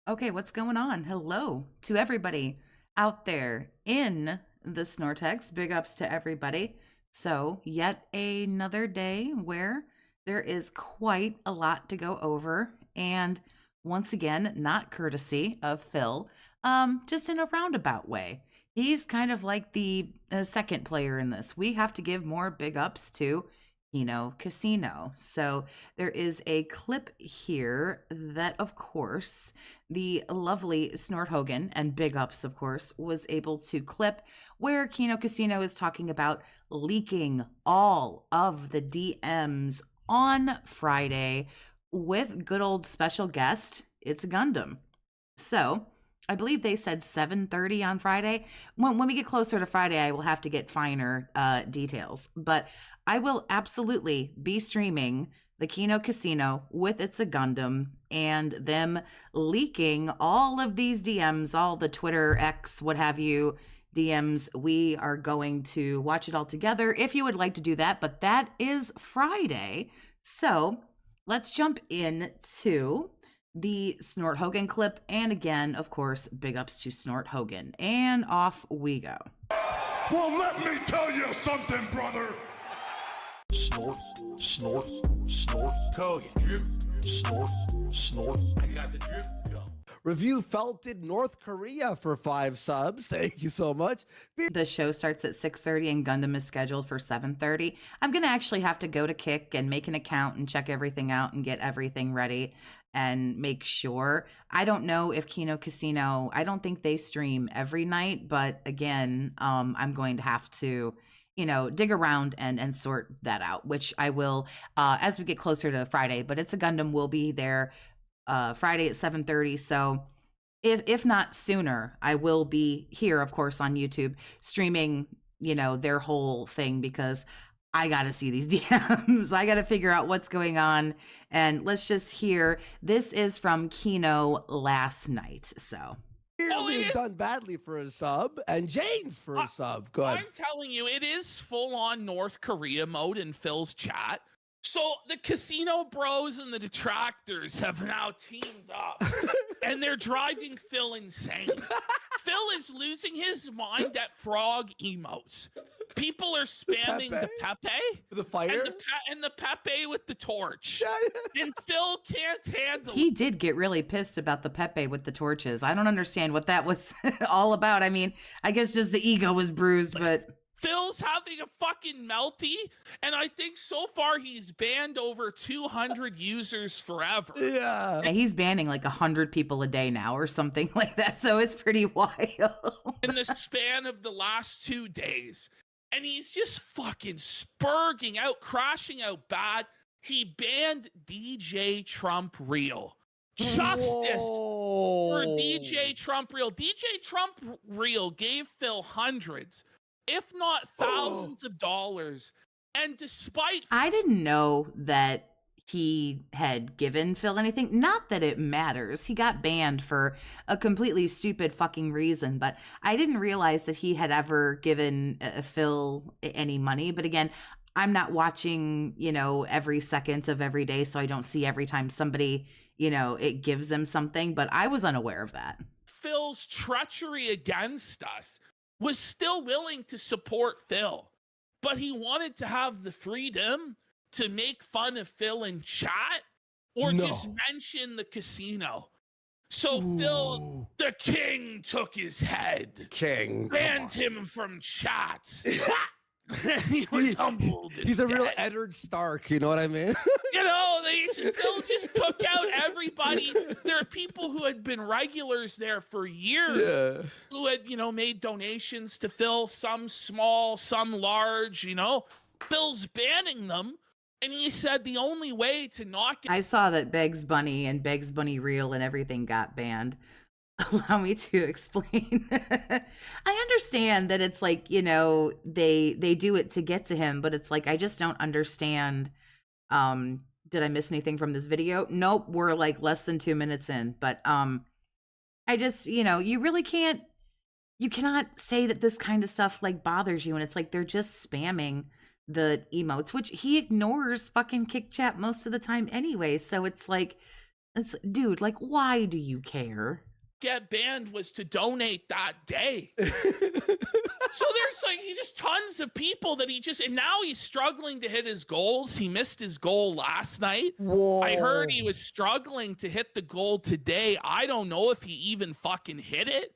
Okay, what's going on? Hello to everybody out there in the Snortex. Big ups to everybody. So, yet another day where there is quite a lot to go over. And once again, not courtesy of Phil, just in a roundabout way. He's kind of like the second player in this. We have to give more big ups to Kino Casino. So there is a clip here that, of course, the lovely Snort Hogan, and big ups, of course, was able to clip where Kino Casino is talking about leaking all of the DMs on Friday with good old special guest. It's a Gundam. So I believe they said 7:30 on Friday. When we get closer to Friday, I will have to get finer details. But I will absolutely be streaming the Kino Casino with It's a Gundam and them leaking all of these DMs, all the Twitter, X, what have you, DMs. We are going to watch it all together if you would like to do that. But that is Friday. So let's jump into the Snort Hogan clip. And again, of course, big ups to Snort Hogan. And off we go. Well, let me tell you something, brother. Snort, snort, snort. Hogan. Drip. Snort, snort. I got the drip. Go. Review felted North Korea for 5 subs. Thank you so much. The show starts at 6:30 and Gundam is scheduled for 7:30. I'm going to actually have to go to Kick and make an account and check everything out and get everything ready and make sure. I don't know if Kino Casino, I don't think they stream every night, but again, I'm going to have to, dig around and sort that out, which I will as we get closer to Friday. But It's a Gundam will be there Friday at 7:30. So if not sooner, I will be here, of course, on YouTube streaming, their whole thing, because I got to see these DMs. I got to figure out what's going on. And let's just hear. This is from Kino last night. So Clearly done badly for a sub, and Jane's for a sub. Go ahead. I'm telling you, it is full-on North Korea mode in Phil's chat. So the Casino Bros and the Detractors have now teamed up, and they're driving Phil insane. Phil is losing his mind at frog emotes. People are spamming the Pepe, The fire? and the Pepe with the torch. And Phil can't handle he did get really pissed about the Pepe with the torches. I don't understand what that was all about. I mean, I guess just the ego was bruised, but Phil's having a fucking melty, and I think so far he's banned over 200 users forever. Yeah. he's banning like 100 people a day now or something like that. So it's pretty wild. In the span of the last 2 days. And he's just fucking spurging out, crashing out bad. He banned DJ Trump Real. Justice for DJ Trump Real. DJ Trump Real gave Phil hundreds, if not thousands of dollars. And despite... I didn't know that he had given Phil anything. Not that it matters. He got banned for a completely stupid fucking reason, but I didn't realize that he had ever given Phil any money. But again, I'm not watching, every second of every day, so I don't see every time somebody, it gives them something, but I was unaware of that. Phil's treachery against us was still willing to support Phil, but he wanted to have the freedom to make fun of Phil in chat or just mention the casino. So Phil, the king, took his head. King. Banned him from chat. He was humbled. He's a real Eddard Stark, you know what I mean? Phil just took out everybody. There are people who had been regulars there for years who had, made donations to Phil, some small, some large, Phil's banning them. And he said the only way to not get... I saw that Bugs Bunny and Bugs Bunny Real and everything got banned. Allow me to explain. I understand that it's like, they do it to get to him, but it's like, I just don't understand. Did I miss anything from this video? Nope, we're like less than 2 minutes in, but I just, you really can't, you cannot say that this kind of stuff like bothers you. And it's like, they're just spamming the emotes, which he ignores fucking Kick Chat most of the time anyway. So it's like, Dude, like, why do you care? Get banned was to donate that day. So there's like he just tons of people that and now he's struggling to hit his goals. He missed his goal last night. Whoa. I heard he was struggling to hit the goal today. I don't know if he even fucking hit it,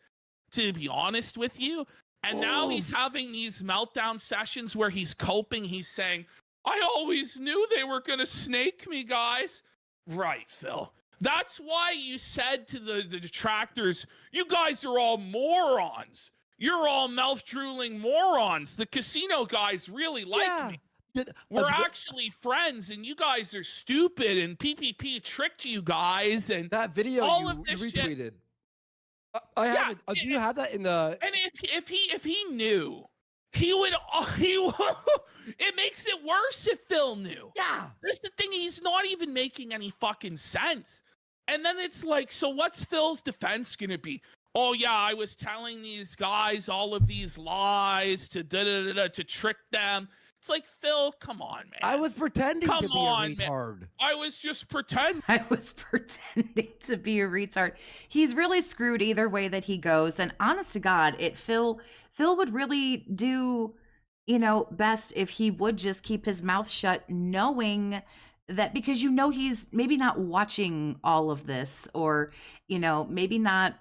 to be honest with you. And now he's having these meltdown sessions where he's coping. He's saying, I always knew they were going to snake me, guys. Right, Phil. That's why you said to the detractors, you guys are all morons. You're all mouth-drooling morons. The casino guys really like me. We're actually friends, and you guys are stupid, and PPP tricked you guys. And that video all you of this retweeted. Shit. I haven't. Do you have that in the? And if he knew, he would. It makes it worse if Phil knew. Yeah. That's the thing. He's not even making any fucking sense. And then it's like, so what's Phil's defense gonna be? Oh yeah, I was telling these guys all of these lies to to trick them. It's like, Phil, come on, man. I was pretending to be a retard. Man. I was just pretending. I was pretending to be a retard. He's really screwed either way that he goes. And honest to God, Phil would really do, best if he would just keep his mouth shut, knowing that, because he's maybe not watching all of this, or, maybe not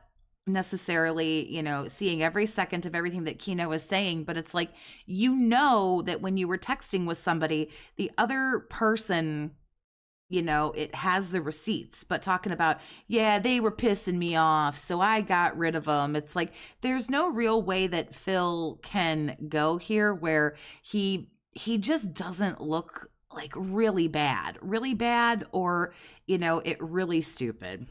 necessarily, seeing every second of everything that Kino is saying, but it's like, that when you were texting with somebody, the other person, it has the receipts, but talking about, yeah, they were pissing me off, so I got rid of them. It's like, there's no real way that Phil can go here where he just doesn't look like really bad, or, it really stupid.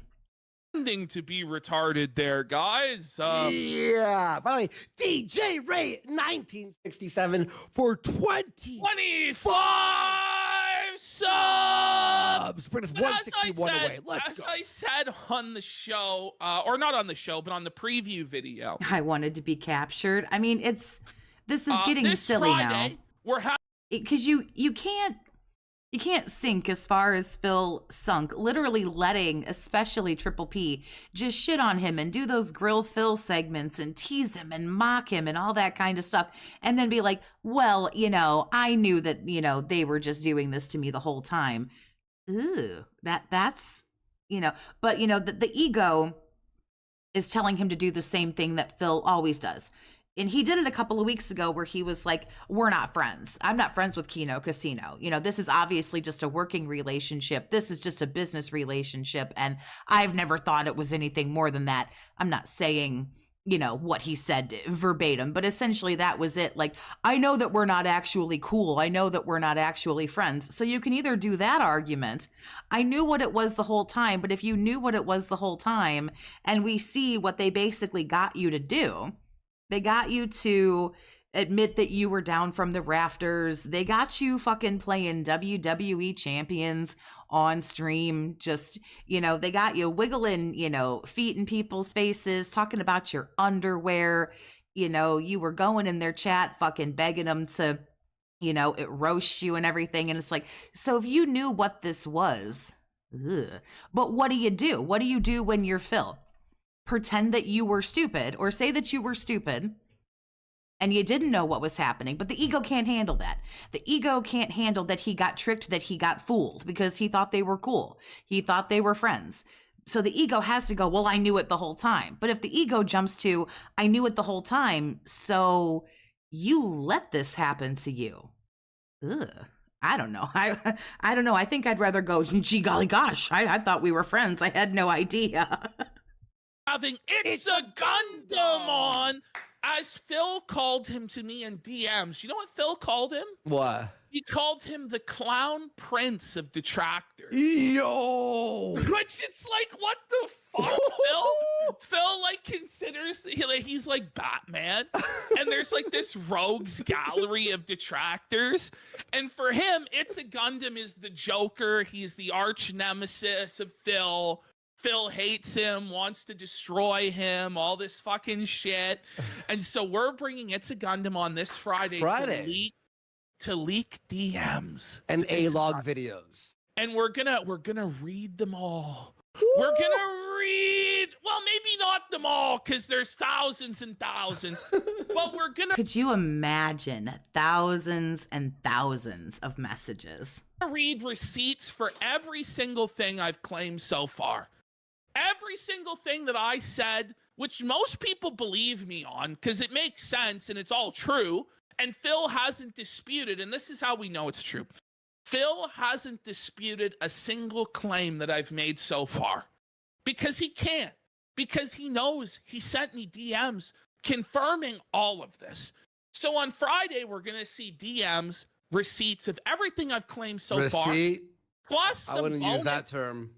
To be retarded there, guys. Yeah. By the way, DJ Ray 1967 for 25 subs. Bring us 161 away. Let's go. As I said on the show, or not on the show, but on the preview video, I wanted to be captured. I mean, this is getting this silly Friday, now. We're because you can't sink as far as Phil sunk, literally letting especially Triple P just shit on him and do those Grill Phil segments and tease him and mock him and all that kind of stuff. And then be like, well, I knew that, they were just doing this to me the whole time. Ooh, that's, but the ego is telling him to do the same thing that Phil always does. And he did it a couple of weeks ago where he was like, we're not friends. I'm not friends with Kino Casino. This is obviously just a working relationship. This is just a business relationship. And I've never thought it was anything more than that. I'm not saying, what he said verbatim, but essentially that was it. Like, I know that we're not actually cool. I know that we're not actually friends. So you can either do that argument. I knew what it was the whole time, but if you knew what it was the whole time, and we see what they basically got you to do, they got you to admit that you were down from the rafters. They got you fucking playing WWE champions on stream. Just, they got you wiggling, feet in people's faces, talking about your underwear. You were going in their chat, fucking begging them to, it roast you and everything. And it's like, so if you knew what this was, but what do you do? What do you do when you're Phil? Pretend that you were stupid, or say that you were stupid and you didn't know what was happening. But the ego can't handle that. The ego can't handle that he got tricked, that he got fooled, because he thought they were cool. He thought they were friends. So the ego has to go, well, I knew it the whole time. But if the ego jumps to, I knew it the whole time, so you let this happen to you. Ugh. I don't know. I don't know. I think I'd rather go, gee golly gosh, I thought we were friends. I had no idea. Having It's a Gundam on, as Phil called him to me in DMs. You know what Phil called him? What? He called him the clown prince of detractors. Yo! Which it's like, what the fuck, Phil? Phil considers he's like Batman, and there's this rogues gallery of detractors, and for him, It's a Gundam is the Joker. He's the arch nemesis of Phil. Phil hates him, wants to destroy him, all this fucking shit. And so we're bringing It's a Gundam on this Friday. To leak DMs. And A-log videos. And we're gonna read them all. We're gonna read, well, maybe not them all, because there's thousands and thousands, but we're gonna Could you imagine thousands and thousands of messages? read receipts for every single thing I've claimed so far. Every single thing that I said, which most people believe me on, because it makes sense and it's all true, and Phil hasn't disputed, and this is how we know it's true. Phil hasn't disputed a single claim that I've made so far because he can't, because he knows he sent me DMs confirming all of this. So on Friday, we're going to see DMs, receipts of everything I've claimed so far. Plus some I wouldn't use bonus. that term.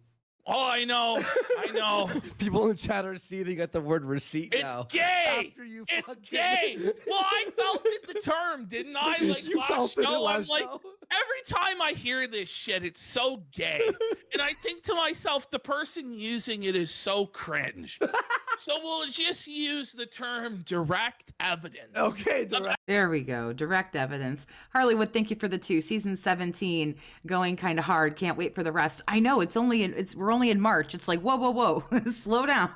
Oh, I know. I know. People in chat are seeing at the word receipt It's now. gay. After you It's fucking- gay. Well, I felt it the term, didn't I? Like You last felt it show, I'm last like, show. every time I hear this shit, it's so gay. And I think to myself, the person using it is so cringe. So we'll just use the term direct evidence. Okay, direct. There we go. Direct evidence. Harleywood, thank you for the 2. Season 17 going kind of hard. Can't wait for the rest. I know we're only in March. It's like, whoa. Slow down.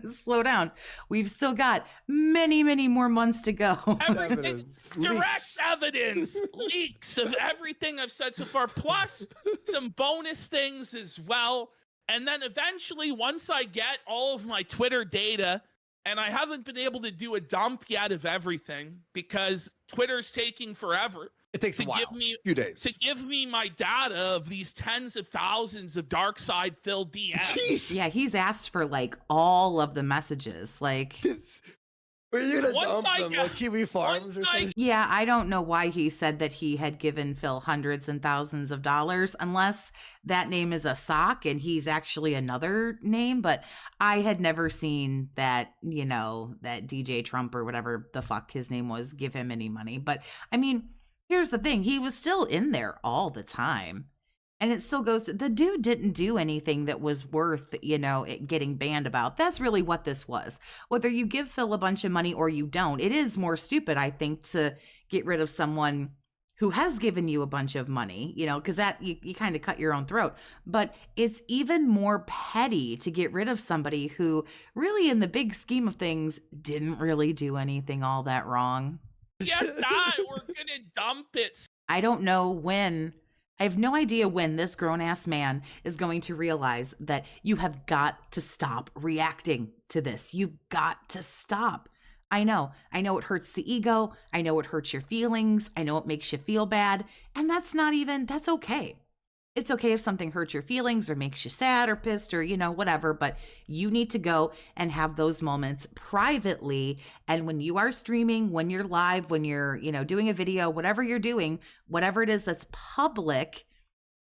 Slow down. We've still got many, many more months to go. Everything, Evidence. direct evidence, leaks of everything I've said so far, plus some bonus things as well. And then eventually, once I get all of my Twitter data, and I haven't been able to do a dump yet of everything because Twitter's taking forever. It takes a while. A few days. To give me my data of these tens of thousands of dark side Phil DMs. Jeez. Yeah, he's asked for like all of the messages. Like, Were you gonna Once dump I them get- like Kiwi Farms or once I- something? yeah, I don't know why he said that he had given Phil hundreds and thousands of dollars, unless that name is a sock and he's actually another name. But I had never seen that, that DJ Trump or whatever the fuck his name was, give him any money. But I mean, here's the thing. He was still in there all the time. And it still goes, the dude didn't do anything that was worth, it getting banned about. That's really what this was. Whether you give Phil a bunch of money or you don't, it is more stupid, I think, to get rid of someone who has given you a bunch of money, because that you kind of cut your own throat. But it's even more petty to get rid of somebody who really, in the big scheme of things, didn't really do anything all that wrong. Get that, we're gonna dump it. I don't know when. I have no idea when this grown-ass man is going to realize that you have got to stop reacting to this. You've got to stop. I know it hurts the ego. I know it hurts your feelings. I know it makes you feel bad. And that's okay. It's okay if something hurts your feelings or makes you sad or pissed or, whatever, but you need to go and have those moments privately. And when you are streaming, when you're live, when you're, doing a video, whatever you're doing, whatever it is that's public,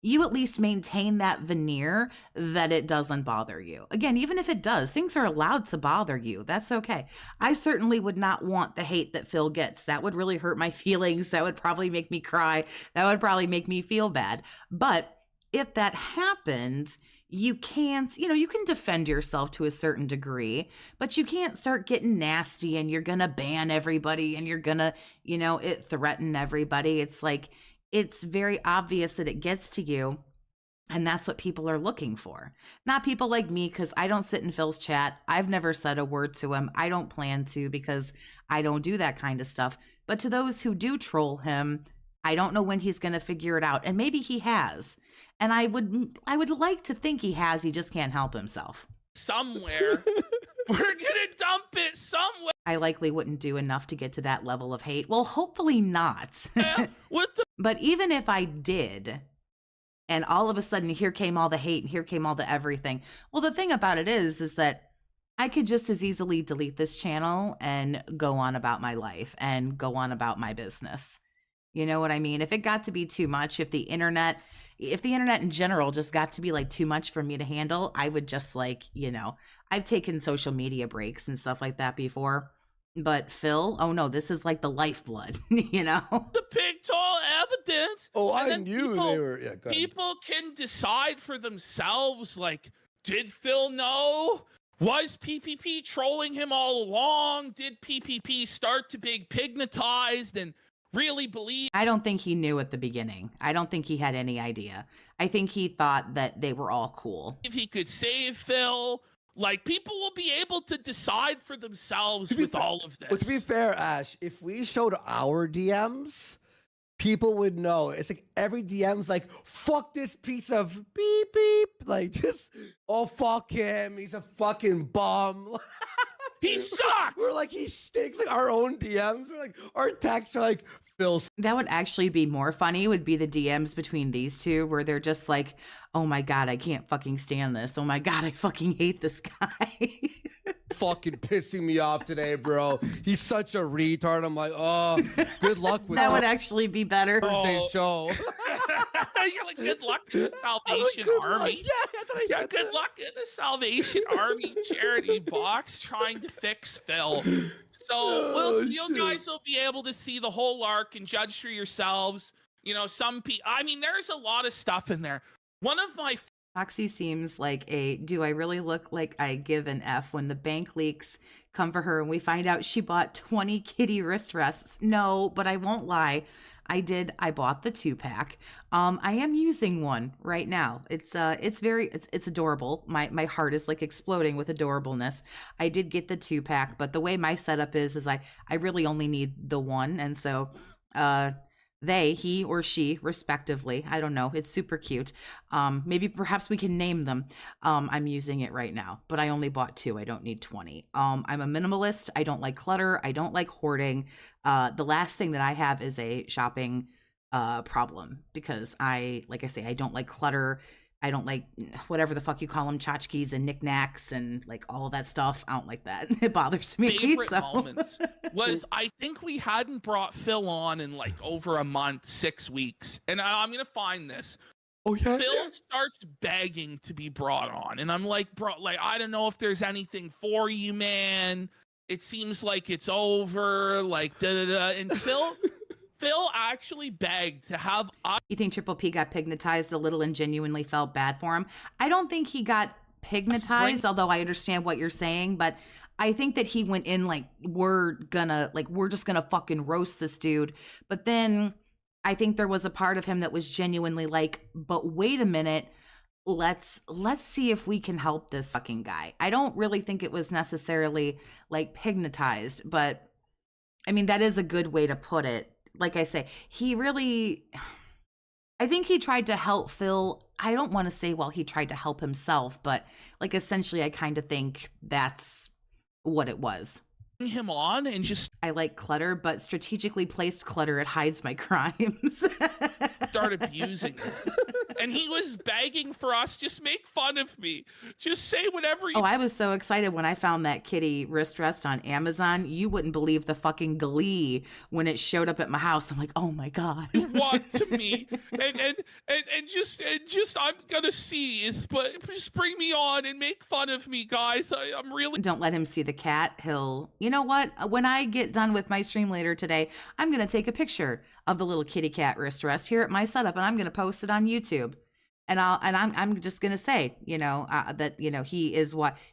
you at least maintain that veneer that it doesn't bother you. Again, even if it does, things are allowed to bother you. That's okay. I certainly would not want the hate that Phil gets. That would really hurt my feelings. That would probably make me cry. That would probably make me feel bad. But if that happened, you can't, you can defend yourself to a certain degree, but you can't start getting nasty and you're going to ban everybody and you're going to, it threaten everybody. It's like, it's very obvious that it gets to you. And that's what people are looking for. Not people like me, because I don't sit in Phil's chat. I've never said a word to him. I don't plan to, because I don't do that kind of stuff. But to those who do troll him, I don't know when he's going to figure it out. And maybe he has. And I would like to think he has. He just can't help himself. Somewhere. We're gonna dump it somewhere. I likely wouldn't do enough to get to that level of hate. Well, hopefully not. What the But even if I did, and all of a sudden here came all the hate and here came all the everything. Well, the thing about it is that I could just as easily delete this channel and go on about my life and go on about my business. You know what I mean? If it got to be too much, if the internet in general just got to be like too much for me to handle, I would just I've taken social media breaks and stuff like that before. But Phil, oh no, this is like the lifeblood, the big tall evidence. Oh, And I then knew they were. Yeah, go ahead. People can decide for themselves, like, did Phil know? Was PPP trolling him all along? Did PPP start to be pignatized and really believe I don't think he knew at the beginning. I don't think he had any idea. I think he thought that they were all cool. if he could save Phil. Like, people will be able to decide for themselves with all of this. Well, to be fair, Ash, if we showed our DMs, people would know. It's like every DM's like, fuck this piece of beep beep. Like, just, oh, fuck him. He's a fucking bum. He sucks! We're like, he stinks. Like, our own DMs. We're like, our texts are like, Phil. That would actually be more funny, would be the DMs between these two where they're just like, oh my God, I can't fucking stand this. Oh my God, I fucking hate this guy. Fucking pissing me off today, bro. He's such a retard. I'm like, oh, good luck with That would actually be better. Thursday show. You're like, good luck in the Salvation Good Army. luck. Yeah, that's what I Yeah, said. good luck in the Salvation Army charity box trying to fix Phil. So you guys will be able to see the whole arc and judge for yourselves. You know, I mean, there's a lot of stuff in there. One of my Foxy seems like do I really look like I give an F when the bank leaks come for her and we find out she bought 20 kitty wrist rests? No, but I won't lie. I bought the 2-pack. I am using one right now. It's adorable. My heart is like exploding with adorableness. I did get the 2-pack, but the way my setup is I really only need the one. And so, he or she respectively, I don't know, it's super cute. Maybe perhaps we can name them. I'm using it right now, but I only bought 2. I don't need 20. I'm a minimalist. I don't like clutter. I don't like hoarding. The last thing that I have is a shopping problem because I don't like clutter. I don't like whatever the fuck you call them, tchotchkes and knickknacks and like all of that stuff. I don't like that. It bothers me. favorite moments was I think we hadn't brought Phil on in like over a month, 6 weeks. And I'm going to find this. Oh, yeah. Phil starts begging to be brought on. And I'm like, bro, like, I don't know if there's anything for you, man. It seems like it's over. Like, da-da-da. And Phil actually begged to have us. You think Triple P got pignatized a little and genuinely felt bad for him? I don't think he got pignatized, although I understand what you're saying, but I think that he went in like, we're just gonna fucking roast this dude. But then I think there was a part of him that was genuinely like, but wait a minute, let's see if we can help this fucking guy. I don't really think it was necessarily like pignatized, but I mean, that is a good way to put it. Like I say, I think he tried to help Phil. I don't want to say, well, he tried to help himself, but like essentially I kind of think that's what it was. Him on and just I like clutter, but strategically placed clutter, it hides my crimes. start abusing it. And he was begging for us, just make fun of me. Just say whatever you I was so excited when I found that kitty wrist rest on Amazon. You wouldn't believe the fucking glee when it showed up at my house. I'm like, oh my God. want to me. And just I'm gonna see it, but just bring me on and make fun of me, guys. I'm really Don't let him see the cat. You know what? When I get done with my stream later today, I'm going to take a picture of the little kitty cat wrist rest here at my setup and I'm going to post it on YouTube. And I'm just going to say, that,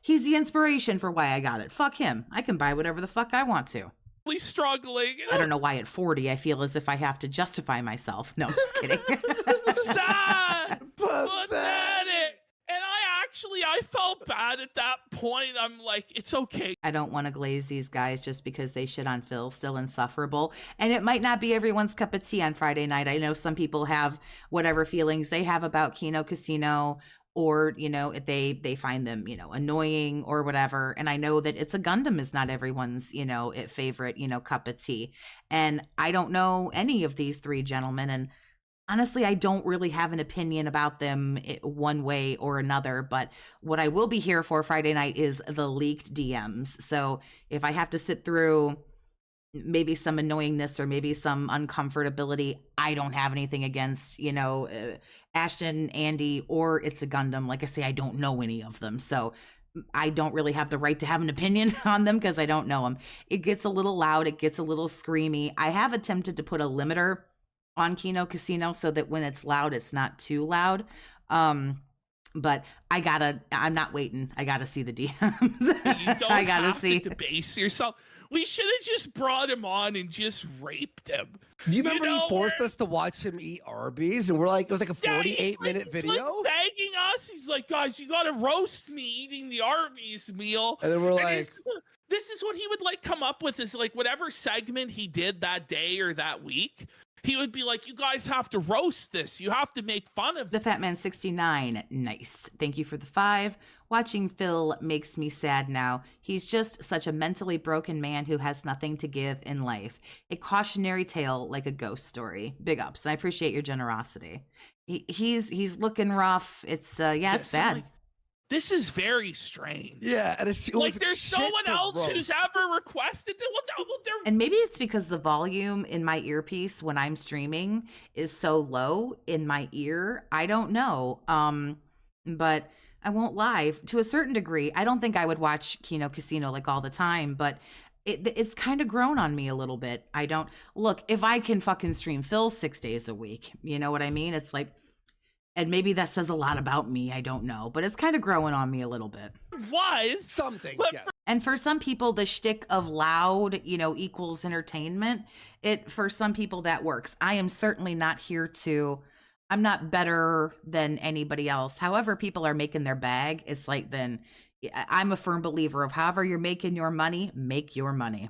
he's the inspiration for why I got it. Fuck him. I can buy whatever the fuck I want to. struggling. I don't know why at 40 I feel as if I have to justify myself. No, I'm just kidding. Sad, pathetic. And I felt bad at that point. I'm like, it's okay. I don't want to glaze these guys just because they shit on Phil. Still insufferable. And it might not be everyone's cup of tea on Friday night. I know some people have whatever feelings they have about Kino Casino, or, they find them, annoying or whatever. And I know that It's a Gundam is not everyone's, favorite, cup of tea. And I don't know any of these 3 gentlemen. And honestly, I don't really have an opinion about them one way or another, but what I will be here for Friday night is the leaked DMs. So if I have to sit through maybe some annoyingness or maybe some uncomfortability, I don't have anything against, Ashton, Andy, or It's a Gundam. Like I say, I don't know any of them. So I don't really have the right to have an opinion on them because I don't know them. It gets a little loud. It gets a little screamy. I have attempted to put a limiter on Kino Casino so that when it's loud, it's not too loud. But I'm not waiting. I gotta see the DMs. You don't I gotta have see. to debase yourself. We should have just brought him on and just raped him. Do you remember know, he forced us to watch him eat Arby's? And we're like, it was like a 48-minute he's video. like begging us. He's like, guys, you gotta roast me eating the Arby's meal. And then we're like, this is what he would like come up with, is like whatever segment he did that day or that week, he would be like, you guys have to roast this. You have to make fun of The Fat Man 69. Nice. Thank you for the 5. Watching Phil makes me sad now. He's just such a mentally broken man who has nothing to give in life. A cautionary tale like a ghost story. Big ups. And I appreciate your generosity. He's looking rough. It's it's bad. like, this is very strange. yeah. And it Like was there's no shit one to else roast. who's ever requested it. And maybe it's because the volume in my earpiece when I'm streaming is so low in my ear. I don't know. But I won't lie. To a certain degree, I don't think I would watch Kino Casino like all the time, but it's kind of grown on me a little bit. I don't look, if I can fucking stream Phil 6 days a week, you know what I mean? It's like, and maybe that says a lot about me. I don't know, but it's kind of growing on me a little bit. Was Something. But Yeah. And for some people, the shtick of loud, equals entertainment. For some people that works. I am certainly not here I'm not better than anybody else. However, people are making their bag. It's like, then I'm a firm believer of however you're making your money, make your money.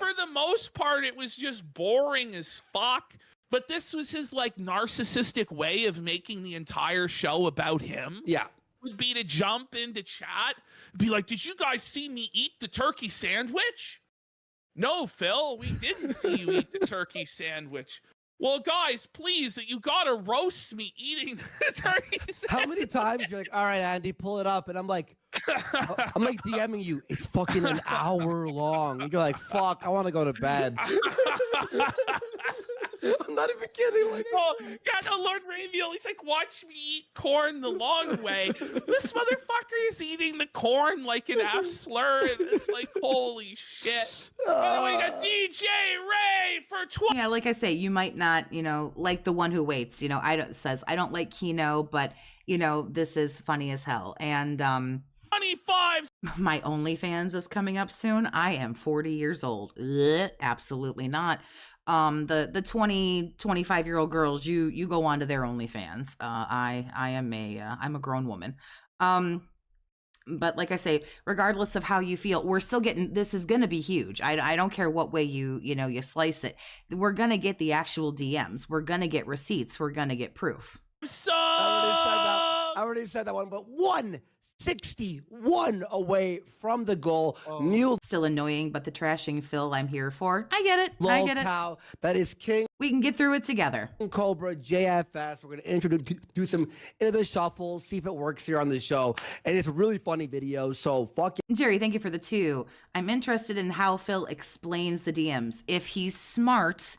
for the most part, it was just boring as fuck. But this was his like narcissistic way of making the entire show about him. Yeah. Would be to jump into chat, be like, "Did you guys see me eat the turkey sandwich?" No, Phil, we didn't see you eat the turkey sandwich. Well, guys, please, you gotta roast me eating the turkey sandwich. How many times you're like, all right, Andy, pull it up. And I'm like DMing you. It's fucking an hour long. And you're like, fuck, I want to go to bed. I'm not even kidding. Like, Oh, yeah, no, Lord Raviel, he's like, watch me eat corn the long way. This motherfucker is eating the corn like an F slur, and it's like, holy shit. By the way, we got DJ Ray for 12. Yeah, like I say, you might not, like the one who waits, I don't like Kino, but this is funny as hell. And 25. my OnlyFans is coming up soon. I am 40 years old. Ugh, absolutely not. The 20, 25-year-old girls, you go on to their OnlyFans. I'm a grown woman. But like I say, regardless of how you feel, we're still getting, this is going to be huge. I don't care what way you slice it. We're going to get the actual DMs. We're going to get receipts. We're going to get proof. So I already said that one, but 161 away from the goal. Mule Still annoying, but the trashing Phil I'm here for. I get it. I get it. cow. That is King We can get through it together. Cobra JFS. We're going to introduce him into the shuffle, see if it works here on the show. And it's a really funny video. So fuck it. Jerry, thank you for the 2. I'm interested in how Phil explains the DMs. If he's smart,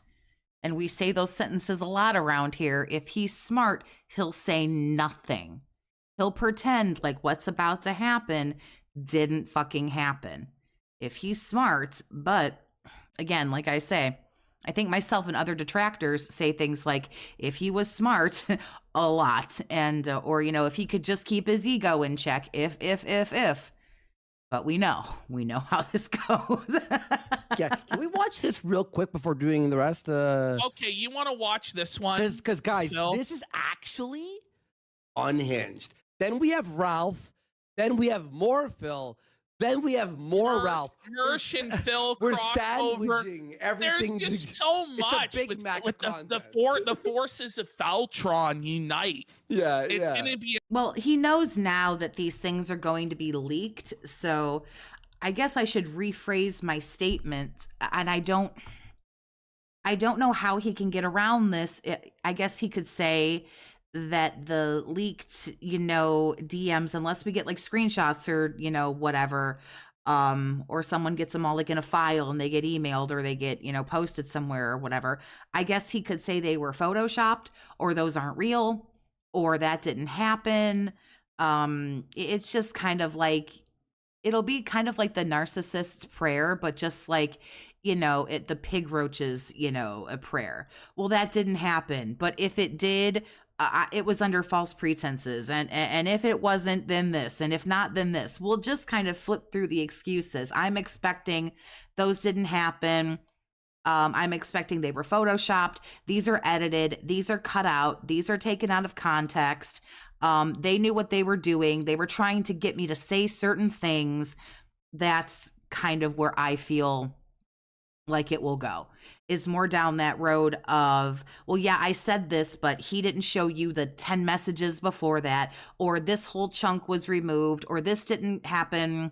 and we say those sentences a lot around here, if he's smart, he'll say nothing. He'll pretend like what's about to happen didn't fucking happen. If he's smart, but again, like I say, I think myself and other detractors say things like, if he was smart, a lot. And, or, if he could just keep his ego in check, if. But we know how this goes. Yeah, can we watch this real quick before doing the rest? okay, you want to watch this one? Because guys, Phil? this is actually unhinged. Then we have Ralph. Then we have more Phil. Then we have more Ralph. Hirsch and Phil We're crossover. sandwiching everything. There's just so It's a much Big with Mac the content. the forces of Feltron unite. Yeah, It's yeah. gonna be Well, he knows now that these things are going to be leaked, so I guess I should rephrase my statement. And I don't know how he can get around this. I guess he could say that the leaked, DMs, unless we get like screenshots or, whatever, or someone gets them all like in a file and they get emailed or they get, posted somewhere or whatever. I guess he could say they were photoshopped or those aren't real or that didn't happen. It's just kind of like, it'll be kind of like the narcissist's prayer, but just like, the Pigroach's, a prayer. Well, that didn't happen. But if it did, it was under false pretenses. And if it wasn't, then this. And if not, then this. We'll just kind of flip through the excuses. I'm expecting those didn't happen. I'm expecting they were photoshopped. These are edited. These are cut out. These are taken out of context. They knew what they were doing. They were trying to get me to say certain things. That's kind of where I feel like it will go, is more down that road of, well, yeah, I said this, but he didn't show you the 10 messages before that, or this whole chunk was removed, or this didn't happen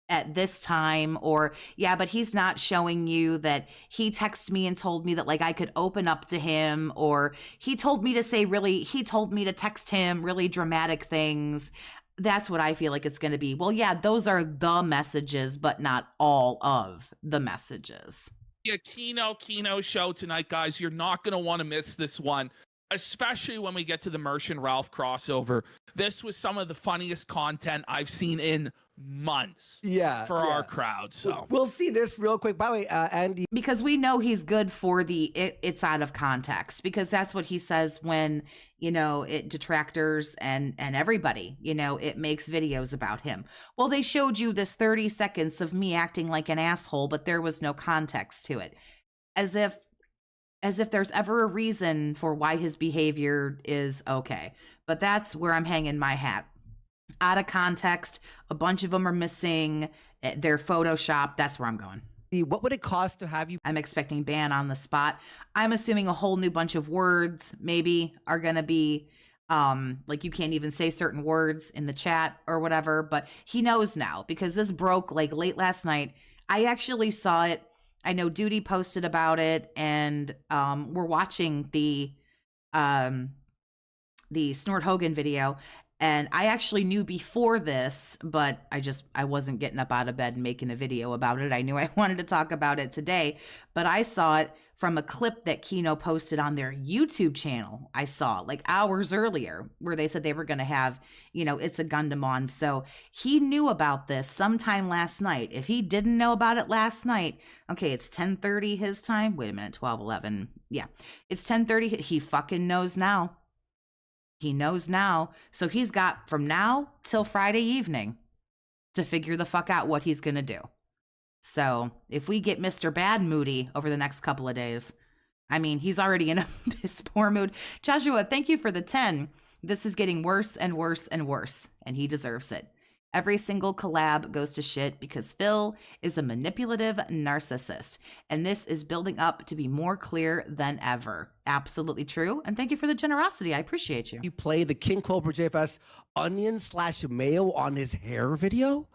at this time, or yeah, but he's not showing you that he texted me and told me that like I could open up to him, or he told me to text him really dramatic things. That's what I feel like it's going to be. Well, yeah, those are the messages, but not all of the messages. Yeah, Kino show tonight, guys. You're not going to want to miss this one, especially when we get to the Mersh and Ralph crossover. This was some of the funniest content I've seen in months for our crowd. So we'll see this real quick. By the way, Andy, because we know he's good for it's out of context, because that's what he says when it detractors and everybody it makes videos about him. Well, they showed you this 30 seconds of me acting like an asshole, but there was no context to it, as if there's ever a reason for why his behavior is okay. But that's where I'm hanging my hat. Out of context, a bunch of them are missing, they're photoshopped. That's where I'm going. what would it cost to have you? I'm expecting ban on the spot. I'm assuming a whole new bunch of words maybe are going to be like you can't even say certain words in the chat or whatever, but he knows now because this broke like late last night. I actually saw it. I know Duty posted about it, and we're watching the Snort Hogan video. And I actually knew before this, but I wasn't getting up out of bed and making a video about it. I knew I wanted to talk about it today, but I saw it from a clip that Kino posted on their YouTube channel. I saw like hours earlier where they said they were going to have, It's a Gundam on. So he knew about this sometime last night. If he didn't know about it last night, okay, it's 10:30 his time. Wait a minute, 12:11. Yeah, it's 10:30. He fucking knows now. He knows now. So he's got from now till Friday evening to figure the fuck out what he's going to do. So if we get Mr. Bad Moody over the next couple of days, I mean, he's already in a piss poor mood. Joshua, thank you for the 10. This is getting worse and worse and worse, and he deserves it. Every single collab goes to shit because Phil is a manipulative narcissist, and this is building up to be more clear than ever. Absolutely true, and thank you for the generosity. I appreciate you. You play the King Cobra JFS onion/mayo on his hair video?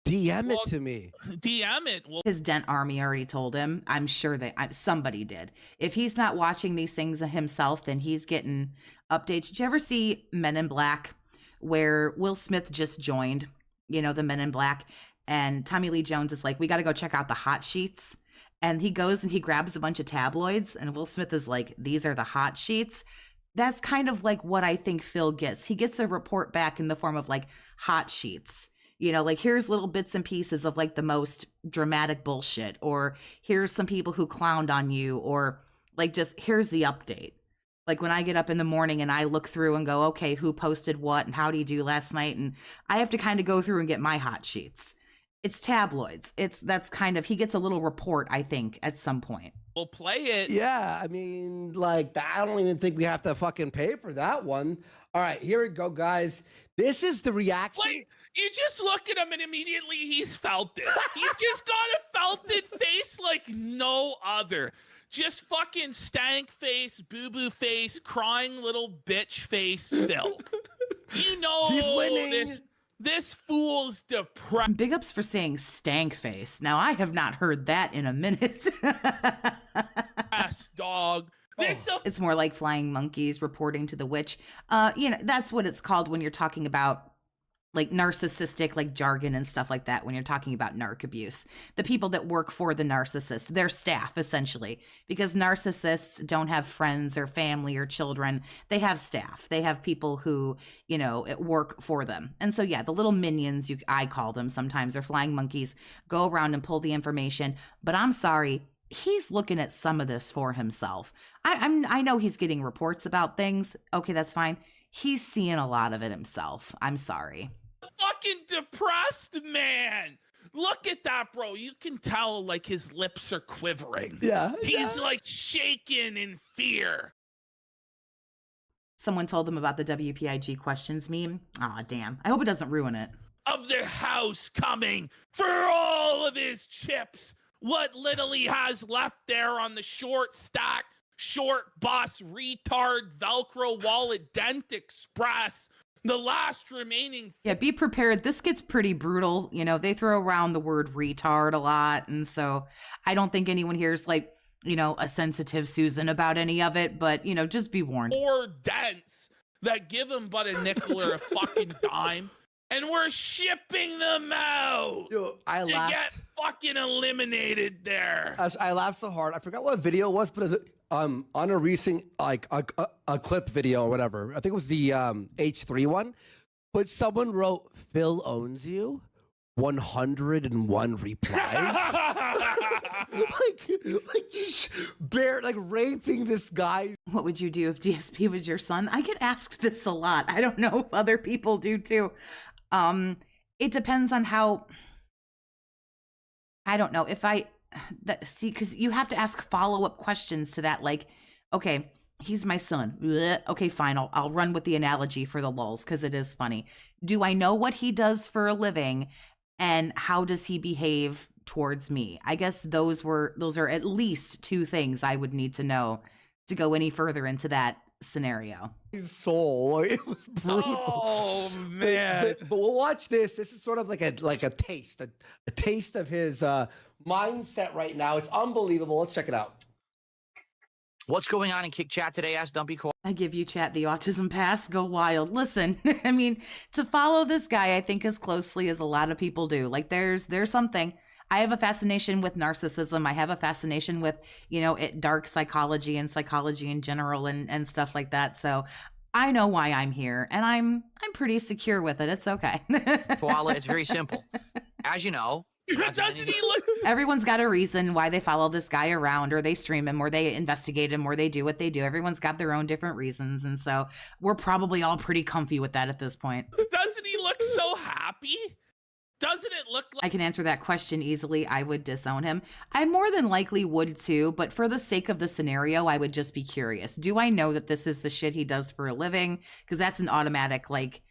DM it to me. DM it. Well, his Dent Army already told him. I'm sure somebody did. If he's not watching these things himself, then he's getting updates. Did you ever see Men in Black, where Will Smith just joined, the Men in Black, and Tommy Lee Jones is like, we got to go check out the hot sheets. And he goes and he grabs a bunch of tabloids, and Will Smith is like, these are the hot sheets. That's kind of like what I think Phil gets. He gets a report back in the form of like hot sheets. Like here's little bits and pieces of like the most dramatic bullshit, or here's some people who clowned on you, or like just here's the update. Like when I get up in the morning and I look through and go, okay, who posted what and how did you do last night? And I have to kind of go through and get my hot sheets. It's tabloids. That's kind of, he gets a little report, I think, at some point. We'll play it. Yeah, I mean, like, I don't even think we have to fucking pay for that one. All right, here we go, guys. This is the reaction. Like, you just look at him and immediately he's felt it. He's just got a felted face like no other. Just fucking stank face, boo-boo face, crying little bitch face Phil. He's winning. This fool's depressed. Big ups for saying stank face. Now, I have not heard that in a minute. Dog. It's more like flying monkeys reporting to the witch. That's what it's called when you're talking about like narcissistic like jargon and stuff like that when you're talking about narc abuse. The people that work for the narcissist, their staff essentially, because narcissists don't have friends or family or children. They have staff. They have people who, you know, work for them. And so yeah, the little minions, I call them sometimes, or flying monkeys, go around and pull the information. But I'm sorry, he's looking at some of this for himself. I know he's getting reports about things. Okay, that's fine. He's seeing a lot of it himself. I'm sorry. Fucking depressed man. Look at that, bro. You can tell like his lips are quivering. Yeah. He's like shaking in fear. Someone told them about the WPIG questions meme. Aw, damn. I hope it doesn't ruin it. Of their house coming for all of his chips. What little he has left there on the short stack, short bus, retard, Velcro wallet, Dent Express. The last remaining. Yeah, be prepared. This gets pretty brutal. You know, they throw around the word retard a lot. And so I don't think anyone here is like, you know, a sensitive Susan about any of it. But, you know, just be warned. Or dents that give him but a nickel or a fucking dime. And we're shipping them out. Yo, I to laughed. Get fucking eliminated there. I laughed so hard. I forgot what video it was, but it was, on a recent like a clip video or whatever. I think it was the H3 one. But someone wrote, "Phil owns you." 101 replies. like just like raping this guy. What would you do if DSP was your son? I get asked this a lot. I don't know if other people do too. It depends on how. I don't know if see, because you have to ask follow-up questions to that. Like, okay, he's my son. Blech. Okay, fine. I'll run with the analogy for the lulz because it is funny. Do I know what he does for a living, and how does he behave towards me? I guess those are at least two things I would need to know to go any further into that scenario. His soul, like, it was brutal. Oh man! But we'll watch this. This is sort of like a taste, a taste of his mindset right now. It's unbelievable. Let's check it out. What's going on in Kick Chat today? Ask Dumpy Cole. I give you chat the autism pass. Go wild. Listen, I mean, to follow this guy, I think as closely as a lot of people do. Like, there's something. I have a fascination with narcissism. I have a fascination with, you know, dark psychology and psychology in general and stuff like that. So I know why I'm here, and I'm pretty secure with it. It's okay. Koala, it's very simple. As you know, Doesn't he look? Everyone's got a reason why they follow this guy around, or they stream him, or they investigate him, or they do what they do. Everyone's got their own different reasons. And so we're probably all pretty comfy with that at this point. Doesn't he look so happy? Doesn't it look like? I can answer that question easily. I would disown him. I more than likely would too, but for the sake of the scenario, I would just be curious. Do I know that this is the shit he does for a living? Because that's an automatic, like,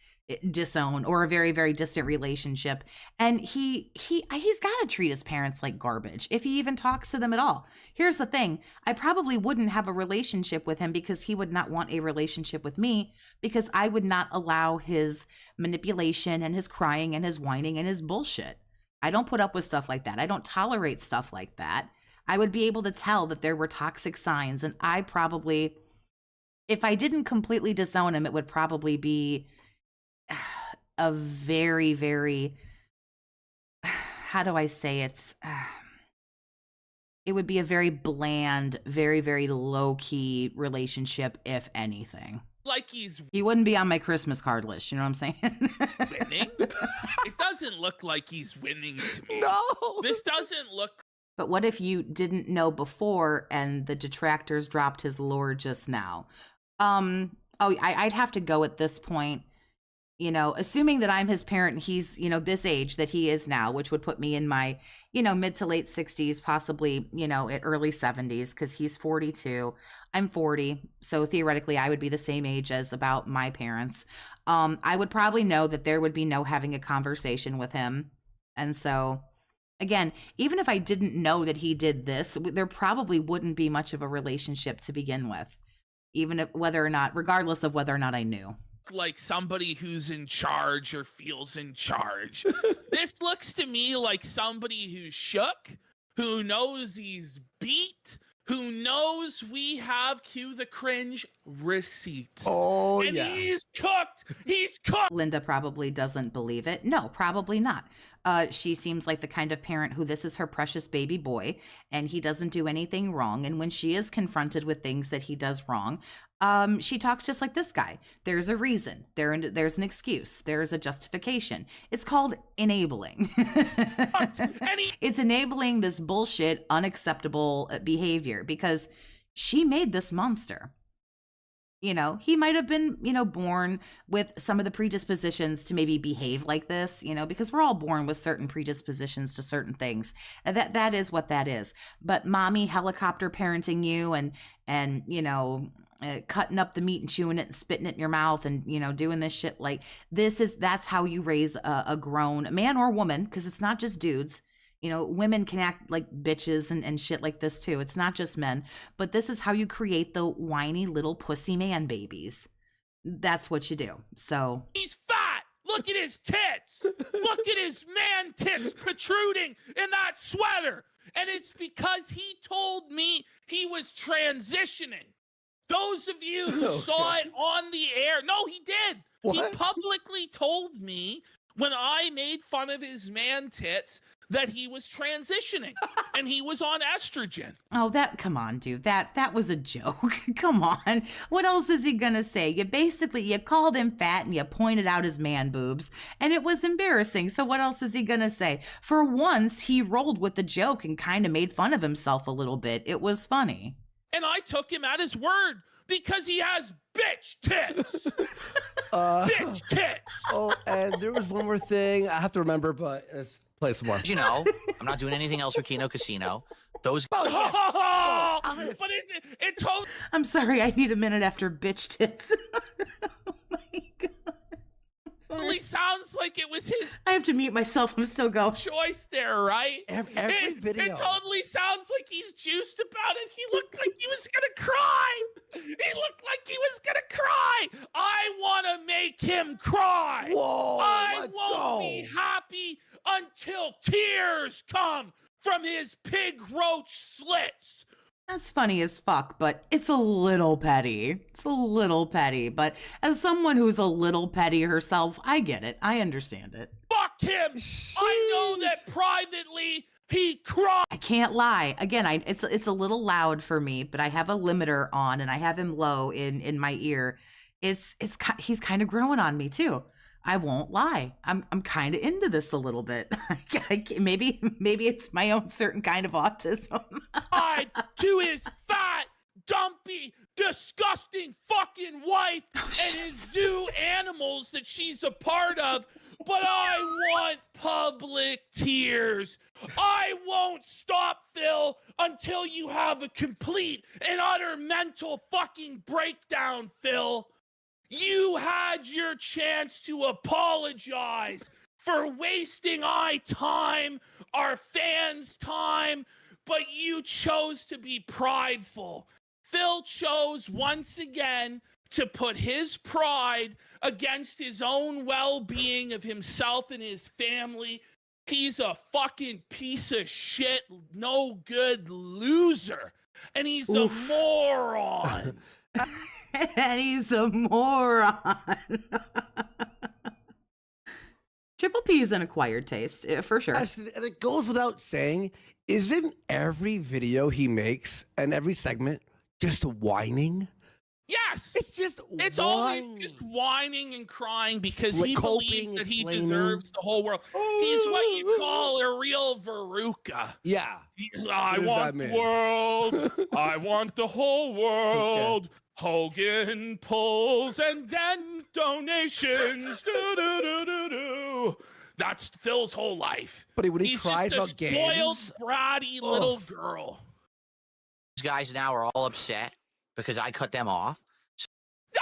disown or a very, very distant relationship. And he's got to treat his parents like garbage if he even talks to them at all. Here's the thing. I probably wouldn't have a relationship with him because he would not want a relationship with me, because I would not allow his manipulation and his crying and his whining and his bullshit. I don't put up with stuff like that. I don't tolerate stuff like that. I would be able to tell that there were toxic signs, and I probably, if I didn't completely disown him, it would probably be a very, very, how do I say it would be a very bland, very, very low-key relationship, if anything. Like he's He wouldn't be on my Christmas card list, you know what I'm saying? winning? It doesn't look like he's winning to me. No. This doesn't look. But what if you didn't know before and the detractors dropped his lore just now? I'd have to go at this point, you know, assuming that I'm his parent and he's, you know, this age that he is now, which would put me in my, you know, mid to late 60s, possibly, you know, at early 70s, because he's 42. I'm 40. So theoretically, I would be the same age as about my parents. I would probably know that there would be no having a conversation with him. And so, again, even if I didn't know that he did this, there probably wouldn't be much of a relationship to begin with, even if, regardless of whether or not I knew. Like somebody who's in charge or feels in charge. This looks to me like somebody who's shook, who knows he's beat, who knows we have, cue the cringe, receipts. Oh, and yeah. he's cooked. He's cooked. Linda probably doesn't believe it. No, probably not. She seems like the kind of parent who this is her precious baby boy and he doesn't do anything wrong. And when she is confronted with things that he does wrong, she talks just like this guy. There's a reason. There's an excuse. There's a justification. It's called enabling. It's enabling this bullshit, unacceptable behavior because she made this monster. You know, he might have been, born with some of the predispositions to maybe behave like this, because we're all born with certain predispositions to certain things. That is what that is. But mommy helicopter parenting you and cutting up the meat and chewing it and spitting it in your mouth and, doing this shit like that's how you raise a grown man or woman, because it's not just dudes. Women can act like bitches and shit like this too. It's not just men, but this is how you create the whiny little pussy man babies. That's what you do. So he's fat. Look at his tits. Look at his man tits protruding in that sweater. And it's because he told me he was transitioning. Those of you who saw it on the air. No, he did. What? He publicly told me when I made fun of his man tits that he was transitioning and he was on estrogen. Oh, come on, dude. That was a joke. Come on. What else is he gonna say? You called him fat and you pointed out his man boobs and it was embarrassing. So what else is he gonna say? For once, he rolled with the joke and kind of made fun of himself a little bit. It was funny. And I took him at his word because he has bitch tits. Bitch tits. Oh, and there was one more thing I have to remember, but let's play some more. I'm not doing anything else for Kino Casino. Those. But it's totally. I'm sorry. I need a minute after bitch tits. Oh my God. Totally sounds like it was his I have to mute myself. I'm still going. choice there, right? Every video. It totally sounds like he's juiced about it. He looked like he was gonna cry. He looked like he was gonna cry. I want to make him cry. Whoa, I let's won't go. be happy until tears come from his Pigroach slits. That's funny as fuck, but it's a little petty. It's a little petty, but as someone who's a little petty herself, I get it. I understand it. Fuck him. I know that privately he cried. I can't lie. Again, it's a little loud for me, but I have a limiter on and I have him low in my ear. He's kind of growing on me too. I won't lie. I'm kind of into this a little bit. Maybe it's my own certain kind of autism. To his fat, dumpy, disgusting fucking wife and his zoo animals that she's a part of. But I want public tears. I won't stop, Phil, until you have a complete and utter mental fucking breakdown, Phil. You had your chance to apologize for wasting our fans' time, but you chose to be prideful. Phil chose once again to put his pride against his own well-being of himself and his family. He's a fucking piece of shit, no good loser, and he's a moron. And he's a moron. Triple P is an acquired taste, for sure. And it goes without saying, isn't every video he makes and every segment just whining? Yes! It's always just whining and crying because he believes that he explaining. deserves the whole world. He's what you call a real Veruca. Yeah. I want the world. I want the whole world. Okay. Hogan pulls and then donations. Do. That's Phil's whole life. But when he He's cries just about a spoiled, games, bratty little girl. These guys now are all upset because I cut them off.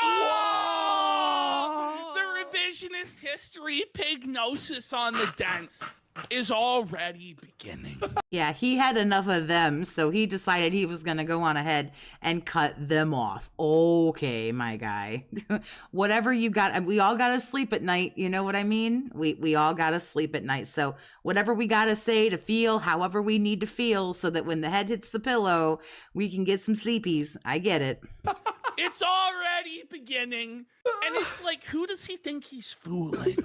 Oh! The revisionist history pignosis on the dents. is already beginning. Yeah, he had enough of them, so he decided he was going to go on ahead and cut them off. Okay, my guy. Whatever you got, and we all got to sleep at night, you know what I mean? We all got to sleep at night. So whatever we got to say to feel however we need to feel so that when the head hits the pillow, we can get some sleepies. I get it. It's already beginning. And it's like, who does he think he's fooling?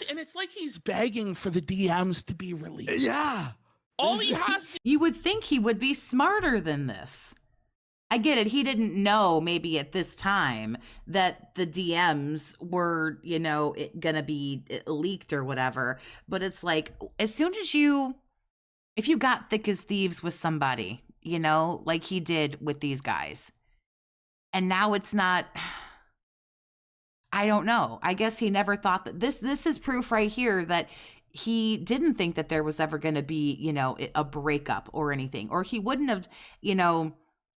And it's like he's begging for the DMs to be released. Yeah. All he has to You would think he would be smarter than this. I get it. He didn't know maybe at this time that the DMs were, going to be leaked or whatever. But it's like, as soon as if you got thick as thieves with somebody, like he did with these guys, and now it's not, I don't know. I guess he never thought that this is proof right here that he didn't think that there was ever going to be, a breakup or anything, or he wouldn't have,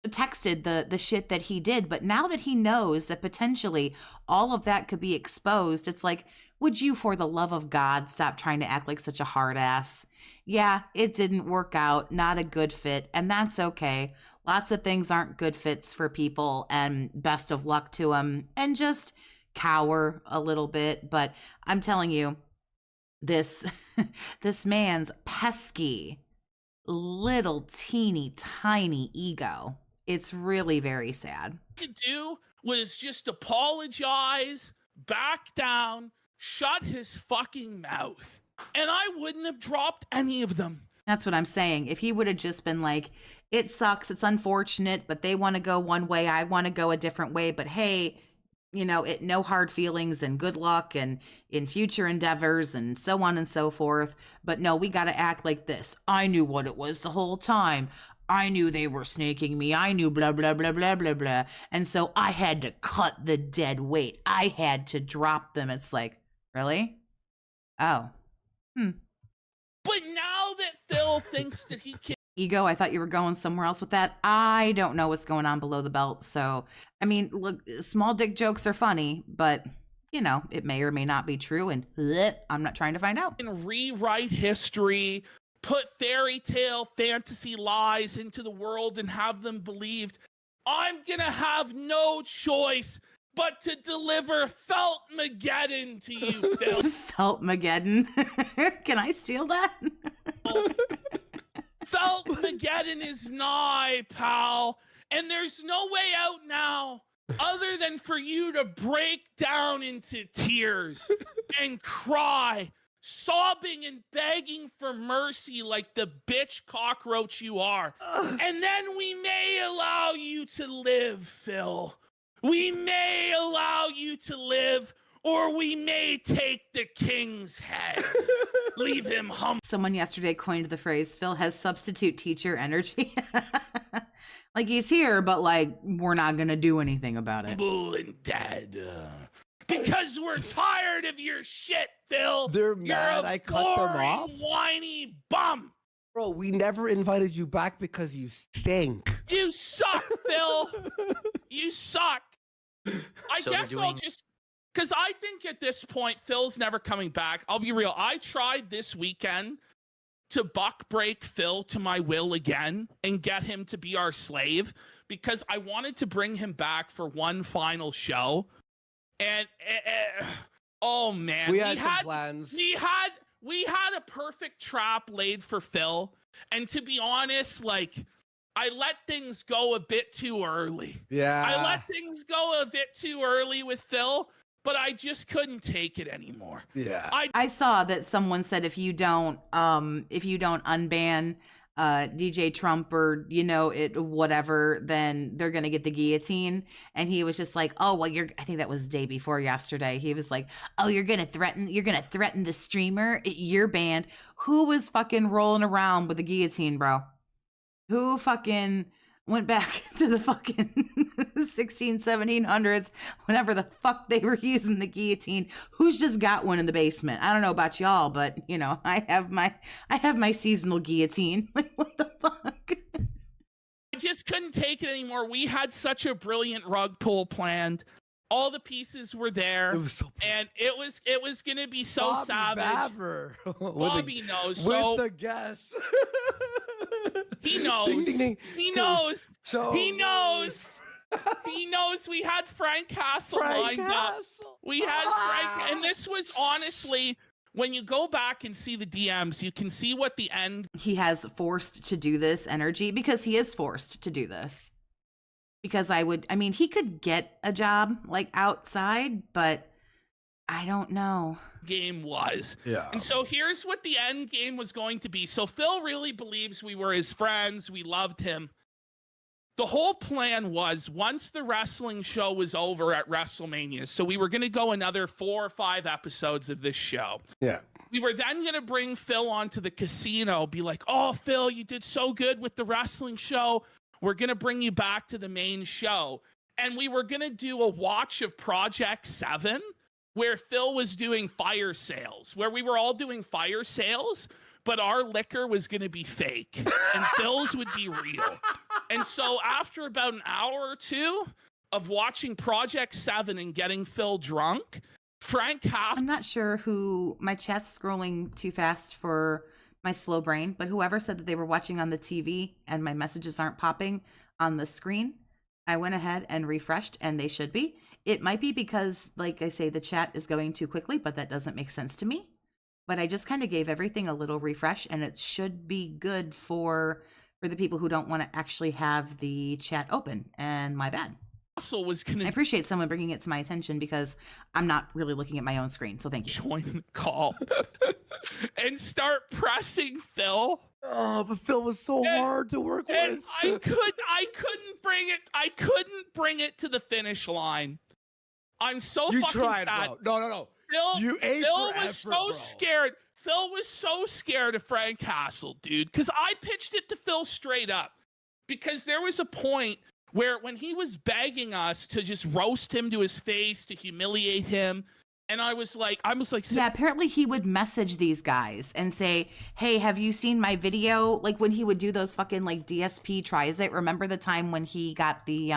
texted the shit that he did. But now that he knows that potentially all of that could be exposed, it's like, would you, for the love of God, stop trying to act like such a hard ass? Yeah, it didn't work out. Not a good fit. And that's okay. Lots of things aren't good fits for people, and best of luck to them. And just cower a little bit. But I'm telling you, this man's pesky little teeny tiny ego, it's really very sad. to do was just apologize, back down, shut his fucking mouth. And I wouldn't have dropped any of them. That's what I'm saying. If he would have just been like, it sucks, it's unfortunate, but they want to go one way, I want to go a different way, but hey, no hard feelings and good luck and in future endeavors and so on and so forth. But no, we got to act like this. I knew what it was the whole time. I knew they were snaking me. I knew blah, blah, blah, blah, blah, blah. And so I had to cut the dead weight. I had to drop them. It's like, really? Oh. But now that Phil thinks that he can Ego, I thought you were going somewhere else with that. I don't know what's going on below the belt. So, I mean, look, small dick jokes are funny, but, it may or may not be true. And I'm not trying to find out. rewrite history, put fairy tale fantasy lies into the world and have them believed, I'm going to have no choice but to deliver Feltmageddon to you, Phil. Feltmageddon. Can I steal that? Feltmageddon is nigh, pal, and there's no way out now other than for you to break down into tears and cry, sobbing and begging for mercy like the bitch cockroach you are. And then we may allow you to live, Phil. We may allow you to live, or we may take the king's head. Leave him humble Someone yesterday coined the phrase, Phil has substitute teacher energy. Like he's here, but like, we're not going to do anything about it. and dead. Because we're tired of your shit, Phil. They're You're mad a I cut them boring, off? whiny bum. Bro, we never invited you back because you stink. You suck, Phil. You suck. I So guess they're I'll doing- just... Because I think at this point, Phil's never coming back. I'll be real. I tried this weekend to buck break Phil to my will again and get him to be our slave because I wanted to bring him back for one final show. And, oh, man. We had some plans. We had a perfect trap laid for Phil. And to be honest, like... I let things go a bit too early. Yeah. I let things go a bit too early with Phil, but I just couldn't take it anymore. Yeah. I saw that someone said if you don't unban DJ Trump or whatever, then they're gonna get the guillotine. And he was just like, oh well, I think that was the day before yesterday. He was like, oh, you're gonna threaten the streamer, you're banned. Who was fucking rolling around with a guillotine, bro? Who fucking went back to the fucking 1700s, whenever the fuck they were using the guillotine? Who's just got one in the basement? I don't know about y'all, but I have my seasonal guillotine. Like, what the fuck? I just couldn't take it anymore. We had such a brilliant rug pull planned. All the pieces were there, It was so and it was gonna be so Bobby savage. Babber. Bobby knows. With So the guests. he knows. Ding, ding, ding. He knows. So He knows. He knows. We had Frank Castle Frank lined up. Castle. We had Frank, and this was honestly, when you go back and see the DMs, you can see what the end. He has forced to do this energy because he is forced to do this. Because he could get a job like outside, but I don't know. Game was. Yeah. And so here's what the end game was going to be. So Phil really believes we were his friends. We loved him. The whole plan was, once the wrestling show was over at WrestleMania, so we were going to go another 4 or 5 episodes of this show. Yeah. We were then going to bring Phil onto the casino, be like, oh, Phil, you did so good with the wrestling show. We're going to bring you back to the main show. And we were going to do a watch of Project 7, where Phil was doing fire sales, where we were all doing fire sales, but our liquor was going to be fake and Phil's would be real. And so after about an hour or two of watching Project 7 and getting Phil drunk, Frank Castle. I'm not sure who, my chat's scrolling too fast for my slow brain, but whoever said that they were watching on the TV and my messages aren't popping on the screen, I went ahead and refreshed, and they should be. It might be because, like I say, the chat is going too quickly, but that doesn't make sense to me. But I just kind of gave everything a little refresh, and it should be good for the people who don't want to actually have the chat open, and my bad. Was going I to appreciate someone bringing it to my attention because I'm not really looking at my own screen, so thank you. join the call and start pressing Phil. Oh, but Phil was so hard to work And with. I couldn't bring it to the finish line. I'm so You fucking tried, sad. bro. No. Phil, You ate Phil for was effort, so bro. scared. Phil was so scared of Frank Castle, dude, because I pitched it to Phil straight up. Because there was a point where when he was begging us to just roast him to his face, to humiliate him, and I was like, Yeah, apparently he would message these guys and say, hey, have you seen my video? Like when he would do those fucking like DSP tries it. Remember the time when he got the,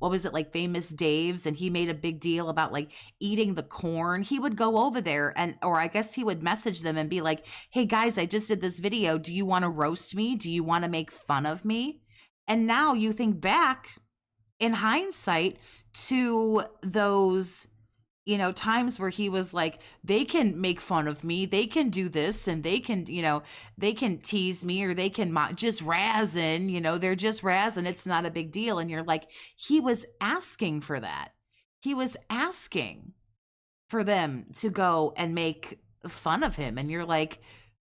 what was it, like Famous Dave's, and he made a big deal about like eating the corn? He would go over there or I guess he would message them and be like, hey guys, I just did this video. Do you want to roast me? Do you want to make fun of me? And now you think back in hindsight to those, times where he was like, they can make fun of me, they can do this, and they can, they can tease me, or they can just razzing, they're just razzing, it's not a big deal. And you're like, he was asking for that. He was asking for them to go and make fun of him. And you're like,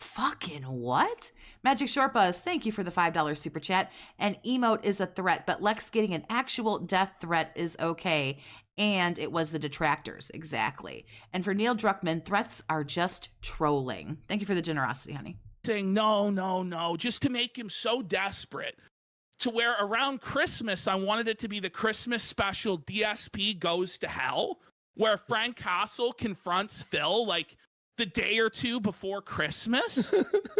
fucking what? Magic Shortbuzz, thank you for the $5 super chat. An emote is a threat, but Lex getting an actual death threat is okay. And it was the detractors, exactly. And for Neil Druckmann, threats are just trolling. Thank you for the generosity, honey. saying no, just to make him so desperate, to where around Christmas, I wanted it to be the Christmas special DSP Goes to Hell, where Frank Castle confronts Phil like the day or two before Christmas.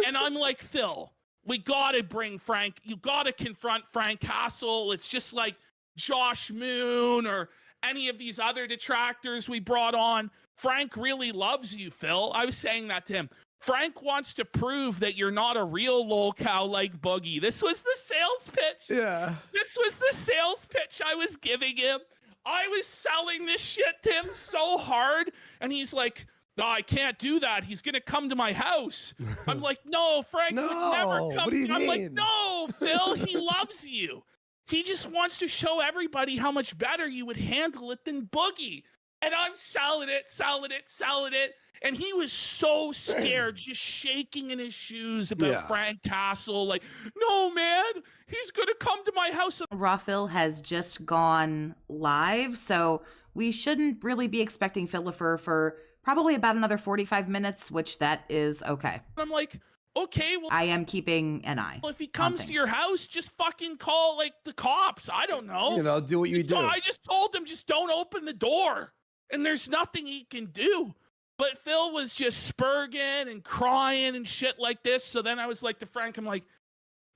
And I'm like, Phil, we gotta bring Frank, you gotta confront Frank Castle. It's just like Josh Moon or any of these other detractors we brought on. Frank really loves you, Phil. I was saying that to him. Frank wants to prove that you're not a real lolcow like Boogie. This was the sales pitch. Yeah. This was the sales pitch I was giving him. I was selling this shit to him so hard. And he's like, no, I can't do that. He's going to come to my house. I'm like, no, Frank would never come. What do you I'm mean? like, no, Phil, he loves you. He just wants to show everybody how much better you would handle it than Boogie. And I'm selling it. And he was so scared, just shaking in his shoes about Frank Castle. Like, no, man, he's going to come to my house. Raw Phil has just gone live, so we shouldn't really be expecting Philifer for probably about another 45 minutes, which that is okay. I'm like, okay, well, I am keeping an eye. if he comes to your house, just fucking call like the cops. I don't know. You know, do what you do. I just told him, just don't open the door. And there's nothing he can do. But Phil was just spurging and crying and shit like this. So then I was like to Frank, I'm like,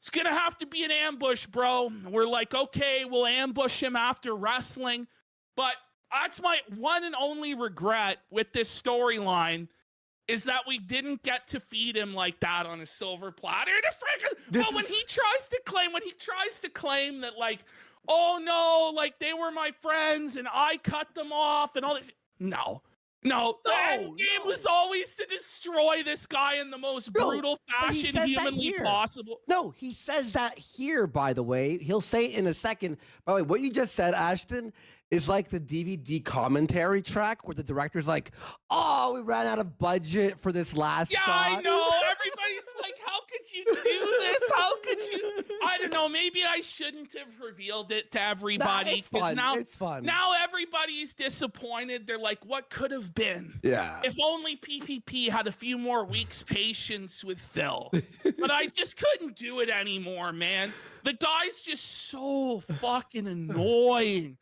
it's going to have to be an ambush, bro. We're like, okay, we'll ambush him after wrestling. But That's my one and only regret with this storyline is that we didn't get to feed him like that on a silver platter. But when he tries to claim that like, oh no, like they were my friends and I cut them off and all this. No, the end game was always to destroy this guy in the most brutal fashion humanly possible. No, he says that here, by the way. He'll say it in a second. By the way, what you just said, Ashton, is like the DVD commentary track where the director's like, oh, we ran out of budget for this last shot. I know. Everybody's like, how could you do this? How could you? I don't know. Maybe I shouldn't have revealed it to everybody. It's fun. Now, it's fun. Now everybody's disappointed. They're like, what could have been? Yeah. If only PPP had a few more weeks patience with Phil. But I just couldn't do it anymore, man. The guy's just so fucking annoying.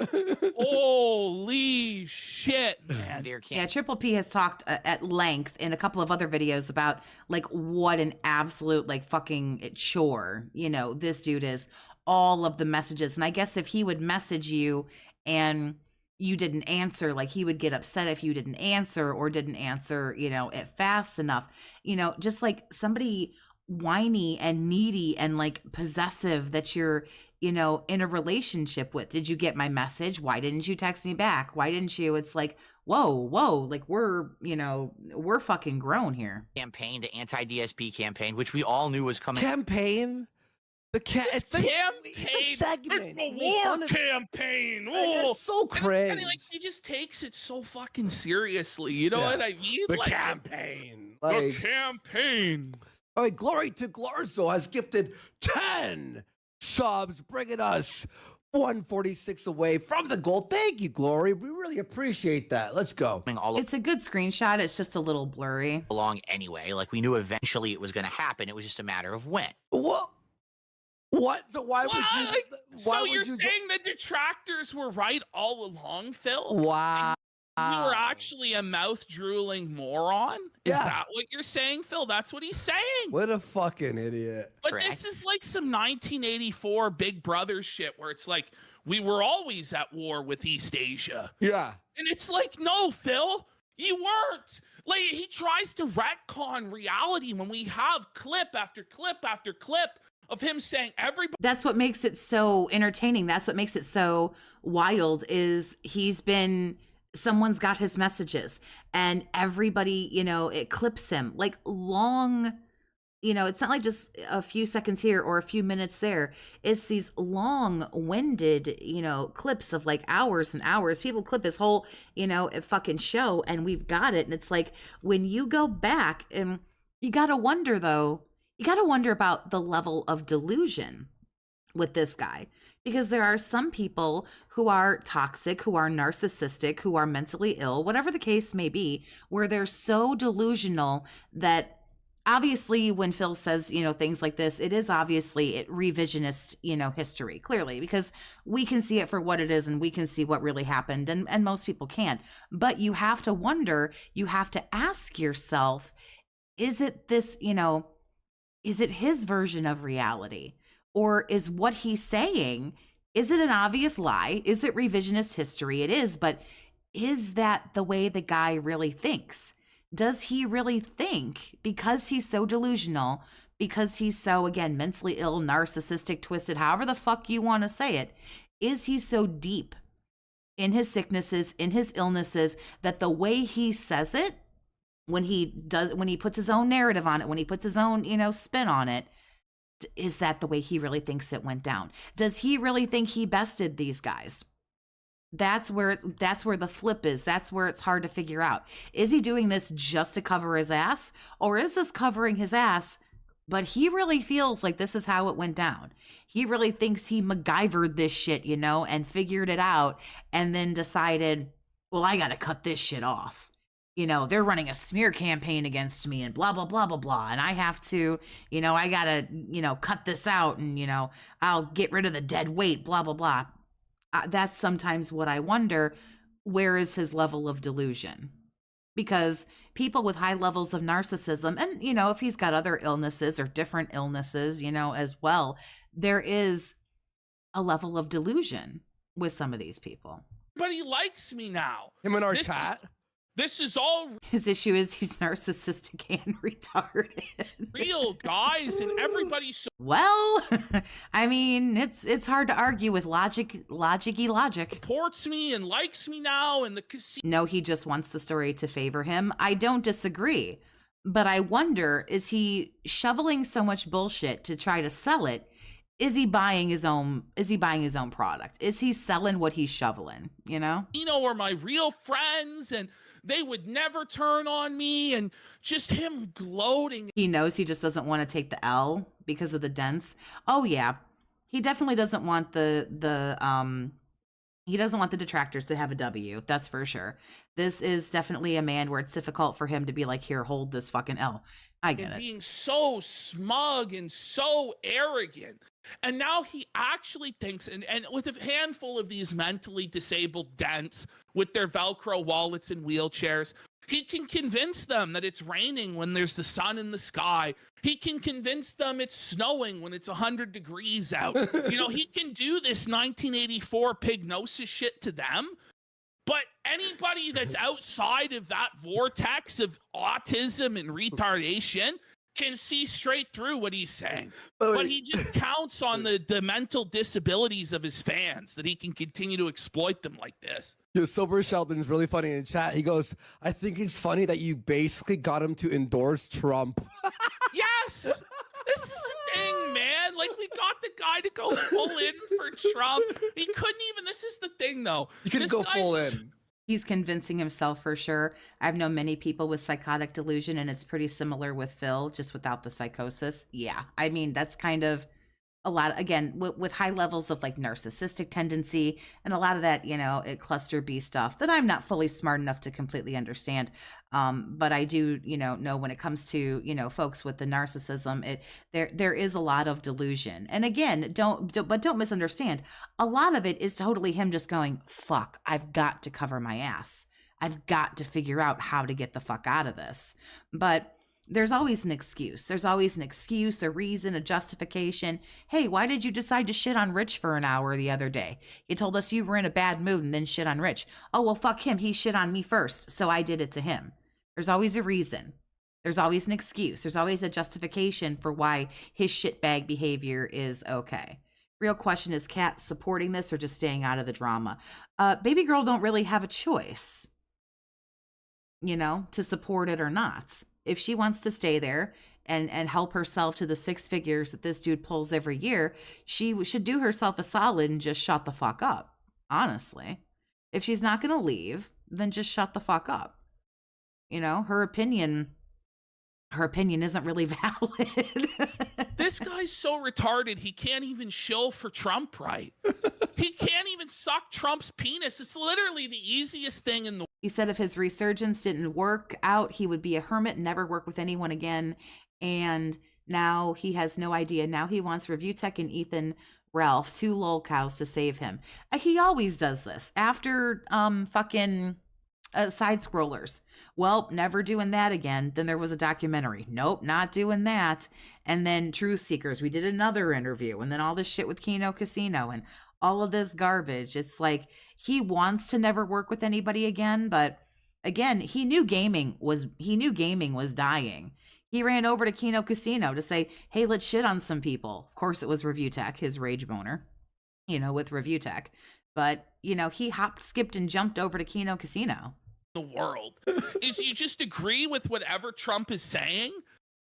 Holy shit, man. Yeah, Triple P has talked at length in a couple of other videos about like what an absolute like fucking chore, you know, this dude is. All of the messages. And I guess if he would message you and you didn't answer, like he would get upset if you didn't answer or didn't answer, you know, it fast enough, you know, just like somebody whiny and needy and like possessive that you're, you know, in a relationship with. Did you get my message? Why didn't you text me back? Why didn't you? It's like, whoa, like we're, you know, we're fucking grown here. Campaign, the anti-DSP campaign, which we all knew was coming. Campaign? It's a segment. It's a war campaign. It's so cringe. And like he just takes it so fucking seriously. You know what I mean? The like, campaign. The campaign. All right, Glory to Glorzo has gifted 10 subs, bringing us 146 away from the goal. Thank you, Glory. We really appreciate that. Let's go. It's a good screenshot. It's just a little blurry. Along anyway. Like we knew eventually it was going to happen. It was just a matter of when. What? So why would you? Like, so you're saying the detractors were right all along, Phil? Wow. You were actually a mouth-drooling moron? Is that what you're saying, Phil? That's what he's saying. What a fucking idiot. But this is like some 1984 Big Brother shit where it's like, we were always at war with East Asia. Yeah. And it's like, no, Phil, you weren't. Like, he tries to retcon reality when we have clip after clip after clip of him saying everybody. That's what makes it so entertaining. That's what makes it so wild is someone's got his messages and everybody, you know, it clips him like long, you know, it's not like just a few seconds here or a few minutes there. It's these long-winded, you know, clips of like hours and hours. People clip his whole, you know, fucking show and we've got it. And it's like when you go back and you got to wonder though, you got to wonder about the level of delusion with this guy, because there are some people who are toxic, who are narcissistic, who are mentally ill, whatever the case may be, where they're so delusional that obviously when Phil says, you know, things like this, it is obviously revisionist, you know, history, clearly, because we can see it for what it is and we can see what really happened and most people can't. But you have to wonder, you have to ask yourself, is it this, you know, is it his version of reality? Or is what he's saying, is it an obvious lie? Is it revisionist history? It is, but is that the way the guy really thinks? Does he really think, because he's so delusional, because he's so, again, mentally ill, narcissistic, twisted, however the fuck you want to say it, is he so deep in his sicknesses, in his illnesses, that the way he says it, when he puts his own narrative on it, when he puts his own, you know, spin on it, is that the way he really thinks it went down? Does he really think he bested these guys? That's where the flip is. That's where it's hard to figure out. Is he doing this just to cover his ass? Or is this covering his ass, but he really feels like this is how it went down? He really thinks he MacGyvered this shit, you know, and figured it out and then decided, well, I got to cut this shit off. You know, they're running a smear campaign against me and blah, blah, blah, blah, blah. And I have to, you know, I got to, you know, cut this out and, you know, I'll get rid of the dead weight, blah, blah, blah. That's sometimes what I wonder, where is his level of delusion? Because people with high levels of narcissism, and, you know, if he's got other illnesses or different illnesses, you know, as well, there is a level of delusion with some of these people. Everybody likes me now. Him in our This is- chat. This is all His issue is he's narcissistic and retarded. real, guys, and everybody's Well, I mean, it's hard to argue with logic. supports me and likes me now, and the casino. No, he just wants the story to favor him. I don't disagree, but I wonder, is he shoveling so much bullshit to try to sell it? Is he buying his own product? Is he selling what he's shoveling, you know? Are my real friends, and they would never turn on me, and just him gloating. He knows he just doesn't want to take the L because of the dents. Oh yeah. He definitely doesn't want he doesn't want the detractors to have a W. That's for sure. This is definitely a man where it's difficult for him to be like, here, hold this fucking L. I get And it. being so smug and so arrogant. And now he actually thinks, and with a handful of these mentally disabled dents with their Velcro wallets and wheelchairs, he can convince them that it's raining when there's the sun in the sky. He can convince them it's snowing when it's 100 degrees out. He can do this 1984 pignosis shit to them. But anybody that's outside of that vortex of autism and retardation can see straight through what he's saying. But he just counts on the mental disabilities of his fans, that he can continue to exploit them like this. Yeah, Sober Sheldon's really funny in chat. He goes, I think it's funny that you basically got him to endorse Trump. Yes! This is the thing, man. Like, we got the guy to go full in for Trump. He couldn't even. This is the thing, though. You couldn't go full in. He's convincing himself for sure. I've known many people with psychotic delusion, and it's pretty similar with Phil, just without the psychosis. Yeah. I mean, that's kind of a lot, again, with high levels of like narcissistic tendency and a lot of that, cluster B stuff that I'm not fully smart enough to completely understand. But I do, know when it comes to, folks with the narcissism, there is a lot of delusion. And again, don't misunderstand. A lot of it is totally him just going, fuck, I've got to cover my ass. I've got to figure out how to get the fuck out of this. But there's always an excuse. There's always an excuse, a reason, a justification. Hey, why did you decide to shit on Rich for an hour the other day? You told us you were in a bad mood and then shit on Rich. Oh, well, fuck him. He shit on me first, so I did it to him. There's always a reason. There's always an excuse. There's always a justification for why his shitbag behavior is okay. Real question is, Kat supporting this or just staying out of the drama? Baby girl don't really have a choice, to support it or not. If she wants to stay there and help herself to the six figures that this dude pulls every year, she should do herself a solid and just shut the fuck up. Honestly, if she's not going to leave, then just shut the fuck up. Her opinion isn't really valid. This guy's so retarded, he can't even shill for Trump right. He can't even suck Trump's penis. It's literally the easiest thing in the world. He said if his resurgence didn't work out, he would be a hermit and never work with anyone again. And now he has no idea. Now he wants Review Tech and Ethan Ralph, two lol cows, to save him. He always does this after fucking side scrollers. Well, never doing that again. Then there was a documentary. Nope, not doing that. And then Truth Seekers. We did another interview. And then all this shit with Kino Casino and all of this garbage. It's like he wants to never work with anybody again. But again, he knew gaming was dying. He ran over to Kino Casino to say, hey, let's shit on some people. Of course, it was Review Tech, his rage boner, with Review Tech. But, he hopped, skipped, and jumped over to Kino Casino. The world is you just agree with whatever Trump is saying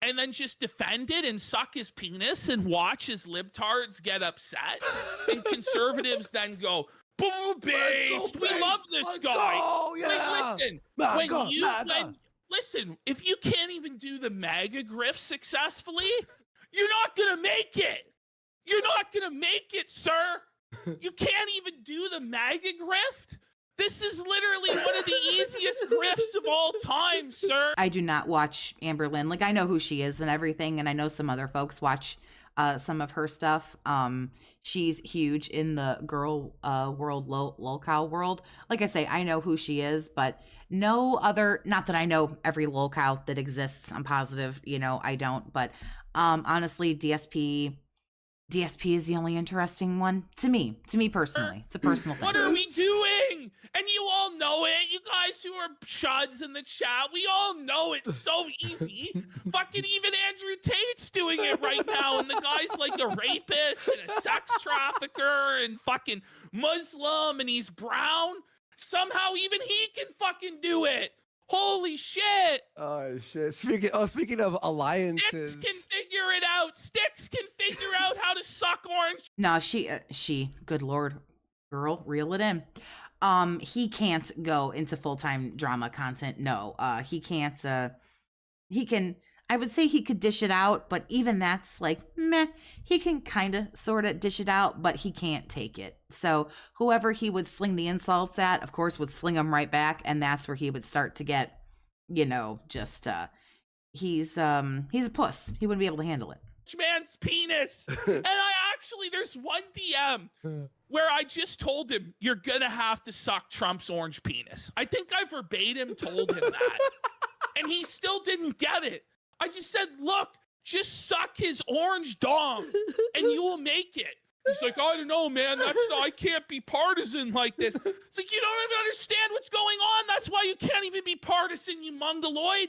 and then just defend it and suck his penis and watch his libtards get upset, and conservatives then go, boo, based. We love this guy. Go, yeah. Like, listen, listen, if you can't even do the MAGA grift successfully, you're not gonna make it. You're not gonna make it, sir. You can't even do the MAGA grift. This is literally one of the easiest grifts of all time, sir. I do not watch Amber Lynn. Like, I know who she is and everything, and I know some other folks watch some of her stuff. She's huge in the girl world, lolcow world. Like I say, I know who she is, but no other, not that I know every lolcow that exists. I'm positive, I don't. But honestly, DSP is the only interesting one to me personally. It's a personal thing. What are we doing? And you all know it. You guys who are chuds in the chat, we all know it's so easy. Fucking even Andrew Tate's doing it right now. And the guy's like a rapist and a sex trafficker and fucking Muslim and he's brown. Somehow even he can fucking do it. Holy shit. Oh shit. Speaking of alliances. Sticks can figure it out. Sticks can figure out how to suck orange. No, she, good Lord, girl, reel it in. He can't go into full-time drama content. No, he can't, he can, I would say he could dish it out, but even that's like, meh, he can kind of sort of dish it out, but he can't take it. So whoever he would sling the insults at, of course, would sling them right back. And that's where he would start to get, you know, just, he's a puss. He wouldn't be able to handle it. Man's penis. And I actually, there's one DM where I just told him, you're gonna have to suck Trump's orange penis. I think I verbatim told him that. And he still didn't get it. I just said, look, just suck his orange dong and you will make it. He's like, I don't know, man. I can't be partisan like this. It's like, you don't even understand what's going on. That's why you can't even be partisan, you mongoloid.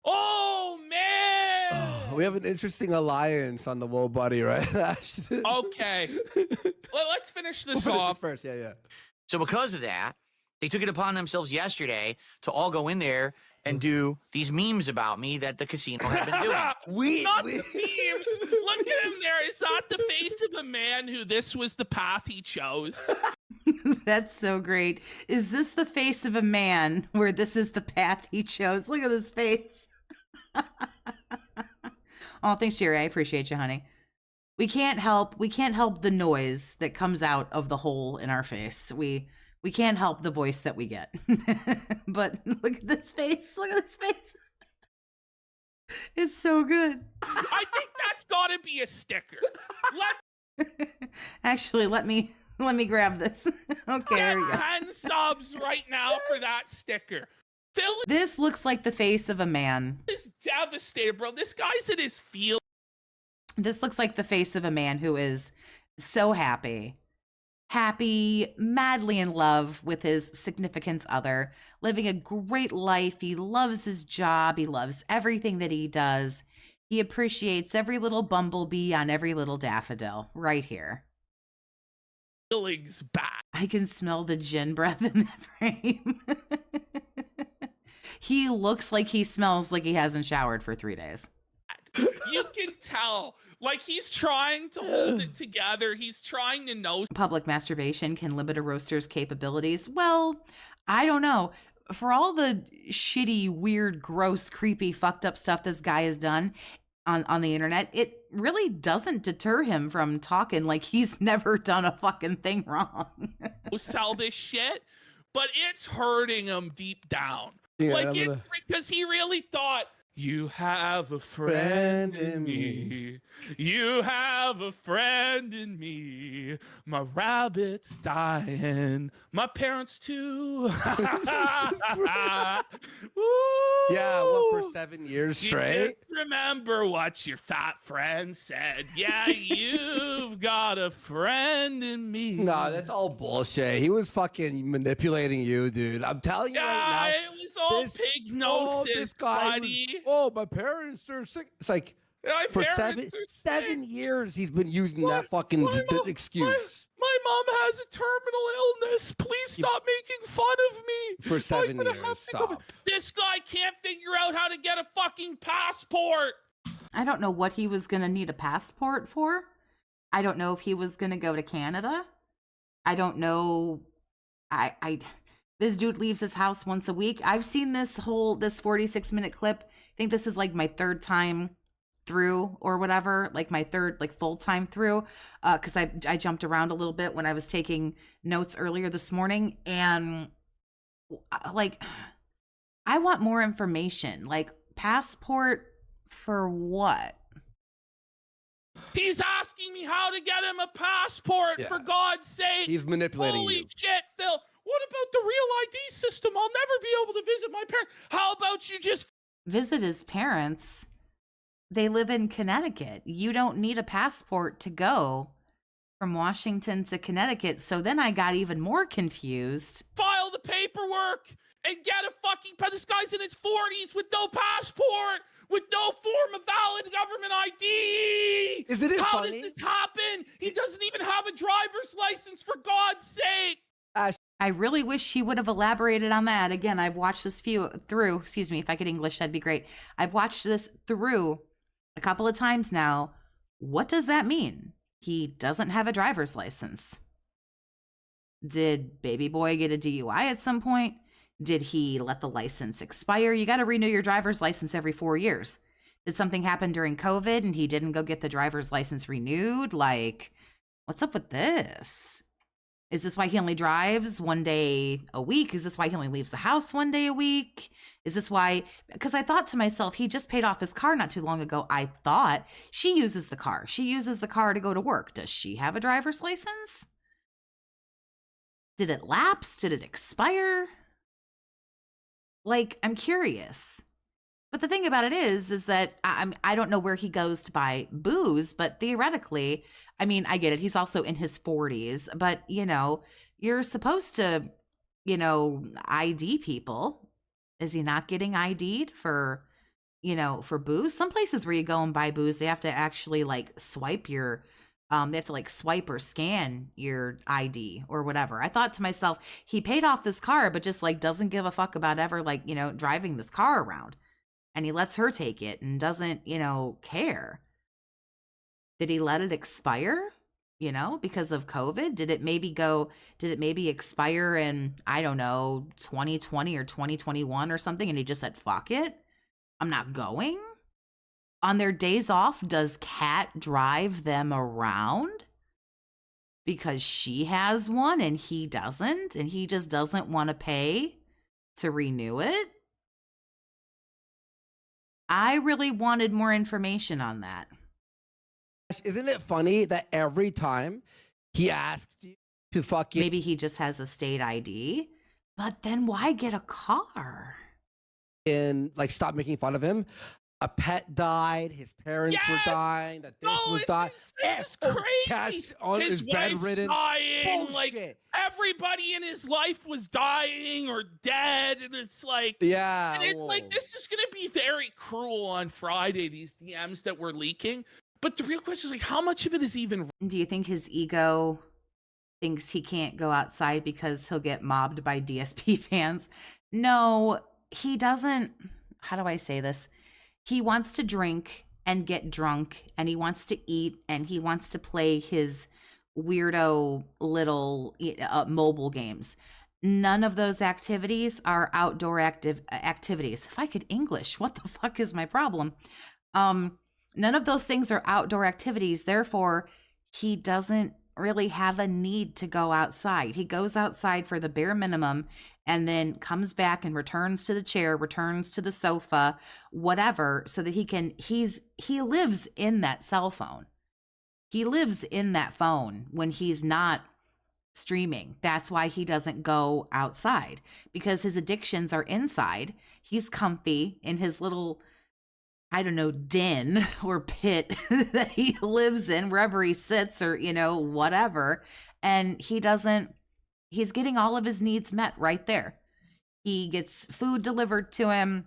Oh, man. We have an interesting alliance on the Woe Buddy, right? Okay. Well, let's finish this We'll finish off. it first. Yeah. So because of that, they took it upon themselves yesterday to all go in there and do these memes about me that the casino had been doing. Not the memes. Look at him there. Is that the face of a man who this was the path he chose? That's so great. Is this the face of a man where this is the path he chose? Look at his face. Oh, thanks, Jerry. I appreciate you, honey. We can't help the noise that comes out of the hole in our face. We can't help the voice that we get. But look at this face. Look at this face. It's so good. I think that's got to be a sticker. Let's Actually, let me grab this. Okay, there we go. 10 subs right now for that sticker. Phil This looks like the face of a man. is devastated, bro. This guy's in his field. This looks like the face of a man who is so happy, madly in love with his significant other, living a great life. He loves his job. He loves everything that he does. He appreciates every little bumblebee on every little daffodil right here. Feelings back. I can smell the gin breath in the frame. He looks like he smells like he hasn't showered for 3 days. You can tell. Like he's trying to hold it together. He's trying to know. Public masturbation can limit a roaster's capabilities. Well, I don't know. For all the shitty, weird, gross, creepy, fucked up stuff this guy has done on the internet, it really doesn't deter him from talking like he's never done a fucking thing wrong. Sell this shit, but it's hurting him deep down. Yeah, like because he really thought, you have a friend in me. You have a friend in me. My rabbit's dying. My parents too. Yeah, what, for 7 years You straight? just remember what your fat friend said. Yeah, you've got a friend in me. No, that's all bullshit. He was fucking manipulating you, dude. I'm telling you right Yeah, it was all this- pignosis, this guy buddy. my parents are sick. It's like, My for parents are seven sick. years, he's been using that fucking excuse. My mom has a terminal illness. Please stop making fun of me. For 7 I'm gonna years, have to go- stop. This guy can't figure out how to get a fucking passport. I don't know what he was going to need a passport for. I don't know if he was going to go to Canada. I don't know. This dude leaves his house once a week. I've seen this 46-minute clip. I think this is like my third time through or whatever, like my third like full time through, because I jumped around a little bit when I was taking notes earlier this morning, and like I want more information. Like, passport for what? He's asking me how to get him a passport, Yeah. for God's sake. He's manipulating Holy you. shit, Phil. What about the real ID system? I'll never be able to visit my parents. How about you just Visit his parents. They live in Connecticut. You don't need a passport to go from Washington to Connecticut. So then I got even more confused. File the paperwork and get a fucking. This guy's in his 40s with no passport, with no form of valid government ID. Isn't it How funny? does this happen? He doesn't even have a driver's license, for God's sake. I really wish he would have elaborated on that. Again, I've watched this through, excuse me, if I could English, that'd be great. I've watched this through a couple of times now. What does that mean? He doesn't have a driver's license. Did baby boy get a DUI at some point? Did he let the license expire? You got to renew your driver's license every 4 years. Did something happen during COVID and he didn't go get the driver's license renewed? Like, what's up with this? Is this why he only drives one day a week? Is this why he only leaves the house one day a week? Is this why? Because I thought to myself, he just paid off his car not too long ago. I thought she uses the car. She uses the car to go to work. Does she have a driver's license? Did it lapse? Did it expire? Like, I'm curious. But the thing about it is that I don't know where he goes to buy booze, but theoretically, I mean, I get it. He's also in his 40s, but you're supposed to, ID people. Is he not getting ID'd for booze? Some places where you go and buy booze, they have to actually like swipe your, they have to like swipe or scan your ID or whatever. I thought to myself, he paid off this car, but just like doesn't give a fuck about ever like, driving this car around. And he lets her take it and doesn't, care. Did he let it expire, because of COVID? Did it maybe expire in, I don't know, 2020 or 2021 or something? And he just said, fuck it, I'm not going? On their days off, does Kat drive them around? Because she has one and he doesn't, and he just doesn't want to pay to renew it? I really wanted more information on that. Isn't it funny that every time he asks you to fucking... Maybe he just has a state ID, but then why get a car? And like stop making fun of him. A pet died, his parents were dying, that this was dying. It's crazy. Cat's on his his bedridden. dying. Bullshit. Like everybody in his life was dying or dead, and it's like, Yeah. and it's like, this is gonna be very cruel on Friday, these DMs that we're leaking. But the real question is like, how much of it is even? Do you think his ego thinks he can't go outside because he'll get mobbed by DSP fans? No, he doesn't. How do I say this? He wants to drink and get drunk, and he wants to eat, and he wants to play his weirdo little mobile games. None of those activities are outdoor activities. If I could English, what the fuck is my problem? None of those things are outdoor activities. Therefore, he doesn't really have a need to go outside. He goes outside for the bare minimum and then comes back and returns to the chair, returns to the sofa, whatever, so that he lives in that cell phone. He lives in that phone when he's not streaming. That's why he doesn't go outside, because his addictions are inside. He's comfy in his little, I don't know, den or pit that he lives in, wherever he sits or, whatever. And he's getting all of his needs met right there. He gets food delivered to him.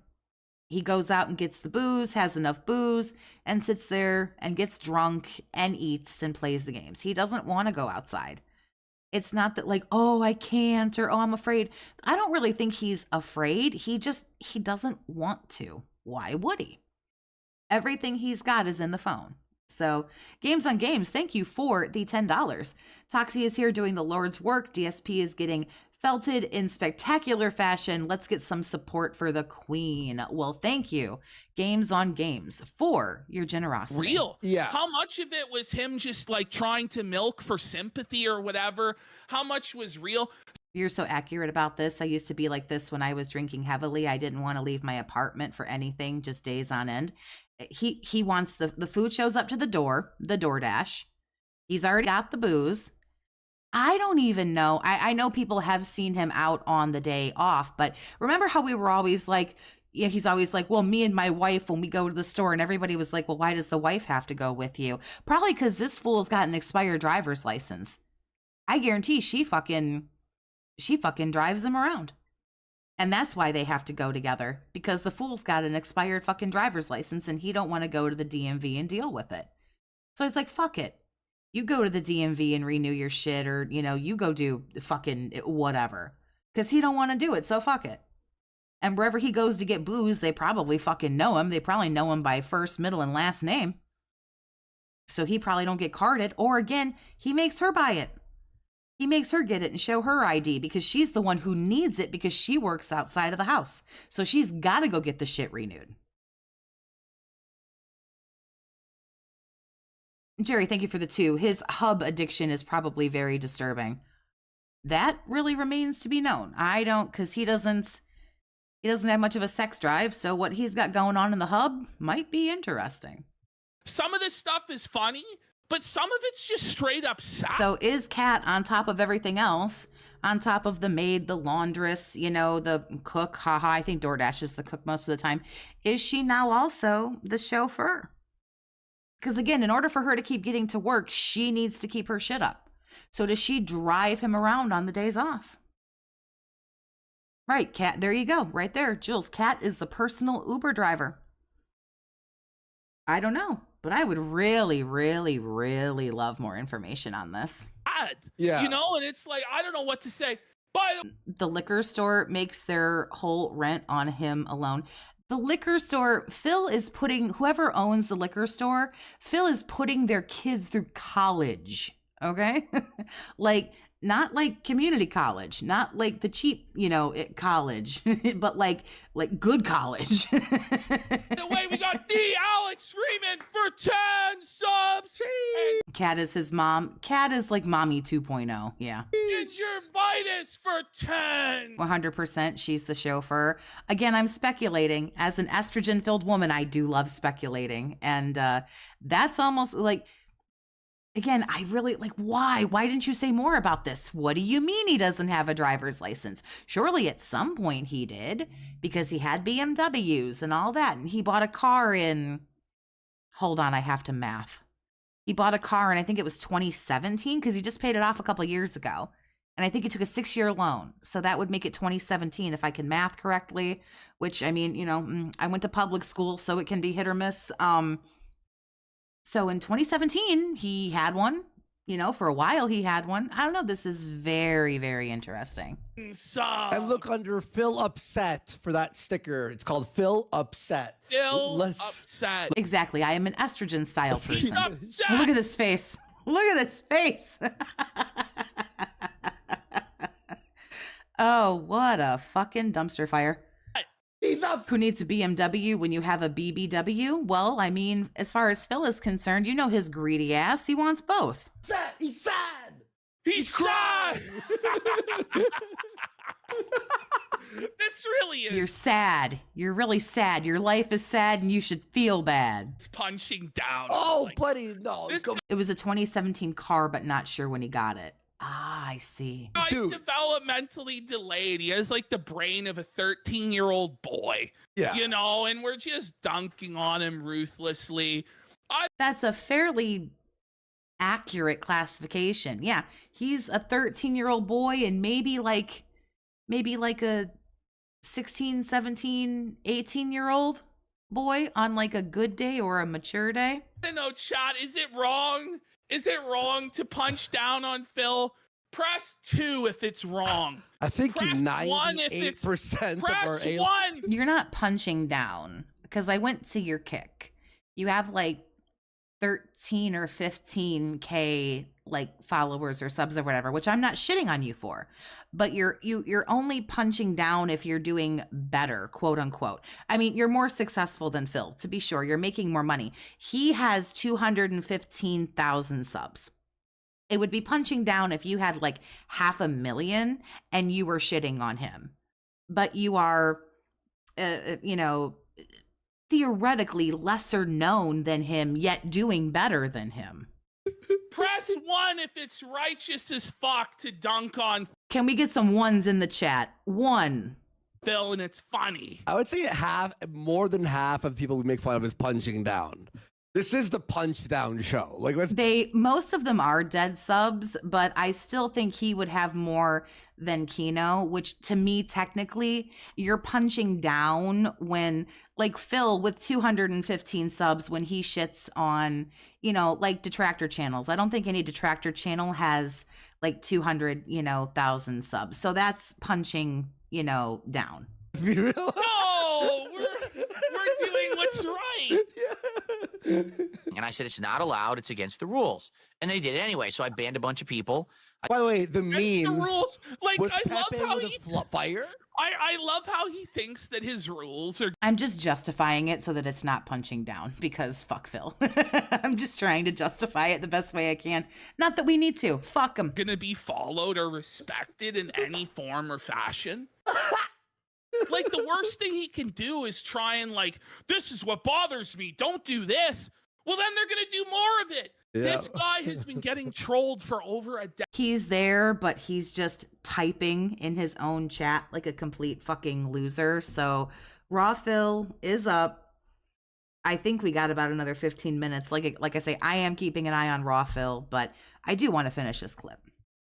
He goes out and gets the booze, has enough booze, and sits there and gets drunk and eats and plays the games. He doesn't want to go outside. It's not that like, oh, I can't, or oh, I'm afraid. I don't really think he's afraid. He doesn't want to. Why would he? Everything he's got is in the phone. So, Games on Games, thank you for the $10. Toxie is here doing the Lord's work. DSP is getting felted in spectacular fashion. Let's get some support for the Queen. Well, thank you, Games on Games, for your generosity. Real. Yeah. How much of it was him just like trying to milk for sympathy or whatever? How much was real? You're so accurate about this. I used to be like this when I was drinking heavily. I didn't want to leave my apartment for anything, just days on end. He wants the food shows up to the DoorDash. He's already got the booze. I don't even know. I know people have seen him out on the day off, but remember how we were always like, yeah, he's always like, well, me and my wife, when we go to the store, and everybody was like, well, why does the wife have to go with you? Probably because this fool's got an expired driver's license. I guarantee she fucking drives him around. And that's why they have to go together, because the fool's got an expired fucking driver's license and he don't want to go to the DMV and deal with it. So he's like, fuck it. You go to the DMV and renew your shit, or, you know, you go do fucking whatever. Because he don't want to do it, so fuck it. And wherever he goes to get booze, they probably fucking know him. They probably know him by first, middle, and last name. So he probably don't get carded. Or again, he makes her buy it. He makes her get it and show her ID, because she's the one who needs it, because she works outside of the house. So she's got to go get the shit renewed. Jerry, thank you for the 2. His hub addiction is probably very disturbing. That really remains to be known. I don't, because he doesn't have much of a sex drive, so what he's got going on in the hub might be interesting. Some of this stuff is funny, but some of it's just straight up sad. So is Kat, on top of everything else, on top of the maid, the laundress, you know, the cook, haha, I think DoorDash is the cook most of the time, is she now also the chauffeur? Because again, in order for her to keep getting to work, she needs to keep her shit up. So does she drive him around on the days off? Right, Kat, there you go, right there. Jules, Kat is the personal Uber driver. I don't know, but I would really, really, really love more information on this. Bad, Yeah. you know, and it's like, I don't know what to say. By The liquor store makes their whole rent on him alone. The liquor store, Phil is putting, whoever owns the liquor store, Phil is putting their kids through college, okay? Like, not like community college, not like the cheap, you know, college, but like good college. the way we got D. Alex Freeman for 10 subs. And Kat is his mom. Kat is like mommy 2.0, yeah. Ginger Vitus for 10. 100% she's the chauffeur. Again, I'm speculating. As an estrogen-filled woman, I do love speculating. And that's almost like, again, I really like, why? Why didn't you say more about this? What do you mean he doesn't have a driver's license? Surely at some point he did, because he had BMWs and all that. And he bought a car in, hold on, I have to math. He bought a car in, I think it was 2017, because he just paid it off a couple of years ago. And I think he took a 6-year loan. So that would make it 2017 if I can math correctly, which, I mean, you know, I went to public school, so it can be hit or miss. So in 2017, he had one. You know, for a while he had one. I don't know. This is very, very interesting. And look under Phil Upset for that sticker. It's called Phil Upset. Phil Upset. Exactly. I am an estrogen style person. Upset. Look at this face. Look at this face. Oh, what a fucking dumpster fire. He's up. Who needs a BMW when you have a BBW? Well, I mean, as far as Phil is concerned, you know his greedy ass. He wants both. Sad. He's sad. He's crying. This really is. You're sad. You're really sad. Your life is sad and you should feel bad. It's punching down. Oh, Like, buddy, no. this Go- It was a 2017 car, but not sure when he got it. Ah, I see. guy's Dude. developmentally delayed. He has like the brain of a 13-year-old boy. Yeah. You know, and we're just dunking on him ruthlessly. That's a fairly accurate classification. Yeah, he's a 13-year-old boy and maybe like a 16, 17, 18-year-old boy on like a good day or a mature day. I don't know, chat. Is it wrong? Is it wrong to punch down on Phil? Press 2 if it's wrong. I think Press 1 if it's 98% of our Press aliens. 1. You're not punching down, because I went to your kick. You have like 13 or 15K like followers or subs or whatever, which I'm not shitting on you for. But you're only punching down if you're doing better, quote unquote. I mean, you're more successful than Phil, to be sure. You're making more money. He has 215,000 subs. It would be punching down if you had like 500,000 and you were shitting on him. But you are, you know, theoretically lesser known than him, yet doing better than him. Press 1 if it's righteous as fuck to dunk on Can we get some ones in the chat? 1. Phil and it's funny. I would say more than half of people we make fun of is punching down. This is the punch down show. Like, Most of them are dead subs, but I still think he would have more than Kino, which to me, technically, you're punching down when, like Phil with 215 subs, when he shits on, like detractor channels. I don't think any detractor channel has like 200,000 subs. So that's punching, down. let's be real. No, we're doing what's right. And I said, it's not allowed. It's against the rules. And they did it anyway. So I banned a bunch of people. By the way, the That's the memes rules. Like, was I love Pepe how with he. a fire. I love how he thinks that his rules are I'm just justifying it so that it's not punching down because fuck Phil. I'm just trying to justify it the best way I can. Not that we need to. Fuck him. gonna be followed or respected in any form or fashion. Like, the worst thing he can do is try and this is what bothers me. Don't do this. Well, then they're gonna do more of it. Yeah. This guy has been getting trolled for over a decade. He's there, but he's just typing in his own chat like a complete fucking loser. So Raw Phil is up. I think we got about another 15 minutes. Like I say, I am keeping an eye on Raw Phil, but I do want to finish this clip.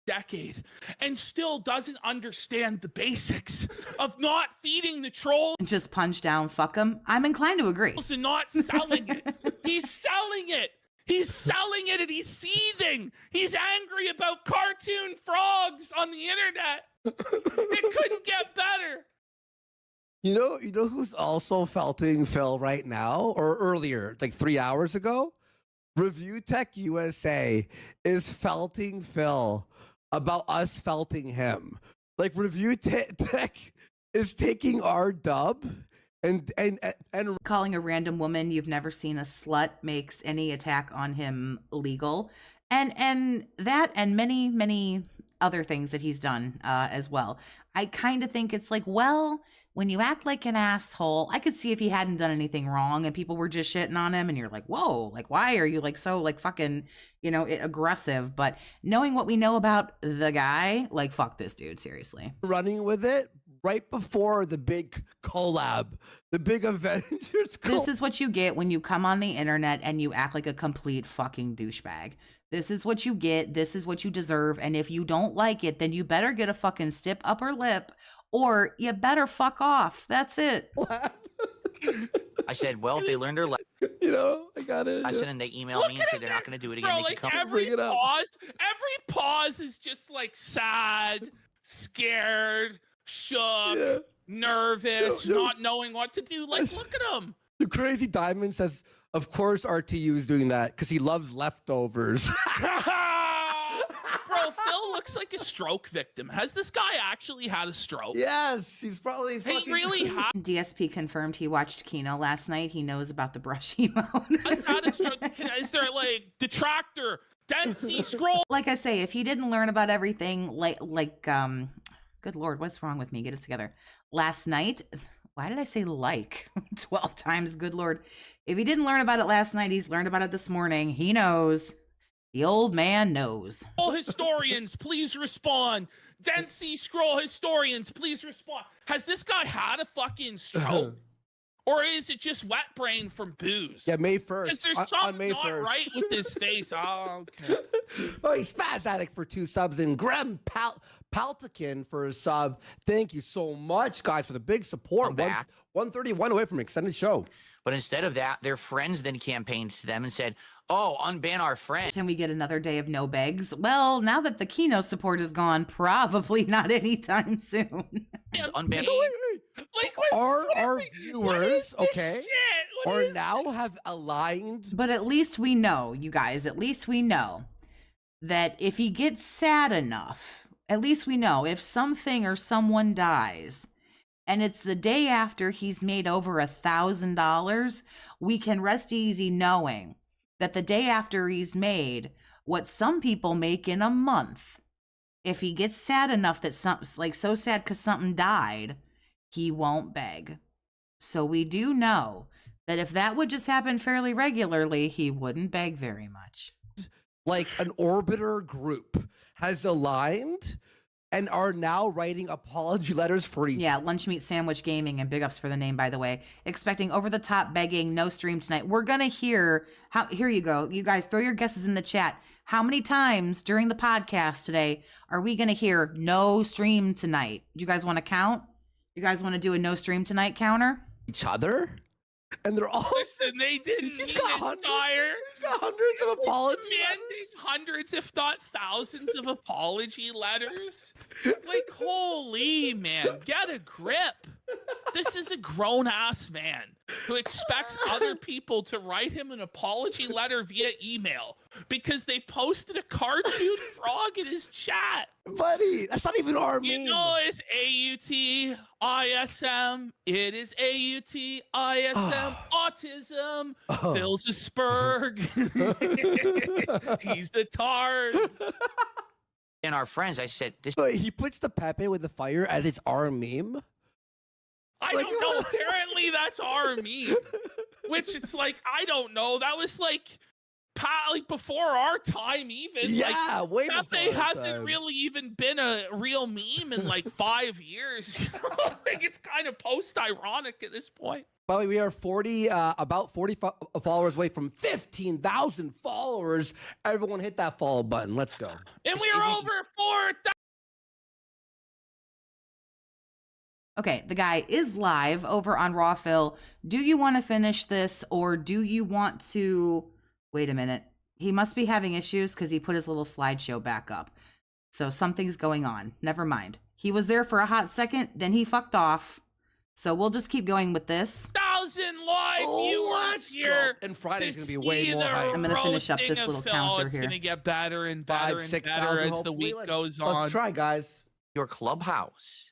Decade and still doesn't understand the basics of not feeding the trolls Just punch down, fuck him. I'm inclined to agree. and not selling it. He's selling it. He's selling it and he's seething. He's angry about cartoon frogs on the internet. It couldn't get better. You know who's also felting Phil right now or earlier, like 3 hours ago? Review Tech USA is felting Phil about us felting him. Like, Review Tech is taking our dub and Calling a random woman you've never seen a slut makes any attack on him illegal. And that and many other things that he's done as well. I kind of think it's like, well, when you act like an asshole, I could see if he hadn't done anything wrong and people were just shitting on him and you're like, whoa, like, why are you like so like fucking, aggressive? But knowing what we know about the guy, like, fuck this dude, seriously. running with it right before the big collab, the big Avengers collab. This is what you get when you come on the internet and you act like a complete fucking douchebag. This is what you get. This is what you deserve. And if you don't like it, then you better get a fucking stiff upper lip or you better fuck off. That's it. I said, well, if they learned their lesson, I got it. I said, and they email me and say they're not going to do it again, Bro, they like can come. every Bring it up. pause is just like sad, scared, shook, nervous, No. not knowing what to do. Like, look at him. The Crazy Diamond says, of course RTU is doing that because he loves leftovers. Bro, Phil looks like a stroke victim. Has this guy actually had a stroke? Yes, he's probably fucking... He really has DSP confirmed he watched Kino last night. He knows about the brush emote. had a stroke. Is there like detractor, Densey scroll? Like I say, if he didn't learn about everything, good Lord, what's wrong with me? Get it together. Last night, why did I say 12 times? Good Lord. If he didn't learn about it last night, he's learned about it this morning. He knows. The old man knows. Scroll historians, please respond. Densey scroll historians, please respond. Has this guy had a fucking stroke? Or is it just wet brain from booze? Yeah, May Because 1st. there's on something May not 1st. right with his face. Oh, okay. Oh, he's Spaz Addict for 2 subs and Graham Paltikin for a sub. Thank you so much, guys, for the big support. I'm back. 131 away from extended show. But instead of that, their friends then campaigned to them and said, oh, unban our friend. Can we get another day of no begs? Well, now that the Kino support is gone, probably not anytime soon. Unban. Like, Our viewers, okay, What or is now have aligned. But at least we know, you guys, at least we know that if he gets sad enough, at least we know if something or someone dies and it's the day after he's made over $1,000, we can rest easy knowing that the day after he's made what some people make in a month, if he gets sad enough that something's like so sad because something died, he won't beg. So we do know that if that would just happen fairly regularly, he wouldn't beg very much. like an orbiter group has aligned and are now writing apology letters for each. Yeah, Lunch Meat Sandwich Gaming, and big ups for the name, by the way. Expecting over-the-top begging, no stream tonight. We're going to hear, here you go. You guys throw your guesses in the chat. How many times during the podcast today are we going to hear no stream tonight? Do you guys want to count? You guys want to do a no stream tonight counter? Each other? And they're all... Listen, they didn't He's need got entire... He's got hundreds of apology Demanding hundreds, if not thousands, of apology letters. Like, holy man, get a grip. This is a grown-ass man who expects other people to write him an apology letter via email because they posted a cartoon frog in his chat. Buddy, that's not even our meme. You know it's AUTISM. It is AUTISM. Autism. Phil's a spurg. He's the tard. And our friends, I said, this But he puts the Pepe with the fire as it's our meme. I don't know. Apparently, that's our meme. Which it's like, I don't know. That was like before our time, even. Yeah, like, way Pepe before our hasn't time. really even been a real meme in like 5 years. You know? Like, it's kind of post-ironic at this point. By the way, we are about 40 followers away from 15,000 followers. Everyone hit that follow button. Let's go. And we are over 4,000. Okay, the guy is live over on Raw Phil. Do you want to finish this, or do you want to... Wait a minute. He must be having issues because he put his little slideshow back up. So something's going on. Never mind. He was there for a hot second, then he fucked off. So we'll just keep going with this. 1,000 live viewers here. And Friday's going to be see way more the hype. I'm gonna finish up roasting this of little Phil. counter It's here. going to get better and better 5,000, and 6,000, better as the hopefully. week goes on. Let's try, guys. your clubhouse.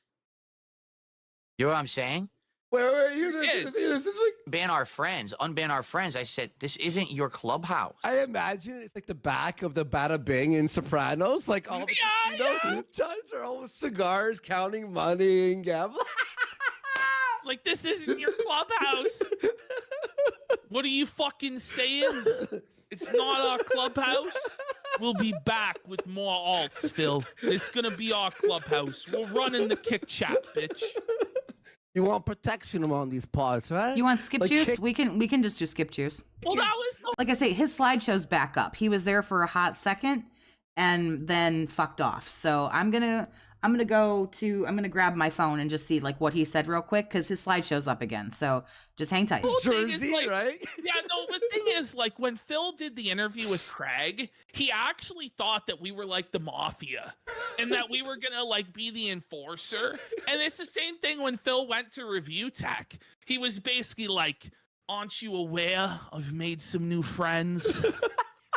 You know what I'm saying? Wait, It is. this is like... Ban our friends, unban our friends. I said, this isn't your clubhouse. I imagine it's like the back of the Bada Bing in Sopranos. Like all the judges are all with cigars, counting money and gambling. It's like, this isn't your clubhouse. What are you fucking saying? It's not our clubhouse. We'll be back with more alts, Phil. It's going to be our clubhouse. We're running the kick chat, bitch. You want protection among these pods, right? You want skip Like juice? kick- We can just do skip juice. Well, that was Like I say, his slideshow's back up. He was there for a hot second and then fucked off. So I'm gonna grab my phone and just see like what he said real quick because his slideshow's up again. So just hang tight. Well, thing is, Jersey, like, right? Yeah, no, the thing is, like, when Phil did the interview with Craig, he actually thought that we were like the mafia and that we were gonna like be the enforcer. And it's the same thing when Phil went to Review Tech. He was basically like, aren't you aware I've made some new friends?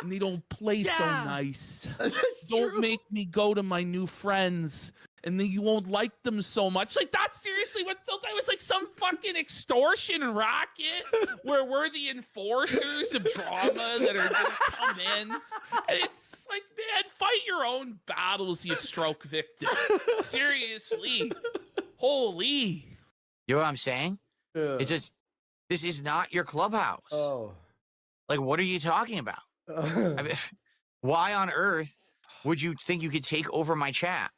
And they don't play so Yeah. nice. That's Don't true. make me go to my new friends. And then you won't like them so much. Like, that's seriously what Phil thought. It was like some fucking extortion racket where we're the enforcers of drama that are gonna come in. And it's like, man, fight your own battles, you stroke victim. Seriously. Holy. You know what I'm saying? Yeah. It's just, this is not your clubhouse. Oh. Like, what are you talking about? I mean, why on earth would you think you could take over my chat?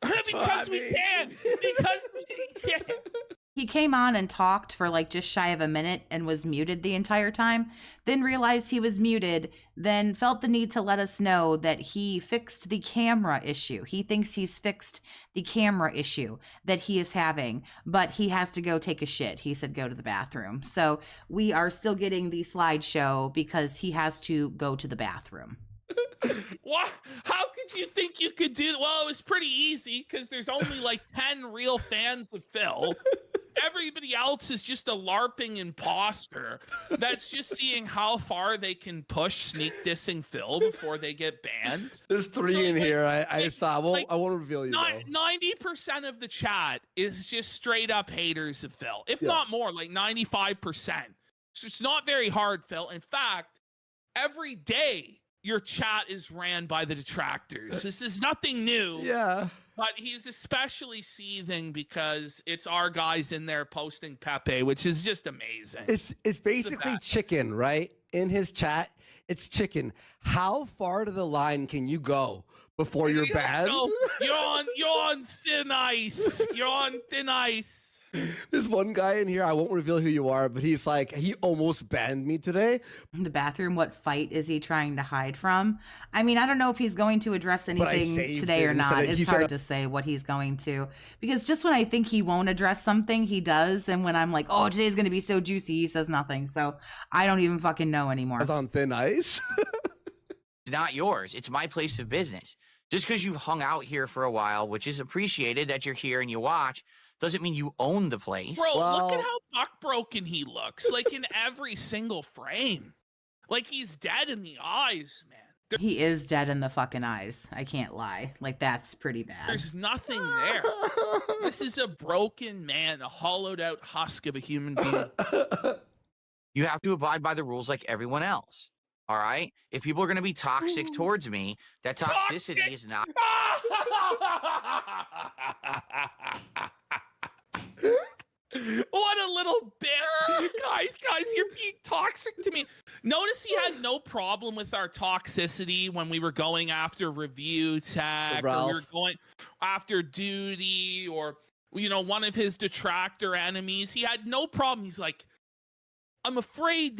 Because we can. Because we can. He came on and talked for like just shy of a minute and was muted the entire time, then realized he was muted, then felt the need to let us know that he fixed the camera issue. He thinks he's fixed the camera issue that he is having, but he has to go take a shit. He said go to the bathroom. So we are still getting the slideshow because he has to go to the bathroom. What? How could you think you could do? Well, it was pretty easy because there's only like 10 real fans of Phil. Everybody else is just a LARPing imposter that's just seeing how far they can push sneak dissing Phil before they get banned. There's three So, in like- I like- saw. I won't reveal you. Not Though. 90% of the chat is just straight up haters of Phil, if Yeah. not more, like 95%. So it's not very hard, Phil. In fact, every day your chat is ran by the detractors. This is nothing new. Yeah. But he's especially seething because it's our guys in there posting Pepe, which is just amazing. It's basically best. chicken, right? In his chat, it's chicken. How far to the line can you go before you're banned? So you're on thin ice. You're on thin ice. There's one guy in here, I won't reveal who you are, but he's like, he almost banned me today. In the bathroom, what fight is he trying to hide from? I mean, I don't know if he's going to address anything saved today it or instead not. of- he It's said- hard to say what he's going to, because just when I think he won't address something, he does. And when I'm like, oh, today's going to be so juicy, he says nothing. So I don't even fucking know anymore. I was on thin ice. It's not yours. It's my place of business. Just because you've hung out here for a while, which is appreciated that you're here and you watch, doesn't mean you own the place. Bro, look Well- at how buck-broken he looks. Like in every single frame. Like he's dead in the eyes, man. He is dead in the fucking eyes. I can't lie. Like, that's pretty bad. There's nothing there. This is a broken man, a hollowed out husk of a human being. You have to abide by the rules like everyone else. All right? If people are going to be toxic towards me, that toxicity Toxic? is not. What a little bitch. Guys, you're being toxic to me. Notice he had no problem with our toxicity when we were going after review tech, or we were Ralph. going after duty, or, you know, one of his detractor enemies. He had no problem. He's like, I'm afraid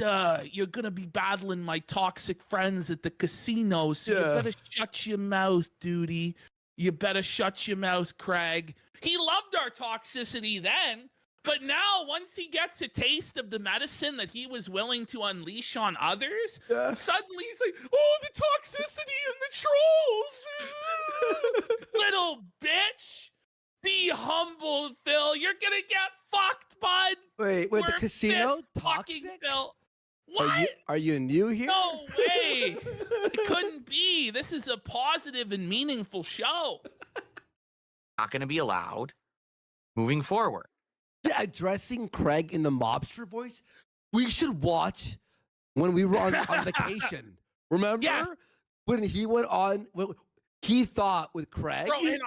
you're going to be battling my toxic friends at the casino, so you Yeah. better shut your mouth, duty. You better shut your mouth, Craig. He loved our toxicity then, but now once he gets a taste of the medicine that he was willing to unleash on others, Yeah. suddenly he's like, oh, the toxicity and the trolls. Little bitch. Be humble, Phil. You're going to get fucked, bud. Wait, the We're casino fist toxic? fucking Phil. Are What? you new here? No way. It couldn't be. This is a positive and meaningful show. Not going to be allowed moving forward. Yeah, addressing Craig in the mobster voice. We should watch when we were on vacation. Remember Yes. when he went on? What he thought with Craig. Bro, and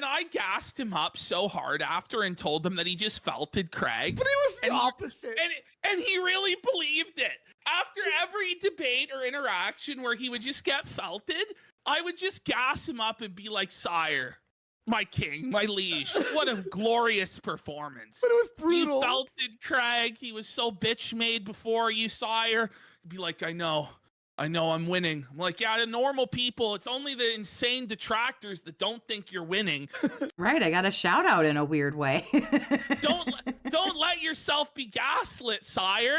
I gassed him up so hard after and told him that he just felted Craig. But it was the And he- opposite. And he really believed it. After every debate or interaction where he would just get felted, I would just gas him up and be like, sire, my king, my liege, what a glorious performance. But it was You brutal. felted Craig. He was so bitch made before you, sire. He'd be like, I know I'm winning. I'm like, yeah, the normal people, it's only the insane detractors that don't think you're winning. Right, I got a shout out in a weird way. Don't let yourself be gaslit, sire.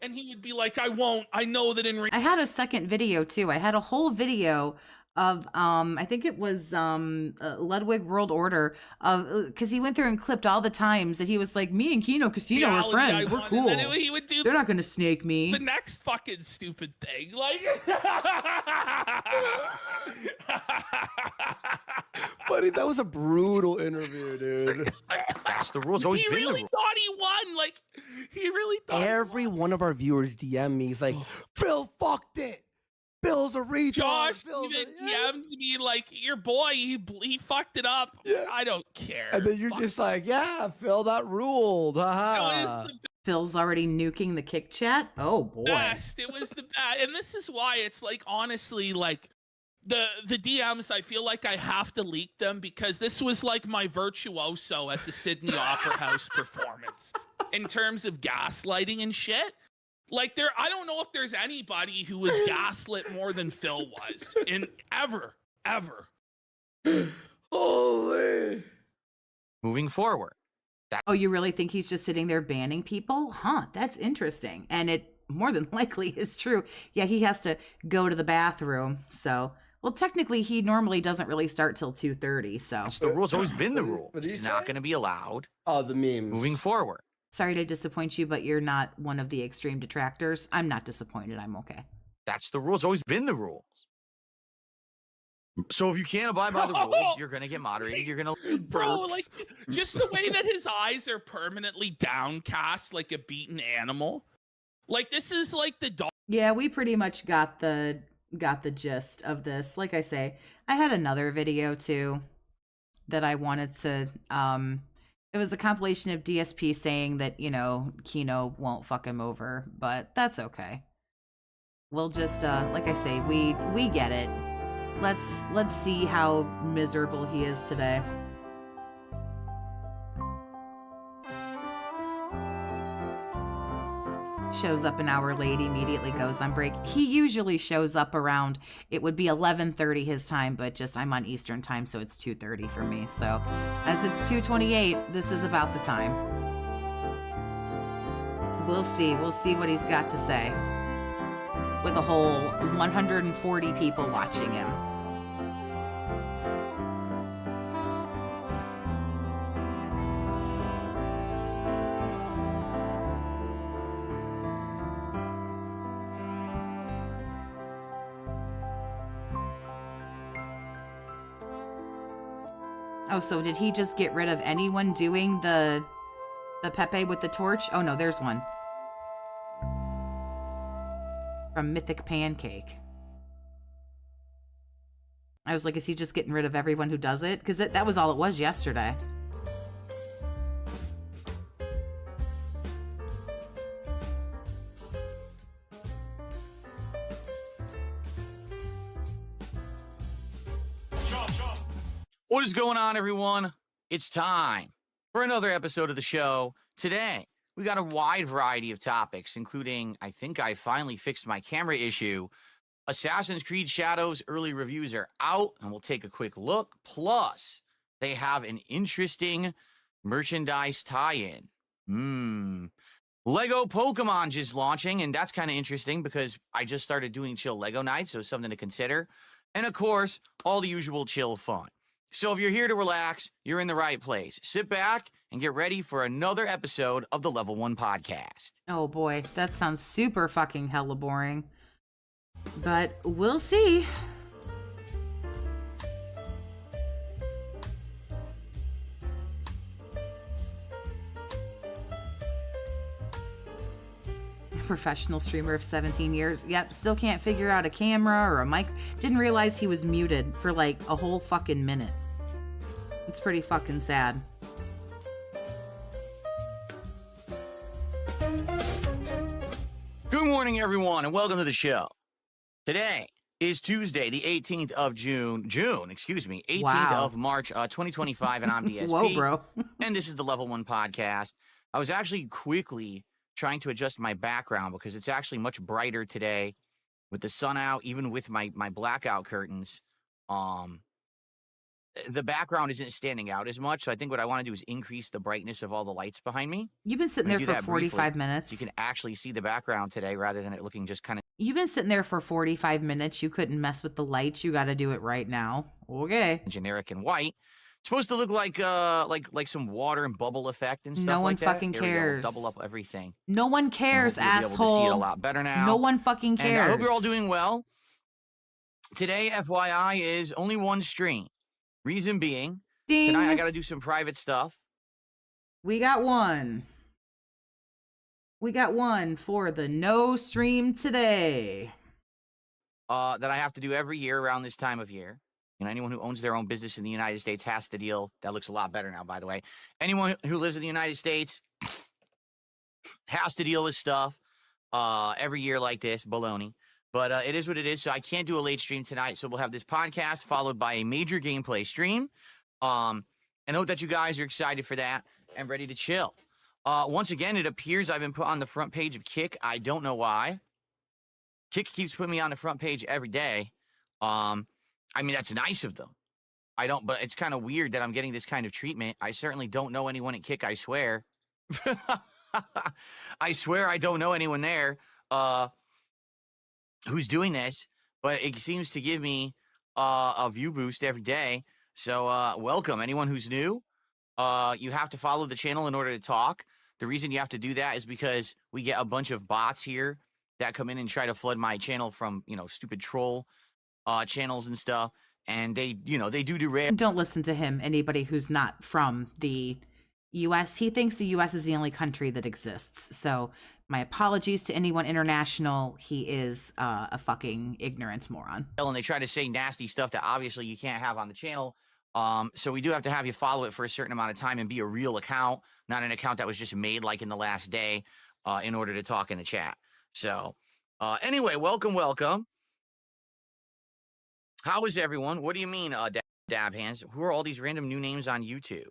And he would be like, I won't. I know that in I had a second video too. I had a whole video of I think it was Ludwig World Order, because he went through and clipped all the times that he was like, me and Kino Casino are reality friends. I We're wanted. cool. Then he would do They're not gonna snake me. the next fucking stupid thing. Like Buddy, that was a brutal interview, dude. That's the rules. Always he been the really rule. thought he won. Like he really thought Every one of our viewers DM me. He's like, Phil fucked it. Bill's a retard. Josh Phil's even a-" Yeah. DM'd me like, your boy, he fucked it up. Yeah. I don't care. And then you're Fuck. just like, yeah, Phil, that ruled. It Haha. was the Phil's already nuking the kick chat. Oh boy. best. It was the best. And this is why it's like, honestly, like the DMs, I feel like I have to leak them because this was like my virtuoso at the Sydney Opera House performance in terms of gaslighting and shit. Like I don't know if there's anybody who was gaslit more than Phil was in ever. Holy. Moving forward. Oh, you really think he's just sitting there banning people? Huh, that's interesting. And it more than likely is true. Yeah, he has to go to the bathroom. So, well, technically he normally doesn't really start till 2:30. So, That's the rules. Always been the rule. What did he It's not say? going to be allowed Oh, the memes. moving forward. sorry to disappoint you, but you're not one of the extreme detractors. I'm not disappointed. I'm okay. That's the rules. Always been the rules. So if you can't abide by the rules, you're going to get moderated. You're going to Bro, like just the way that his eyes are permanently downcast like a beaten animal. Like this is like the dog. Yeah, we pretty much got the gist of this. Like I say, I had another video too that I wanted to. It was a compilation of DSP saying that, you know, Kino won't fuck him over, but that's okay. We'll just, like I say, we get it. Let's see how miserable he is today. Shows up an hour late, immediately goes on break. He usually shows up around, it would be 11:30 his time, but just I'm on Eastern time, so it's 2:30 for me. So as it's 2:28, this is about the time. We'll see what he's got to say with a whole 140 people watching him. Oh, so did he just get rid of anyone doing the Pepe with the torch? Oh no, there's one. From Mythic Pancake. I was like, is he just getting rid of everyone who does it? Because that was all it was yesterday. What is going on, everyone? It's time for another episode of the show. Today, we got a wide variety of topics, including, I think I finally fixed my camera issue. Assassin's Creed Shadows early reviews are out, and we'll take a quick look. Plus, they have an interesting merchandise tie-in. Lego Pokemon just launching, and that's kind of interesting because I just started doing chill Lego nights, so something to consider. And of course, all the usual chill fun. So if you're here to relax, you're in the right place. Sit back and get ready for another episode of the Level 1 Podcast. Oh boy, that sounds super fucking hella boring. But we'll see. Professional streamer of 17 years. Yep, still can't figure out a camera or a mic. Didn't realize he was muted for like a whole fucking minute. It's pretty fucking sad. Good morning, everyone, and welcome to the show. Today is Tuesday, the 18th of June, 18th Wow. of March, 2025, and I'm DSP. Whoa, bro. And this is the Level 1 Podcast. I was actually quickly trying to adjust my background because it's actually much brighter today with the sun out, even with my blackout curtains. The background isn't standing out as much, so I think what I want to do is increase the brightness of all the lights behind me. You've been sitting I'm there gonna for do that briefly, 45 minutes. so you can actually see the background today rather than it looking just kind of You've been sitting there for 45 minutes. You couldn't mess with the lights. You got to do it right now. Okay. generic and white. It's supposed to look like some water and bubble effect and stuff No one like that. fucking Here we go. We'll cares. double up everything. No one cares, I hope you'll be able to see it a asshole. lot better now. No one fucking cares. And I hope you're all doing well. Today, FYI, is only one stream. Reason being, Ding. tonight I got to do some private stuff. We got one. We got one for the no stream today. That I have to do every year around this time of year. And anyone who owns their own business in the United States has to deal. That looks a lot better now, by the way. Anyone who lives in the United States has to deal with stuff every year like this. Baloney. But it is what it is. So I can't do a late stream tonight. So we'll have this podcast followed by a major gameplay stream. And hope that you guys are excited for that and ready to chill. Once again, it appears I've been put on the front page of Kick. I don't know why. Kick keeps putting me on the front page every day. I mean, that's nice of them. But it's kind of weird that I'm getting this kind of treatment. I certainly don't know anyone at Kick, I swear. I swear I don't know anyone there who's doing this, but it seems to give me a view boost every day. So welcome, anyone who's new. You have to follow the channel in order to talk. The reason you have to do that is because we get a bunch of bots here that come in and try to flood my channel from, stupid troll channels and stuff. And they do derail. Don't listen to him, anybody who's not from the U.S. He thinks the U.S. is the only country that exists. So my apologies to anyone international. He is a fucking ignorance moron. And they try to say nasty stuff that obviously you can't have on the channel. So we do have to have you follow it for a certain amount of time and be a real account, not an account that was just made like in the last day in order to talk in the chat. So anyway, welcome. How is everyone? What do you mean, dab hands? Who are all these random new names on YouTube?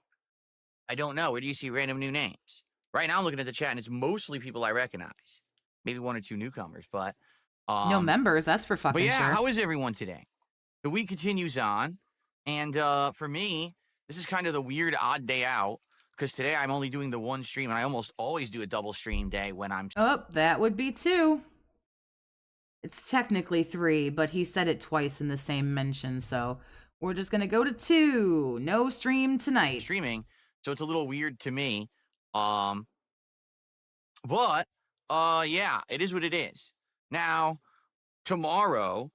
I don't know. Where do you see random new names? Right now I'm looking at the chat and it's mostly people I recognize. Maybe one or two newcomers, but No members, that's for fucking but yeah, sure. how is everyone today? The week continues on, and for me, this is kind of the weird odd day out because today I'm only doing the one stream, and I almost always do a double stream day when I'm. Oh, that would be 2. It's technically 3, but he said it twice in the same mention, so we're just gonna go to 2. No stream tonight. Streaming, so it's a little weird to me. But yeah, it is what it is. Now, tomorrow,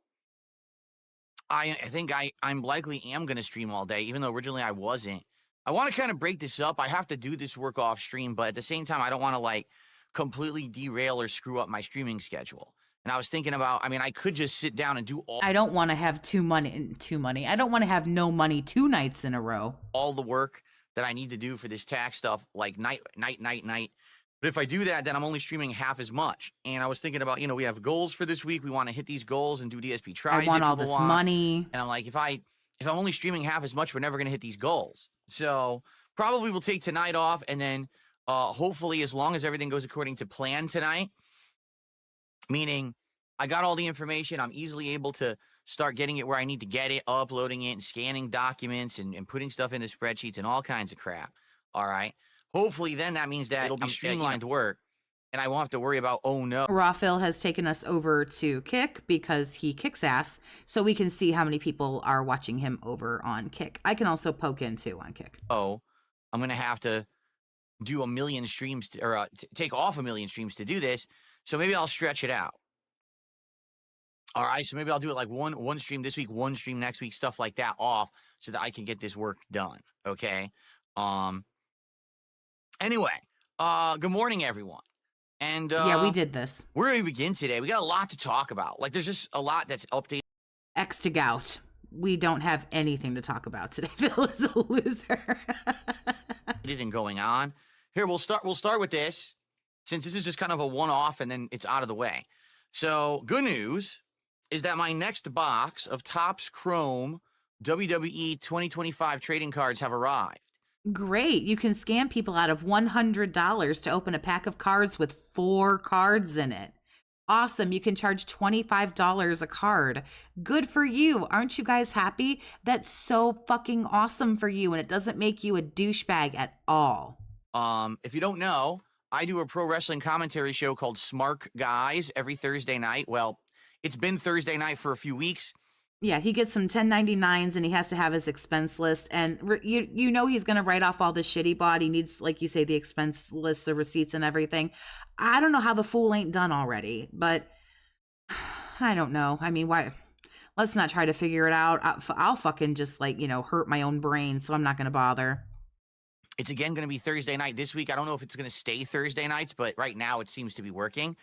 I think I'm likely am going to stream all day, even though originally I wasn't. I want to kind of break this up. I have to do this work off stream, but at the same time, I don't want to like completely derail or screw up my streaming schedule. And I was thinking about, I mean, I could just sit down and do I don't want to have too money. I don't want to have no money 2 nights in a row. all the work that I need to do for this tax stuff, like night. But if I do that, then I'm only streaming half as much. And I was thinking about, we have goals for this week. We want to hit these goals and do DSP tries. I want all this money. And I'm like, if I'm only streaming half as much, we're never going to hit these goals. So probably we'll take tonight off. And then hopefully, as long as everything goes according to plan tonight, meaning I got all the information, I'm easily able to start getting it where I need to get it, uploading it and scanning documents and putting stuff into spreadsheets and all kinds of crap. All right. Hopefully, then that means that it'll be streamlined work, and I won't have to worry about, oh no. Rafael has taken us over to Kick because he kicks ass, so we can see how many people are watching him over on Kick. I can also poke in too on Kick. Oh, I'm gonna have to do a million streams or take off a million streams to do this. So maybe I'll stretch it out. All right, so maybe I'll do it like one stream this week, one stream next week, stuff like that off, so that I can get this work done. Okay. Anyway, good morning, everyone. And yeah, we did this. Where do we begin today? We got a lot to talk about. Like, there's just a lot that's updated. X to gout. We don't have anything to talk about today. Phil is a loser. And going on. Here, we'll start with this, since this is just kind of a one-off and then it's out of the way. So, good news is that my next box of Topps Chrome WWE 2025 trading cards have arrived. Great. You can scam people out of $100 to open a pack of cards with 4 cards in it. Awesome. You can charge $25 a card. Good for you. Aren't you guys happy? That's so fucking awesome for you, and it doesn't make you a douchebag at all. If you don't know, I do a pro wrestling commentary show called Smart Guys every Thursday night. Well, it's been Thursday night for a few weeks. Yeah, he gets some 1099s and he has to have his expense list. And you know he's going to write off all the shit he bought. He needs, like you say, the expense list, the receipts and everything. I don't know how the fool ain't done already, but I don't know. I mean, why? Let's not try to figure it out. I'll fucking just hurt my own brain, so I'm not going to bother. It's again going to be Thursday night this week. I don't know if it's going to stay Thursday nights, but right now it seems to be working.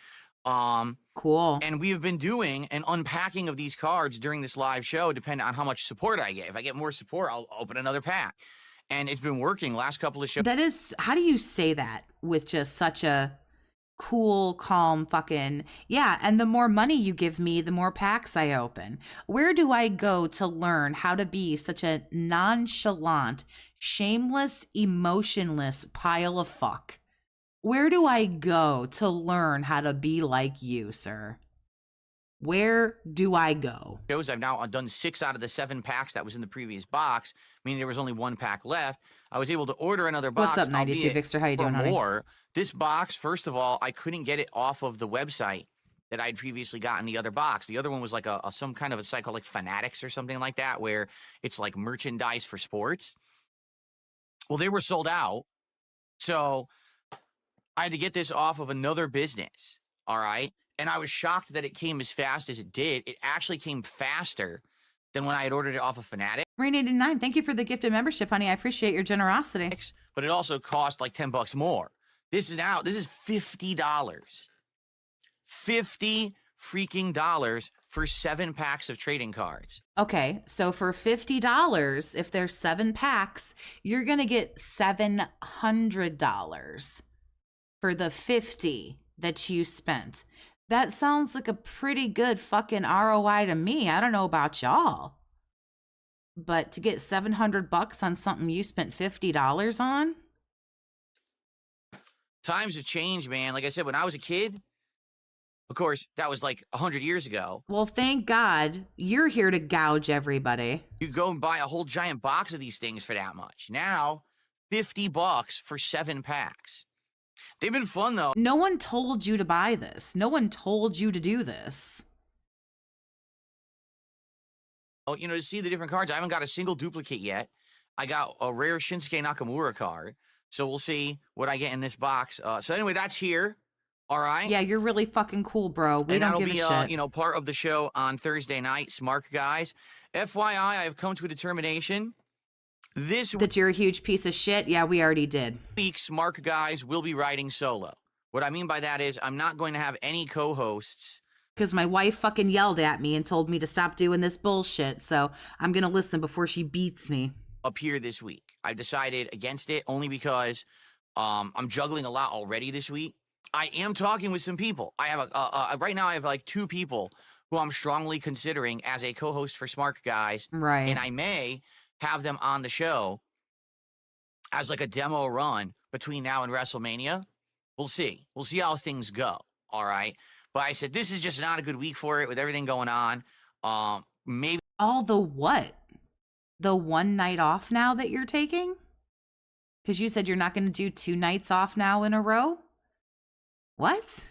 Cool. And we have been doing an unpacking of these cards during this live show, depending on how much support I get. If I get more support, I'll open another pack. And it's been working last couple of shows. That is, how do you say that with just such a cool, calm fucking, yeah, and the more money you give me, the more packs I open. Where do I go to learn how to be such a nonchalant, shameless, emotionless pile of fuck? Where do I go to learn how to be like you, sir? Where do I go? I've now done 6 out of the 7 packs that was in the previous box, meaning there was only 1 pack left. I was able to order another box. What's up, 92 Vixter? How you doing, honey? More. This box, first of all, I couldn't get it off of the website that I'd previously gotten the other box. The other one was like some kind of a site called like Fanatics or something like that, where it's like merchandise for sports. Well, they were sold out. So I had to get this off of another business. All right. And I was shocked that it came as fast as it did. It actually came faster than when I had ordered it off of Fanatics. Rain89, thank you for the gifted membership, honey. I appreciate your generosity. But it also cost like $10 more. This is $50. $50 freaking dollars for 7 packs of trading cards. Okay, so for $50, if there's 7 packs, you're going to get $700 for the 50 that you spent. That sounds like a pretty good fucking ROI to me. I don't know about y'all. But to get $700 on something you spent $50 on? Times have changed, man. Like I said, when I was a kid, of course, that was like 100 years ago. Well, thank God you're here to gouge everybody. You go and buy a whole giant box of these things for that much. Now, $50 for 7 packs. They've been fun, though. No one told you to buy this. No one told you to do this. Oh, you know, to see the different cards, I haven't got a single duplicate yet. I got a rare Shinsuke Nakamura card. So we'll see what I get in this box. So anyway, that's here. All right. Yeah, you're really fucking cool, bro. We don't give a shit. You know, part of the show on Thursday night, Smart Guys. FYI, I have come to a determination. That you're a huge piece of shit? Yeah, we already did. Week, Smart Guys will be riding solo. What I mean by that is I'm not going to have any co-hosts. Because my wife fucking yelled at me and told me to stop doing this bullshit. So I'm going to listen before she beats me. Up here this week. I've decided against it only because I'm juggling a lot already this week. I am talking with some people. I have right now I have like 2 people who I'm strongly considering as a co-host for Smart Guys. Right. And I may have them on the show as like a demo run between now and WrestleMania. We'll see. We'll see how things go. All right. But I said, this is just not a good week for it with everything going on. Maybe. All the what? The one night off now that you're taking? Because you said you're not going to do 2 nights off now in a row? What?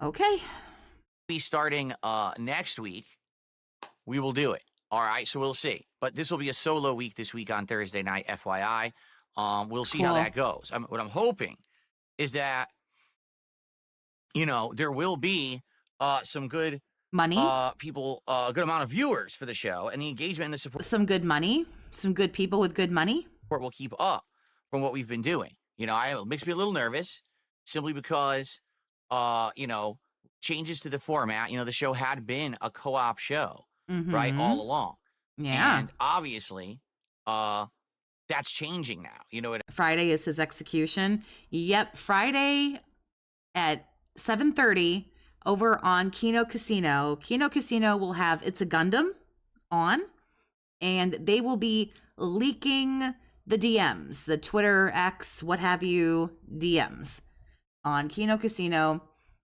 Okay. Be starting next week. We will do it. All right. So we'll see. But this will be a solo week this week on Thursday night, FYI. We'll see how that goes. What I'm hoping is that, you know, there will be some good money, people, a good amount of viewers for the show, and the engagement and the support. Some good money, some good people with good money. Will keep up from what we've been doing. You know, it makes me a little nervous simply because, you know, changes to the format. You know, the show had been a co-op show, right, all along. Yeah. And obviously, that's changing now. You know what? Friday is his execution. Yep, Friday at 7:30 over on Kino Casino. Kino Casino will have It's a Gundam on, and they will be leaking the DMs, the Twitter, X, what have you, DMs on Kino Casino.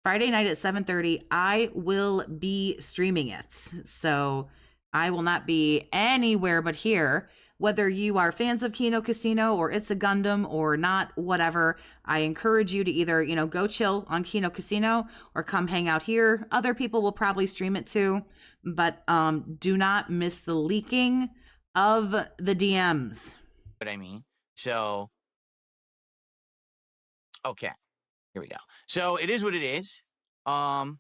Friday night at 7:30, I will be streaming it. So I will not be anywhere but here. Whether you are fans of Kino Casino or It's a Gundam or not, whatever, I encourage you to either, you know, go chill on Kino Casino or come hang out here. Other people will probably stream it too, but do not miss the leaking of the DMs. What I mean. So, okay, here we go. So it is what it is. And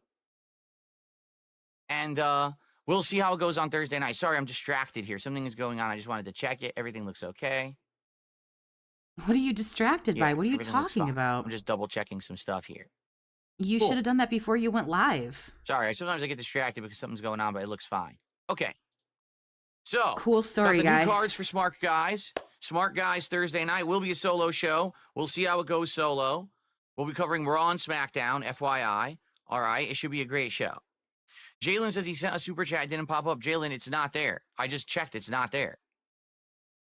we'll see how it goes on Thursday night. Sorry, I'm distracted here. Something is going on. I just wanted to check it. Everything looks okay. What are you distracted by? What are you talking about? I'm just double checking some stuff here. You should have done that before you went live. Sorry, sometimes I get distracted because something's going on, but it looks fine. Okay. So, cool story, got the guy. new cards for Smart Guys. Smart Guys Thursday night will be a solo show. We'll see how it goes solo. We'll be covering Raw and SmackDown, FYI. All right, it should be a great show. Jalen says he sent a super chat. It didn't pop up. Jalen, it's not there. I just checked. It's not there.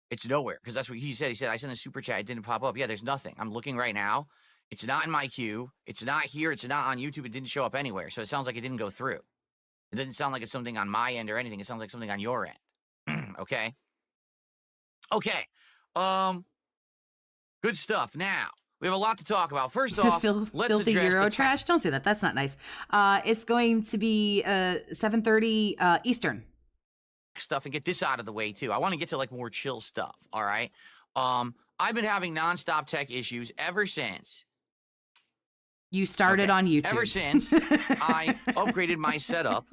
It's nowhere because that's what he said. He said, I sent a super chat. It didn't pop up. Yeah, there's nothing. I'm looking right now. It's not in my queue. It's not here. It's not on YouTube. It didn't show up anywhere. So it sounds like it didn't go through. It doesn't sound like it's something on my end or anything. It sounds like something on your end. Okay. Okay. Good stuff. Now, we have a lot to talk about. First off, let's filthy address Euro the trash. Don't say that. That's not nice. It's going to be 7:30 Eastern stuff and get this out of the way too. I want to get to like more chill stuff. All right. I've been having nonstop tech issues ever since you started on YouTube. Ever since I upgraded my setup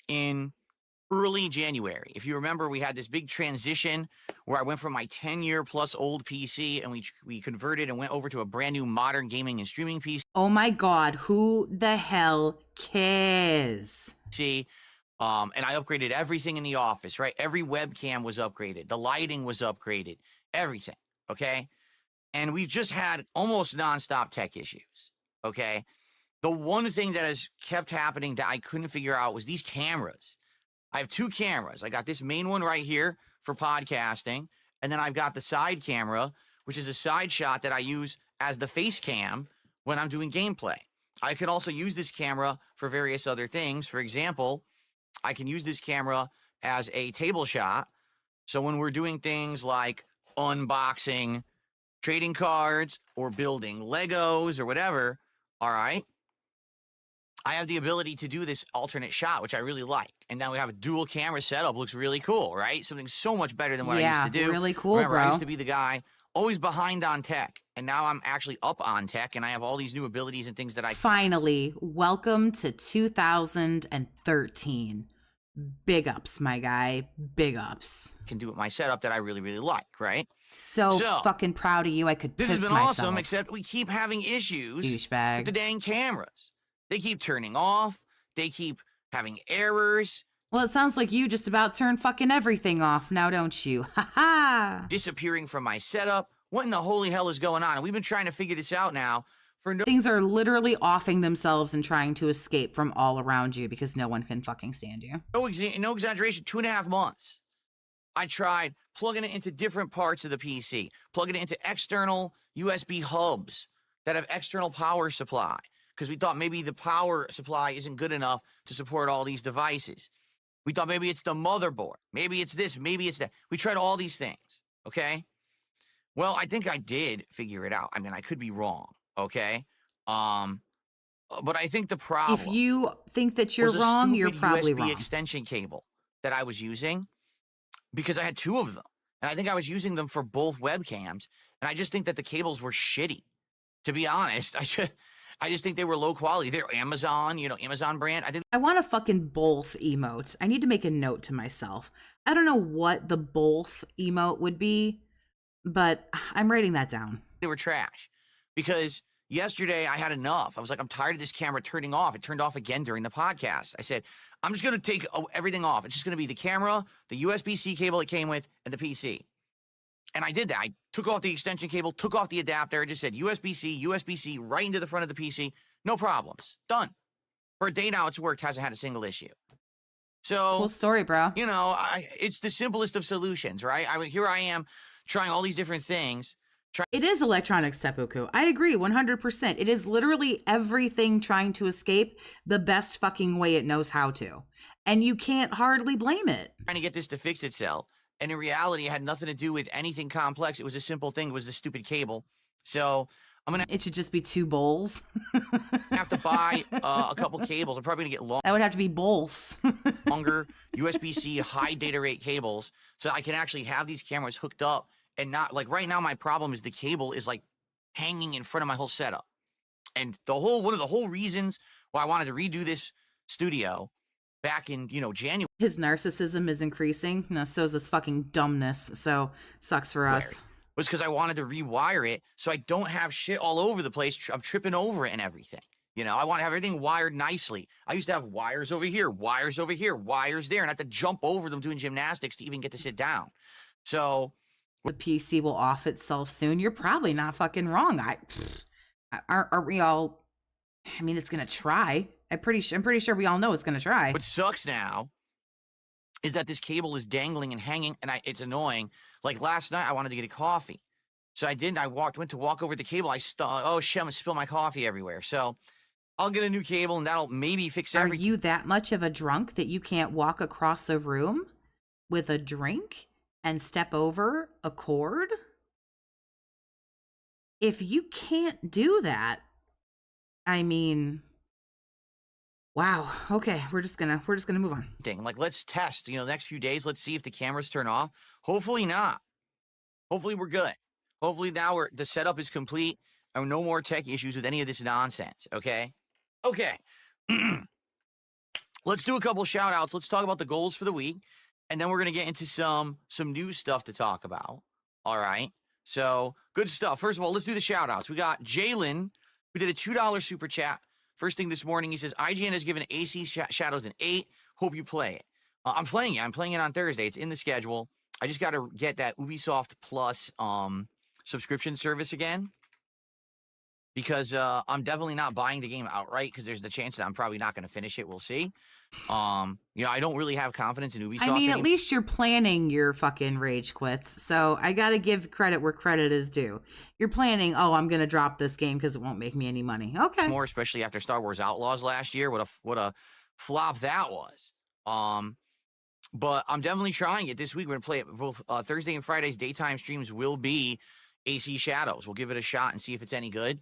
in early January. If you remember, we had this big transition where I went from my 10-year-plus old PC and we converted and went over to a brand new modern gaming and streaming PC. Oh my God, who the hell cares? See, and I upgraded everything in the office, right? Every webcam was upgraded. The lighting was upgraded. Everything, okay? And we've just had almost nonstop tech issues, okay? The one thing that has kept happening that I couldn't figure out was these cameras. I have two cameras. I got this main one right here for podcasting, and then I've got the side camera, which is a side shot that I use as the face cam when I'm doing gameplay. I can also use this camera for various other things. For example, I can use this camera as a table shot. So when we're doing things like unboxing trading cards or building Legos or whatever, all right, I have the ability to do this alternate shot, which I really like. And now we have a dual camera setup. Looks really cool, right? Something so much better than what I used to do. Really cool, Remember, bro. I used to be the guy always behind on tech. And now I'm actually up on tech, and I have all these new abilities and things that I Finally, welcome to 2013. Big ups, my guy. Big ups. can do with my setup that I really, really like, right? So fucking proud of you. I could This piss has been myself. awesome, except we keep having issues Douchebag. with the dang cameras. They keep turning off. They keep having errors, Well, it sounds like you just about turned fucking everything off now, don't you? Ha ha! disappearing from my setup. What in the holy hell is going on? And we've been trying to figure this out now for no Things are literally offing themselves and trying to escape from all around you because no one can fucking stand you. no exaggeration, 2.5 months. I tried plugging it into different parts of the PC, plugging it into external USB hubs that have external power supply, because we thought maybe the power supply isn't good enough to support all these devices. We thought maybe it's the motherboard, maybe it's this, maybe it's that. We tried all these things, okay? Well, I think I did figure it out. I mean, I could be wrong, okay? But I think the problem If you think that you're was a wrong, you're stupid probably USB wrong. extension cable that I was using, because I had two of them. And I think I was using them for both webcams. And I just think that the cables were shitty. To be honest, I just think they were low quality. They're Amazon, Amazon brand. I think I want a fucking both emote. I need to make a note to myself. I don't know what the both emote would be, but I'm writing that down. they were trash. Because yesterday I had enough. I was like, I'm tired of this camera turning off. It turned off again during the podcast. I said, I'm just going to take everything off. It's just going to be the camera, the USB-C cable it came with, and the PC. And I did that. I took off the extension cable, took off the adapter. I just said USB-C right into the front of the PC. No problems. Done. For a day now, it's worked. Hasn't had a single issue. So, Cool story, bro. it's the simplest of solutions, right? Here I am trying all these different things. It is electronic seppuku. I agree 100%. It is literally everything trying to escape the best fucking way it knows how to. And you can't hardly blame it. Trying to get this to fix itself. And in reality, it had nothing to do with anything complex. It was a simple thing. It was the stupid cable. So I'm going to It should just be two bowls. have to buy a couple cables. I'm probably going to get That would have to be bowls. longer USB-C high data rate cables so I can actually have these cameras hooked up. And not like right now, my problem is the cable is like hanging in front of my whole setup. And one of the whole reasons why I wanted to redo this studio back in, January His narcissism is increasing. No, so is his fucking dumbness. So sucks for us. was because I wanted to rewire it so I don't have shit all over the place. I'm tripping over it and everything. I want to have everything wired nicely. I used to have wires over here, wires over here, wires there, and I have to jump over them doing gymnastics to even get to sit down. So The PC will off itself soon. You're probably not fucking wrong. Aren't we all? I mean, it's gonna try. I'm pretty sure we all know it's gonna try. what sucks now is that this cable is dangling and hanging, and it's annoying. Like last night, I wanted to get a coffee. So I didn't. I went to walk over the cable. Oh shit, I'm gonna spill my coffee everywhere. So I'll get a new cable, and that'll maybe fix Are everything. you that much of a drunk that you can't walk across a room with a drink and step over a cord? If you can't do that, I mean, wow. Okay, we're just gonna move on. Like, let's test. The next few days, let's see if the cameras turn off. Hopefully not. Hopefully we're good. Hopefully now the setup is complete and no more tech issues with any of this nonsense. Okay. Let's do a couple shout outs. Let's talk about the goals for the week. And then we're going to get into some new stuff to talk about. All right. So good stuff. First of all, let's do the shout outs. We got Jalen, who did a $2 super chat First thing this morning, he says, IGN has given AC Shadows an 8. Hope you play it. I'm playing it. I'm playing it on Thursday. It's in the schedule. I just got to get that Ubisoft Plus subscription service again. Because I'm definitely not buying the game outright because there's the chance that I'm probably not going to finish it. We'll see. I don't really have confidence in Ubisoft. I mean, at least you're planning your fucking rage quits. So I got to give credit where credit is due. You're planning, I'm going to drop this game because it won't make me any money. Okay. More, especially after Star Wars Outlaws last year. What a flop that was. But I'm definitely trying it this week. We're going to play it both Thursday and Friday's daytime streams will be AC Shadows. We'll give it a shot and see if it's any good.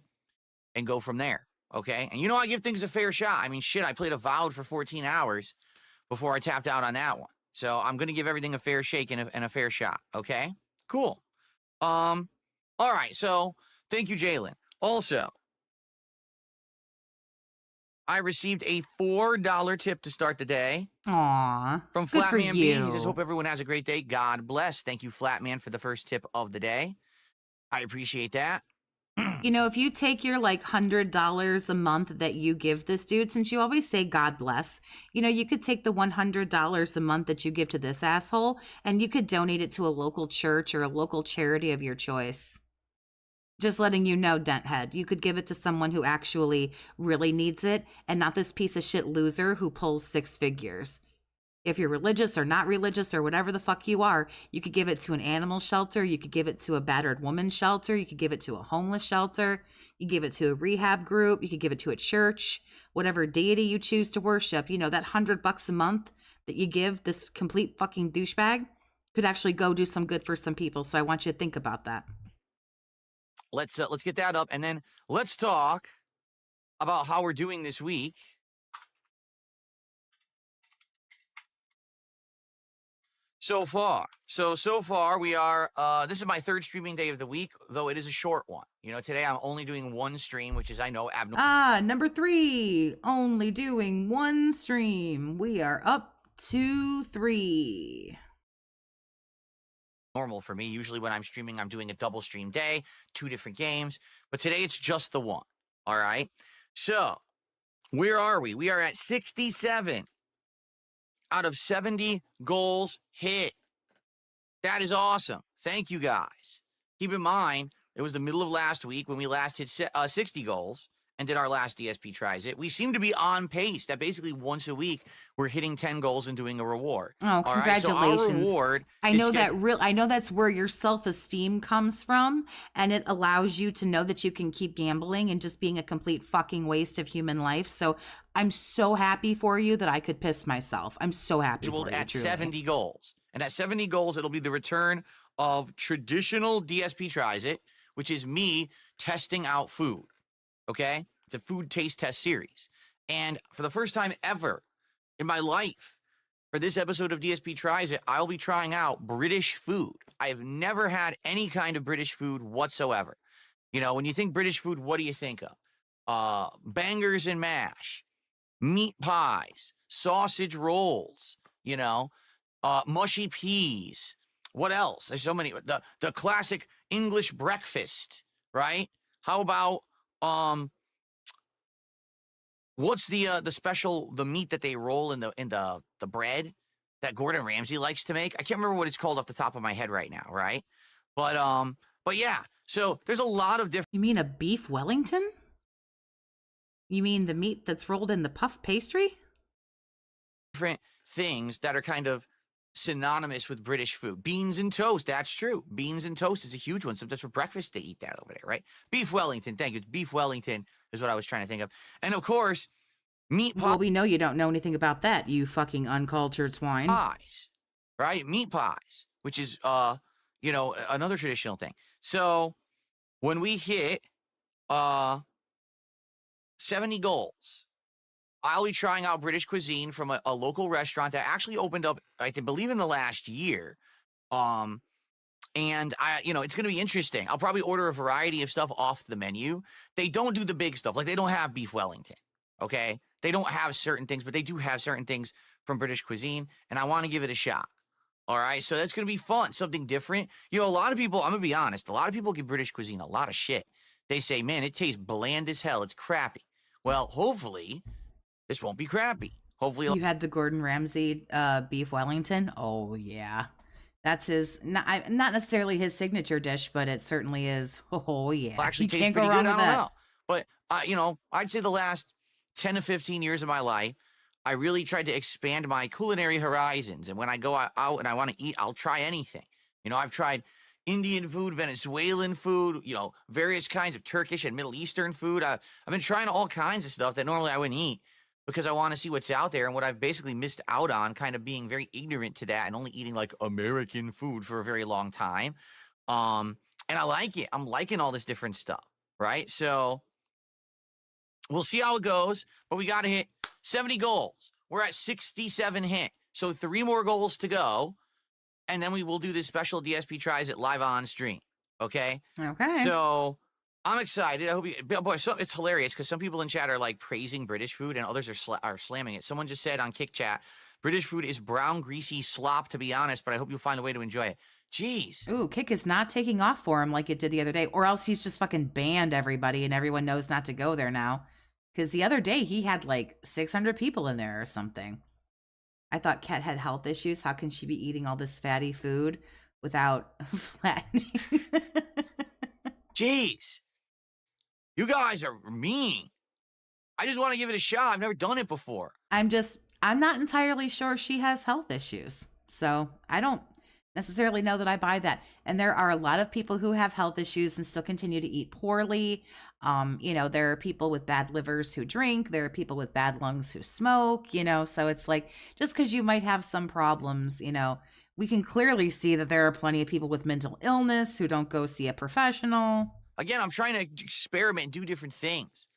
And go from there, okay? And I give things a fair shot. I mean, shit, I played Avowed for 14 hours before I tapped out on that one. So I'm going to give everything a fair shake and a fair shot, okay? Cool. All right, so thank you, Jalen. Also, I received a $4 tip to start the day. Aw, from good for Flatman B. you. He says, hope everyone has a great day. God bless. Thank you, Flatman, for the first tip of the day. I appreciate that. If you take your $100 a month that you give this dude, since you always say God bless, you could take the $100 a month that you give to this asshole and you could donate it to a local church or a local charity of your choice. Just letting you know, Denthead, you could give it to someone who actually really needs it and not this piece of shit loser who pulls 6 figures. If you're religious or not religious or whatever the fuck you are, you could give it to an animal shelter. You could give it to a battered woman shelter. You could give it to a homeless shelter. You give it to a rehab group. You could give it to a church, whatever deity you choose to worship. That $100 a month that you give this complete fucking douchebag could actually go do some good for some people. So I want you to think about that. Let's get that up, and then let's talk about how we're doing this week. So far we are, this is my 3rd streaming day of the week, though it is a short one. Today I'm only doing 1 stream, which is, I know, abnormal. Number 3, only doing 1 stream. We are up to 3. Normal for me. Usually when I'm streaming, I'm doing a double stream day, 2 different games, but today it's just the 1. All right. So where are we? We are at 67 out of 70 goals hit. That is awesome. Thank you, guys. Keep in mind, it was the middle of last week when we last hit 60 goals and did our last DSP Tries It. We seem to be on pace that basically once a week we're hitting 10 goals and doing a reward. Oh, congratulations. All right? So our reward I know that's where your self-esteem comes from, and it allows you to know that you can keep gambling and just being a complete fucking waste of human life. So I'm so happy for you that I could piss myself. I'm so happy for you. At truly. 70 goals. And at 70 goals, it'll be the return of traditional DSP Tries It, which is me testing out food. Okay? It's a food taste test series. And for the first time ever in my life, for this episode of DSP Tries It, I'll be trying out British food. I have never had any kind of British food whatsoever. When you think British food, what do you think of? Bangers and mash, meat pies, sausage rolls, mushy peas. What else? There's so many. The classic English breakfast, right? How about what's the special meat that they roll in the bread that Gordon Ramsay likes to make? I can't remember what it's called off the top of my head right now, right? But yeah. So there's a lot of different. You mean a beef Wellington? You mean the meat that's rolled in the puff pastry? Different things that are kind of synonymous with British food. Beans and toast, that's true. Beans and toast is a huge one. Sometimes for breakfast they eat that over there, right? Beef Wellington, thank you. Beef Wellington is what I was trying to think of. And of course, meat pies. Well, we know you don't know anything about that, you fucking uncultured swine. Pies, right? Meat pies, which is, another traditional thing. So when we hit 70 goals, I'll be trying out British cuisine from a local restaurant that actually opened up, I believe, in the last year. And it's going to be interesting. I'll probably order a variety of stuff off the menu. They don't do the big stuff. Like, they don't have beef Wellington, okay? They don't have certain things, but they do have certain things from British cuisine, and I want to give it a shot. All right? So that's going to be fun, something different. A lot of people, I'm going to be honest, a lot of people give British cuisine a lot of shit. They say, man, it tastes bland as hell. It's crappy. Well, hopefully this won't be crappy. Hopefully, You had the Gordon Ramsay beef Wellington. Oh yeah, that's his. Not necessarily his signature dish, but it certainly is. Oh yeah, it'll actually you taste can't go pretty wrong good. with I don't that. know. But, I'd say the last 10 to 15 years of my life, I really tried to expand my culinary horizons. And when I go out and I want to eat, I'll try anything. I've tried Indian food, Venezuelan food, various kinds of Turkish and Middle Eastern food. I've been trying all kinds of stuff that normally I wouldn't eat because I want to see what's out there and what I've basically missed out on, kind of being very ignorant to that and only eating like American food for a very long time. And I like it. I'm liking all this different stuff, right? So we'll see how it goes, but we got to hit 70 goals. We're at 67 hit. So 3 more goals to go, and then we will do this special DSP Tries It live on stream, okay? Okay. So I'm excited. I hope you, boy, it's hilarious because some people in chat are like praising British food and others are slamming it. Someone just said on Kick Chat, British food is brown, greasy slop, to be honest, but I hope you'll find a way to enjoy it. Jeez. Ooh, Kick is not taking off for him like it did the other day, or else he's just fucking banned everybody and everyone knows not to go there now. Because the other day he had like 600 people in there or something. I thought Kat had health issues. How can she be eating all this fatty food without flattening? Jeez. You guys are mean. I just want to give it a shot. I've never done it before. I'm not entirely sure she has health issues. So I don't necessarily know that I buy that. And there are a lot of people who have health issues and still continue to eat poorly. There are people with bad livers who drink. There are people with bad lungs who smoke, so it's like, just because you might have some problems, we can clearly see that there are plenty of people with mental illness who don't go see a professional. Again, I'm trying to experiment and do different things.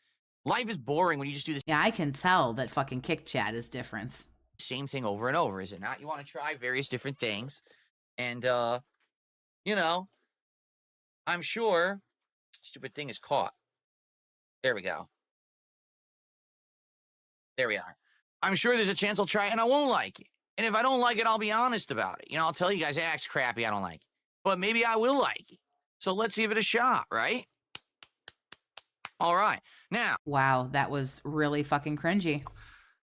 Life is boring when you just do the Yeah, I can tell that fucking Kick Chat is different. same thing over and over, is it not? You want to try various different things. And, I'm sure stupid thing is caught. There we go. There we are. I'm sure there's a chance I'll try it and I won't like it. And if I don't like it, I'll be honest about it. I'll tell you guys, hey, it's crappy, I don't like it. But maybe I will like it. So let's give it a shot, right? All right. Now, Wow, that was really fucking cringy.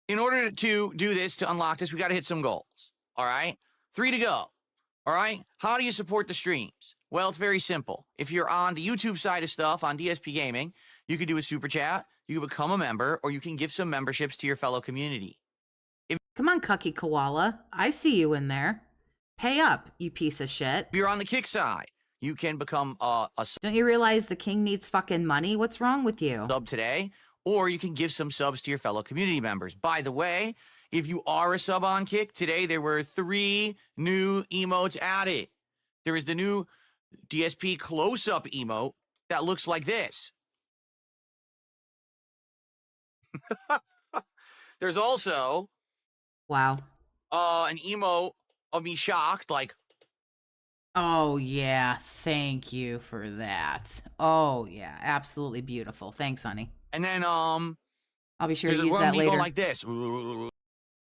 in order to do this, to unlock this, we got to hit some goals. All right? 3 to go. All right? How do you support the streams? Well, it's very simple. If you're on the YouTube side of stuff, on DSP Gaming, you can do a super chat, you can become a member, or you can give some memberships to your fellow community. Come on, Cucky Koala. I see you in there. Pay up, you piece of shit. If you're on the Kick side, you can become a Don't you realize the king needs fucking money? What's wrong with you? sub today, or you can give some subs to your fellow community members. By the way, if you are a sub on Kick, today there were 3 new emotes added. There is the new DSP close-up emote that looks like this. There's also Wow. an emote of me shocked, like, Oh, yeah. Thank you for that. Oh, yeah. Absolutely beautiful. Thanks, honey. and then I'll be sure there's to use one that of me later. going like this.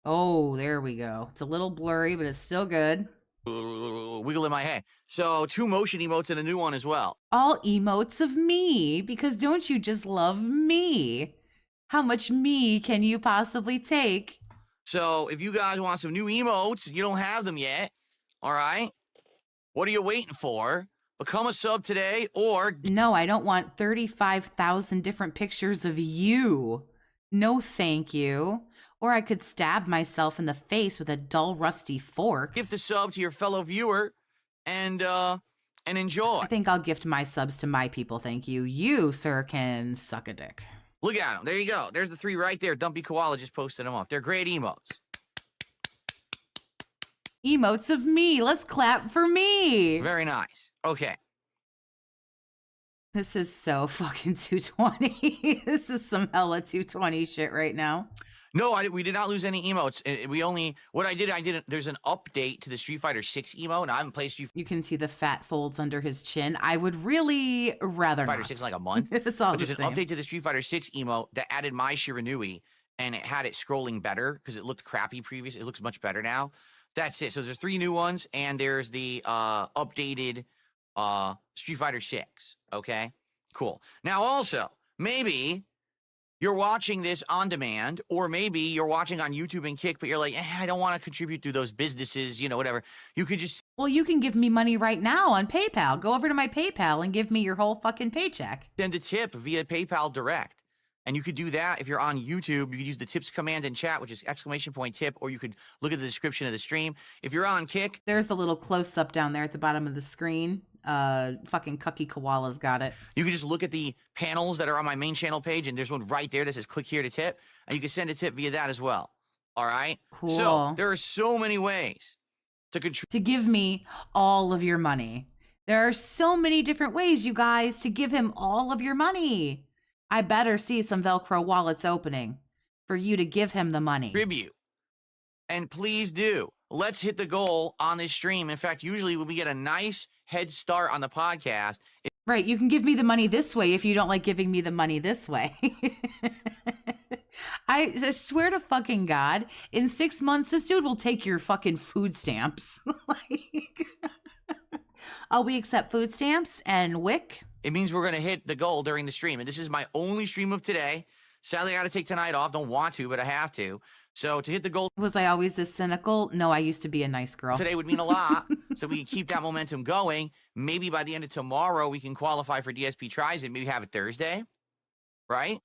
Oh, there we go. It's a little blurry, but it's still good. Wiggle in my head. So 2 motion emotes and a new one as well. All emotes of me, because don't you just love me? How much me can you possibly take? So if you guys want some new emotes, you don't have them yet, all right? What are you waiting for? Become a sub today, or No, I don't want 35,000 different pictures of you. No, thank you. Or I could stab myself in the face with a dull, rusty fork. gift the sub to your fellow viewer and enjoy. I think I'll gift my subs to my people, thank you. You, sir, can suck a dick. Look at them. There you go. There's the 3 right there. Dumpy Koala just posted them up. They're great emotes. Emotes of me. Let's clap for me. Very nice. Okay. This is so fucking 220. This is some hella 220 shit right now. No, we did not lose any emotes. There's an update to the Street Fighter 6 emote, and I haven't played Street You can see the fat folds under his chin. I would really rather Fighter not. 6 in like a month. It's all But the there's same. an update to the Street Fighter 6 emote that added my Shiranui, and it had it scrolling better because it looked crappy previous. It looks much better now. That's it. So there's 3 new ones, and there's the updated Street Fighter 6. Okay, cool. Now also, maybe you're watching this on demand, or maybe you're watching on YouTube and Kick, but you're like, I don't want to contribute through those businesses, whatever. You could just Well, you can give me money right now on PayPal. Go over to my PayPal and give me your whole fucking paycheck. send a tip via PayPal Direct. And you could do that if you're on YouTube. You could use the tips command in chat, which is !tip, or you could look at the description of the stream. If you're on Kick, There's the little close-up down there at the bottom of the screen. Fucking Cucky Koala's got it. you could just look at the panels that are on my main channel page, and there's one right there that says click here to tip, and you can send a tip via that as well. All right? Cool. So there are so many ways to contribute. To give me all of your money. There are so many different ways, you guys, to give him all of your money. I better see some Velcro wallets opening for you to give him the money. Contribute. And please do. Let's hit the goal on this stream. In fact, usually when we get a nice head start on the podcast, Right, you can give me the money this way if you don't like giving me the money this way. I swear to fucking God, in 6 months, this dude will take your fucking food stamps. Like, oh, we accept food stamps and WIC? it means we're going to hit the goal during the stream. And this is my only stream of today. Sadly, I got to take tonight off. Don't want to, but I have to. So to hit the goal Was I always this cynical? No, I used to be a nice girl. today would mean a lot. So we can keep that momentum going. Maybe by the end of tomorrow, we can qualify for DSP Tries and maybe have it Thursday. Right?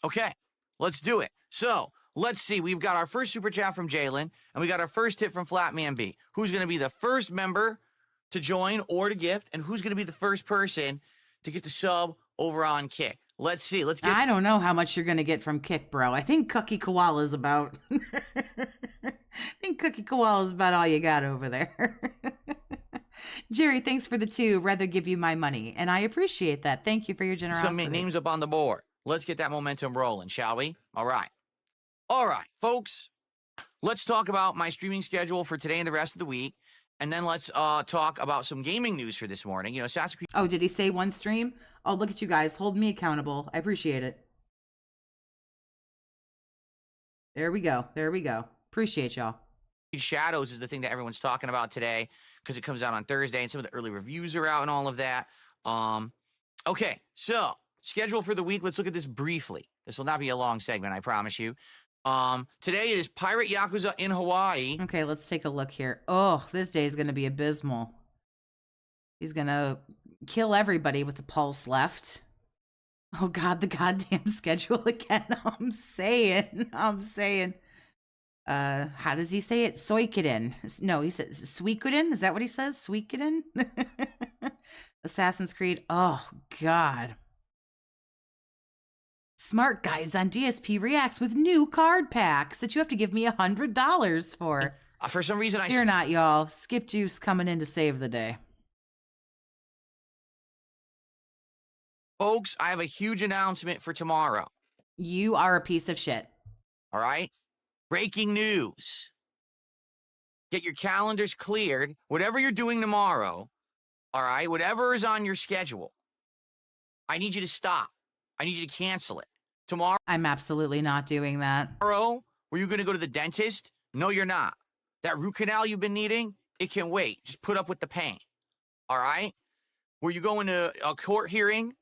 Okay, let's do it. So let's see. We've got our first super chat from Jalen, and we got our first tip from Flatman B. Who's going to be the first member to join or to gift, and who's going to be the first person to get the sub over on Kick? Let's see. Let's get. I don't know how much you're going to get from Kick, bro. I think Cookie Koala is about... I think Cookie Koala is about all you got over there. Jerry, thanks for the 2. Rather give you my money. And I appreciate that. Thank you for your generosity. Some names up on the board. Let's get that momentum rolling, shall we? All right. All right, folks. Let's talk about my streaming schedule for today and the rest of the week. And then let's talk about some gaming news for this morning. You know, Assassin's Creed. Oh, did he say one stream? Oh, look at you guys. Hold me accountable. I appreciate it. There we go. There we go. Appreciate y'all. Shadows is the thing that everyone's talking about today because it comes out on Thursday and some of the early reviews are out and all of that. Okay, so schedule for the week. Let's look at this briefly. This will not be a long segment, I promise you. Today it is Pirate Yakuza in Hawaii. Okay, let's take a look here. Oh, this day is going to be abysmal. He's going to kill everybody with the pulse left. Oh, God, the goddamn schedule again. I'm saying. How does he say it? Soikiden. No, he says Suikoden. Is that what he says? Suikoden? Assassin's Creed. Oh, God. Smart Guys on DSP reacts with new card packs that you have to give me $100 for. For some reason, Fear not, y'all. Skip Juice coming in to save the day. Folks, I have a huge announcement for tomorrow. You are a piece of shit. All right? Breaking news. Get your calendars cleared. Whatever you're doing tomorrow, all right? Whatever is on your schedule, I need you to stop. I need you to cancel it. Tomorrow, I'm absolutely not doing that. were you going to go to the dentist? No, you're not. That root canal you've been needing, it can wait. Just put up with the pain. All right? Were you going to a court hearing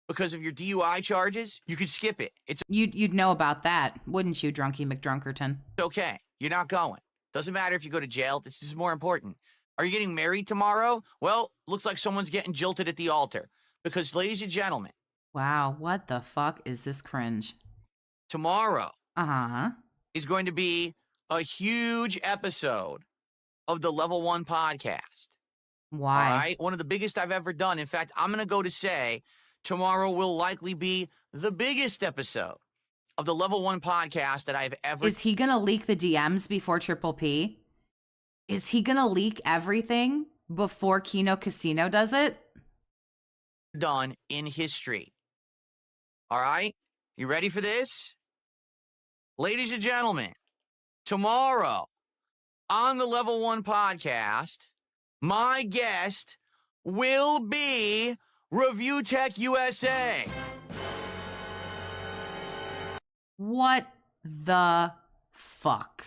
because of your DUI charges? You could skip it. It's You'd know about that, wouldn't you, Drunky McDrunkerton? okay. You're not going. Doesn't matter if you go to jail. This is more important. Are you getting married tomorrow? Well, looks like someone's getting jilted at the altar. Because, ladies and gentlemen, Wow, what the fuck is this cringe? tomorrow Uh-huh. is going to be a huge episode of the Level 1 podcast. Why? All right? One of the biggest I've ever done. In fact, I'm going to go to say tomorrow will likely be the biggest episode of the Level 1 podcast that I've ever Is he gonna leak the DMs before Triple P? Is he gonna leak everything before Kino Casino does it? done in history. All right? You ready for this? Ladies and gentlemen, tomorrow on the Level 1 podcast, my guest will be Review Tech USA. What the fuck?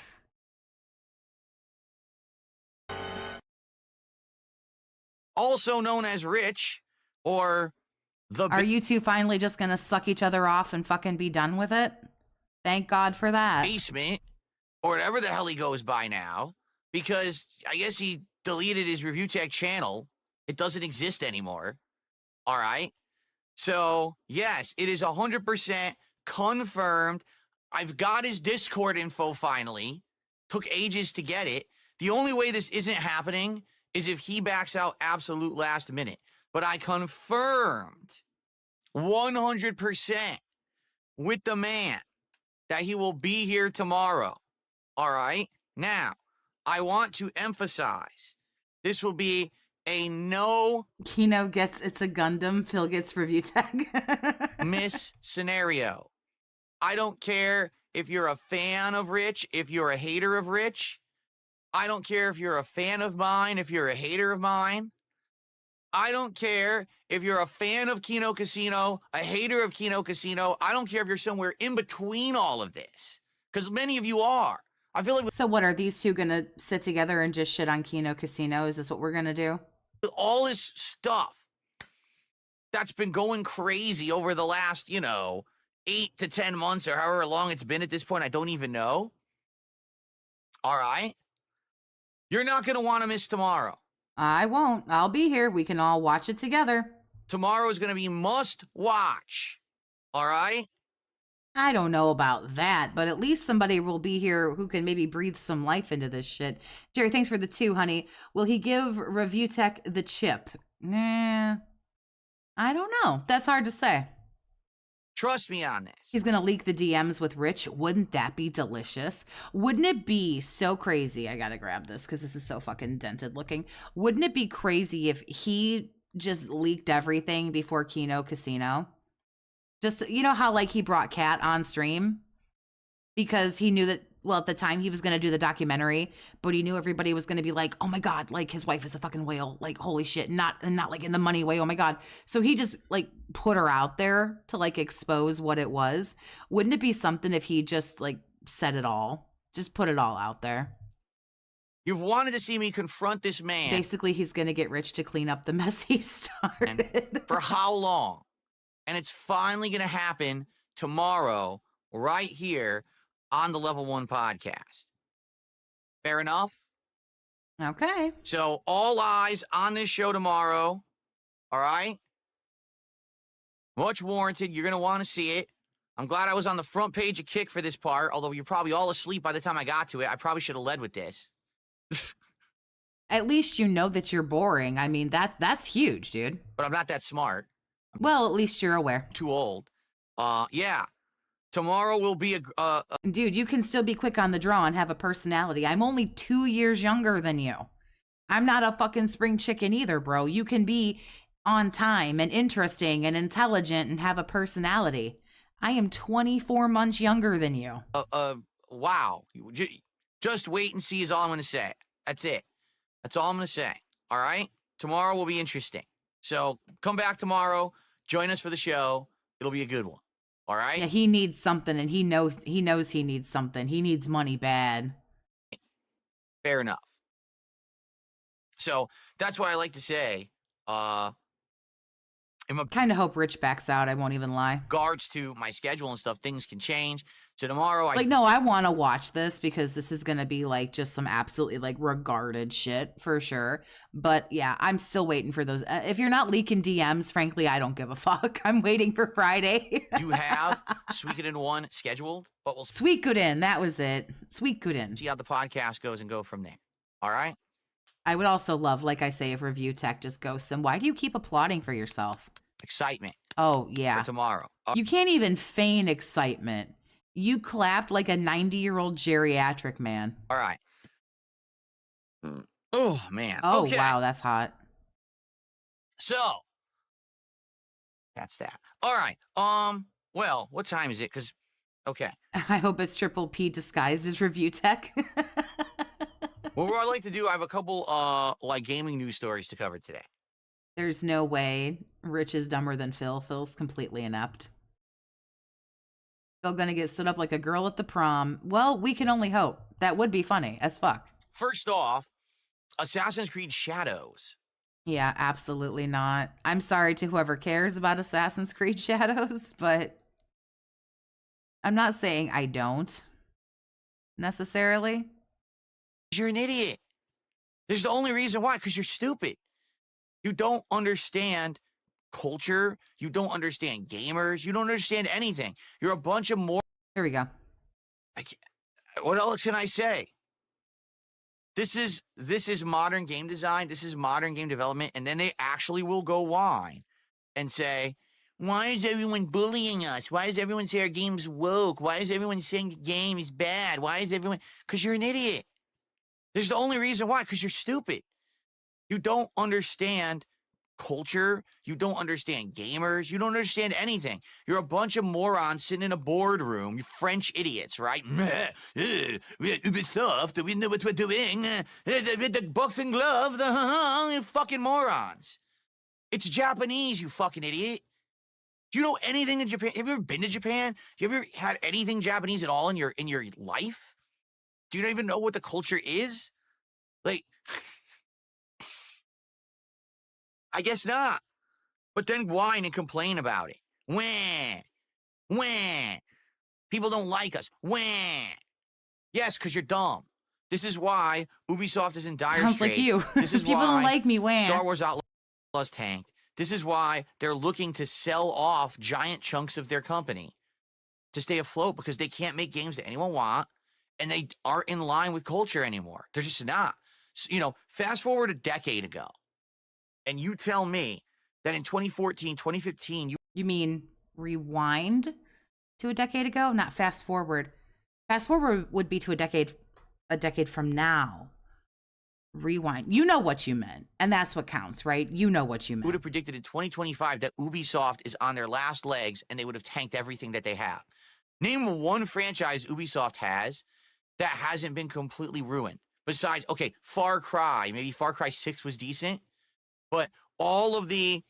Also known as Rich, or Are you two finally just gonna suck each other off and fucking be done with it? Thank God for that. basement, or whatever the hell he goes by now, because I guess he deleted his Review Tech channel. It doesn't exist anymore. All right. So, yes, it is 100% confirmed. I've got his Discord info finally. Took ages to get it. The only way this isn't happening is if he backs out absolute last minute. But I confirmed 100% with the man that he will be here tomorrow. All right? Now, I want to emphasize this will be a no Kino gets it's a Gundam, Phil gets Review Tech. miss scenario. I don't care if you're a fan of Rich, if you're a hater of Rich. I don't care if you're a fan of mine, if you're a hater of mine. I don't care if you're a fan of Kino Casino, a hater of Kino Casino. I don't care if you're somewhere in between all of this, because many of you are. I feel like So what, are these two gonna sit together and just shit on Kino Casino? Is this what we're gonna do? with all this stuff that's been going crazy over the last, 8 to 10 months or however long it's been at this point, I don't even know. All right? You're not going to want to miss tomorrow. I won't. I'll be here. We can all watch it together. Tomorrow is going to be must watch. All right? I don't know about that, but at least somebody will be here who can maybe breathe some life into this shit. Jerry, thanks for the 2, honey. Will he give Review Tech the chip? Nah. I don't know. That's hard to say. Trust me on this. He's going to leak the DMs with Rich. Wouldn't that be delicious? Wouldn't it be so crazy? I got to grab this because this is so fucking dented looking. Wouldn't it be crazy if he just leaked everything before Kino Casino? Just, you know how like he brought Kat on stream because he knew that, well, at the time he was going to do the documentary, but he knew everybody was going to be like, oh my God, like his wife is a fucking whale. Like, holy shit. Not like in the money way. Oh my God. So he just like put her out there to like expose what it was. Wouldn't it be something if he just like said it all? Just put it all out there. You've wanted to see me confront this man. Basically, he's going to get Rich to clean up the mess he started. And for how long? And it's finally going to happen tomorrow, right here on the Level 1 podcast. Fair enough? Okay. So all eyes on this show tomorrow. All right? Much warranted. You're going to want to see it. I'm glad I was on the front page of Kick for this part, although you're probably all asleep by the time I got to it. I probably should have led with this. At least you know that you're boring. I mean, that's huge, dude. But I'm not that smart. Well, at least you're aware. Too old. Yeah. Tomorrow will be Dude, you can still be quick on the draw and have a personality. I'm only 2 years younger than you. I'm not a fucking spring chicken either, bro. You can be on time and interesting and intelligent and have a personality. I am 24 months younger than you. wow. Just wait and see is all I'm going to say. That's it. That's all I'm going to say. All right? Tomorrow will be interesting. So come back tomorrow. Join us for the show. It'll be a good one. All right? Yeah, he needs something, and he knows he needs something. He needs money bad. Fair enough. So that's why I like to say, in Kind of hope Rich backs out. I won't even lie. regards to my schedule and stuff, things can change. So tomorrow, No, I want to watch this because this is going to be like just some absolutely like regarded shit for sure. But yeah, I'm still waiting for those. If you're not leaking DMs, frankly, I don't give a fuck. I'm waiting for Friday. do have Sweet It in One scheduled, but we'll Sweet Goodin, that was it. Sweet Goodin. see how the podcast goes and go from there. All right? I would also love, like I say, if Review Tech just ghosts him. Why do you keep applauding for yourself? Excitement Oh, for yeah. tomorrow. You can't even feign excitement. You clapped like a 90-year-old geriatric man. All right. Oh, man. Oh, okay. wow, that's hot. So that's that. All right. Well, what time is it? Because, okay. I hope it's Triple P disguised as Review Tech. Well, what I like to do, I have a couple, gaming news stories to cover today. There's no way Rich is dumber than Phil. Phil's completely inept. Phil gonna get stood up like a girl at the prom. Well, we can only hope. That would be funny as fuck. First off, Assassin's Creed Shadows Yeah, absolutely not. I'm sorry to whoever cares about Assassin's Creed Shadows, but I'm not saying I don't necessarily. You're an idiot. There's the only reason why, because you're stupid. You don't understand culture. You don't understand gamers. You don't understand anything. You're a bunch of more. Here we go. What else can I say? This is modern game design. This is modern game development. And then they actually will go whine and say, why is everyone bullying us? Why does everyone say our game's woke? Why is everyone saying the game is bad? Why is everyone? Because you're an idiot. There's the only reason why, because you're stupid. You don't understand culture. You don't understand gamers. You don't understand anything. You're a bunch of morons sitting in a boardroom. You French idiots, right? Ubisoft, we know what we're doing. The books and gloves, you fucking morons. It's Japanese, you fucking idiot. Do you know anything in Japan? Have you ever been to Japan? You ever had anything Japanese at all in your life? Do you not even know what the culture is? Like, I guess not. But then whine and complain about it. Wah. People don't like us. Wah. Yes, because you're dumb. This is why Ubisoft is in dire Sounds straits. like you. This is People why don't like me. Wah. Star Wars Outlaws tanked. This is why they're looking to sell off giant chunks of their company to stay afloat, because they can't make games that anyone want, and they aren't in line with culture anymore. They're just not. So, fast forward a decade ago, and you tell me that in 2014, 2015, You mean rewind to a decade ago? Not fast forward. Fast forward would be to a decade from now. Rewind. You know what you meant. And that's what counts, right? You know what you would meant. have predicted in 2025 that Ubisoft is on their last legs and they would have tanked everything that they have. Name one franchise Ubisoft has that hasn't been completely ruined. Besides, okay, Far Cry. Maybe Far Cry 6 was decent. But all of the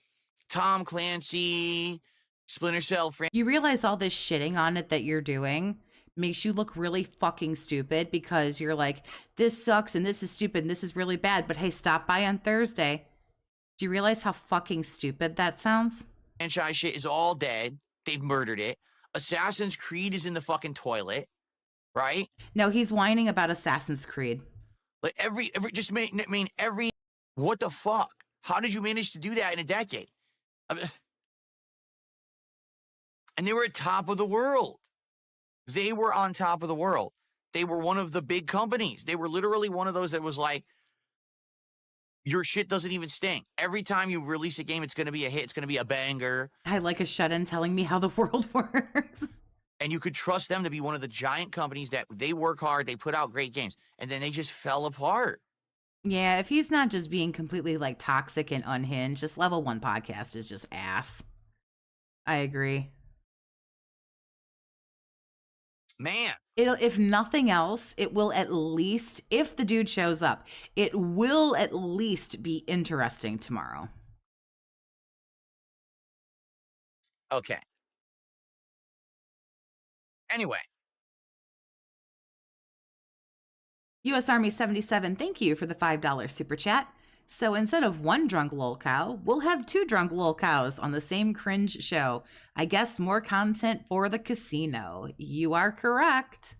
Tom Clancy, Splinter Cell You realize all this shitting on it that you're doing makes you look really fucking stupid, because you're like, this sucks and this is stupid and this is really bad, but hey, stop by on Thursday. Do you realize how fucking stupid that sounds? franchise shit is all dead. They've murdered it. Assassin's Creed is in the fucking toilet, right? No, he's whining about Assassin's Creed. Like what the fuck? How did you manage to do that in a decade? I mean, and they were at top of the world. They were on top of the world. They were one of the big companies. They were literally one of those that was like, your shit doesn't even stink. Every time you release a game, it's going to be a hit. It's going to be a banger. I like a shut-in telling me how the world works. And you could trust them to be one of the giant companies that they work hard, they put out great games, and then they just fell apart. Yeah, if he's not just being completely like toxic and unhinged, just Level 1 Podcast is just ass. I agree. Man. If nothing else, it will at least, if the dude shows up, it will at least be interesting tomorrow. Okay. Anyway. U.S. Army 77, thank you for the $5 super chat. So instead of one drunk lol cow, we'll have two drunk lol cows on the same cringe show. I guess more content for the casino. You are correct.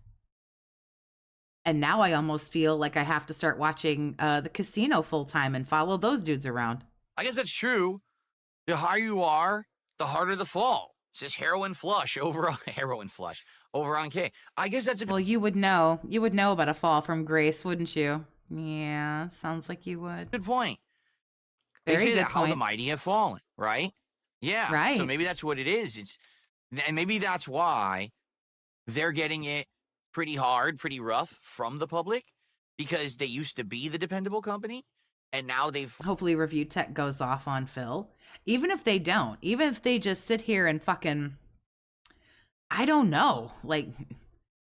And now I almost feel like I have to start watching the casino full time and follow those dudes around. I guess that's true. The higher you are, the harder the fall. It says heroin flush over on K. I guess that's a good. Well, you would know about a fall from grace, wouldn't you? Yeah, sounds like you would. Good point. Very they say good that how the point. mighty have fallen, right? Yeah. Right. So maybe that's what it is. And maybe that's why they're getting it pretty hard, pretty rough from the public, because they used to be the dependable company, and now they've. Hopefully Review Tech goes off on Phil. Even if they don't, even if they just sit here and fucking, I don't know, like,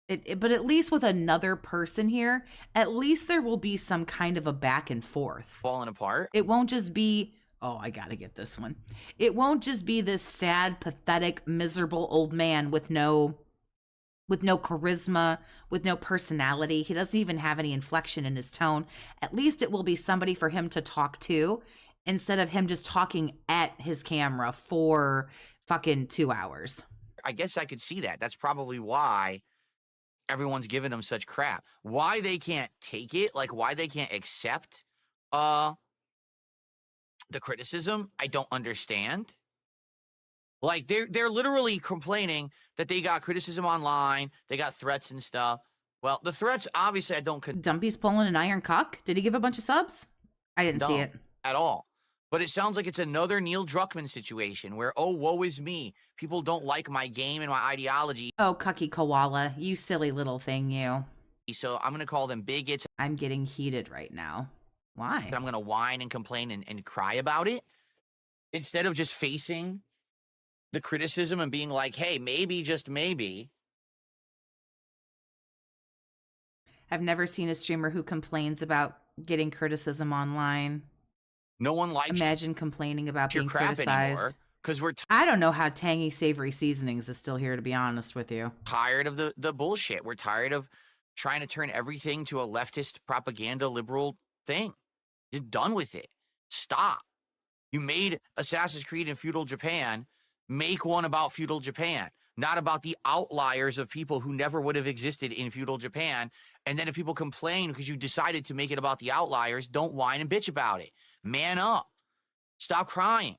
but at least with another person here, at least there will be some kind of a back and forth. Falling apart. It won't just be, oh, I gotta get this one. It won't just be this sad, pathetic, miserable old man with no charisma, with no personality. He doesn't even have any inflection in his tone. At least it will be somebody for him to talk to instead of him just talking at his camera for fucking 2 hours. I guess I could see that. That's probably why everyone's giving him such crap. Why they can't take it, like why they can't accept the criticism, I don't understand. Like they're literally complaining that they got criticism online, they got threats and stuff. Well, the threats obviously I don't Dumpy's pulling an iron cuck. Did he give a bunch of subs? I didn't see it at all. But it sounds like it's another Neil Druckmann situation where, oh, woe is me. People don't like my game and my ideology. Oh, cucky koala, you silly little thing, you. So I'm going to call them bigots. I'm getting heated right now. Why? I'm going to whine and complain and cry about it instead of just facing the criticism and being like, hey, maybe, just maybe. I've never seen a streamer who complains about getting criticism online. No one likes Imagine complaining about your being crap criticized. anymore because we're I don't know how tangy savory seasonings is still here, to be honest with you. tired of the bullshit. We're tired of trying to turn everything to a leftist propaganda liberal thing. You're done with it. Stop. You made Assassin's Creed in feudal Japan. Make one about feudal Japan, not about the outliers of people who never would have existed in feudal Japan. And then if people complain because you decided to make it about the outliers, don't whine and bitch about it. Man up. Stop crying.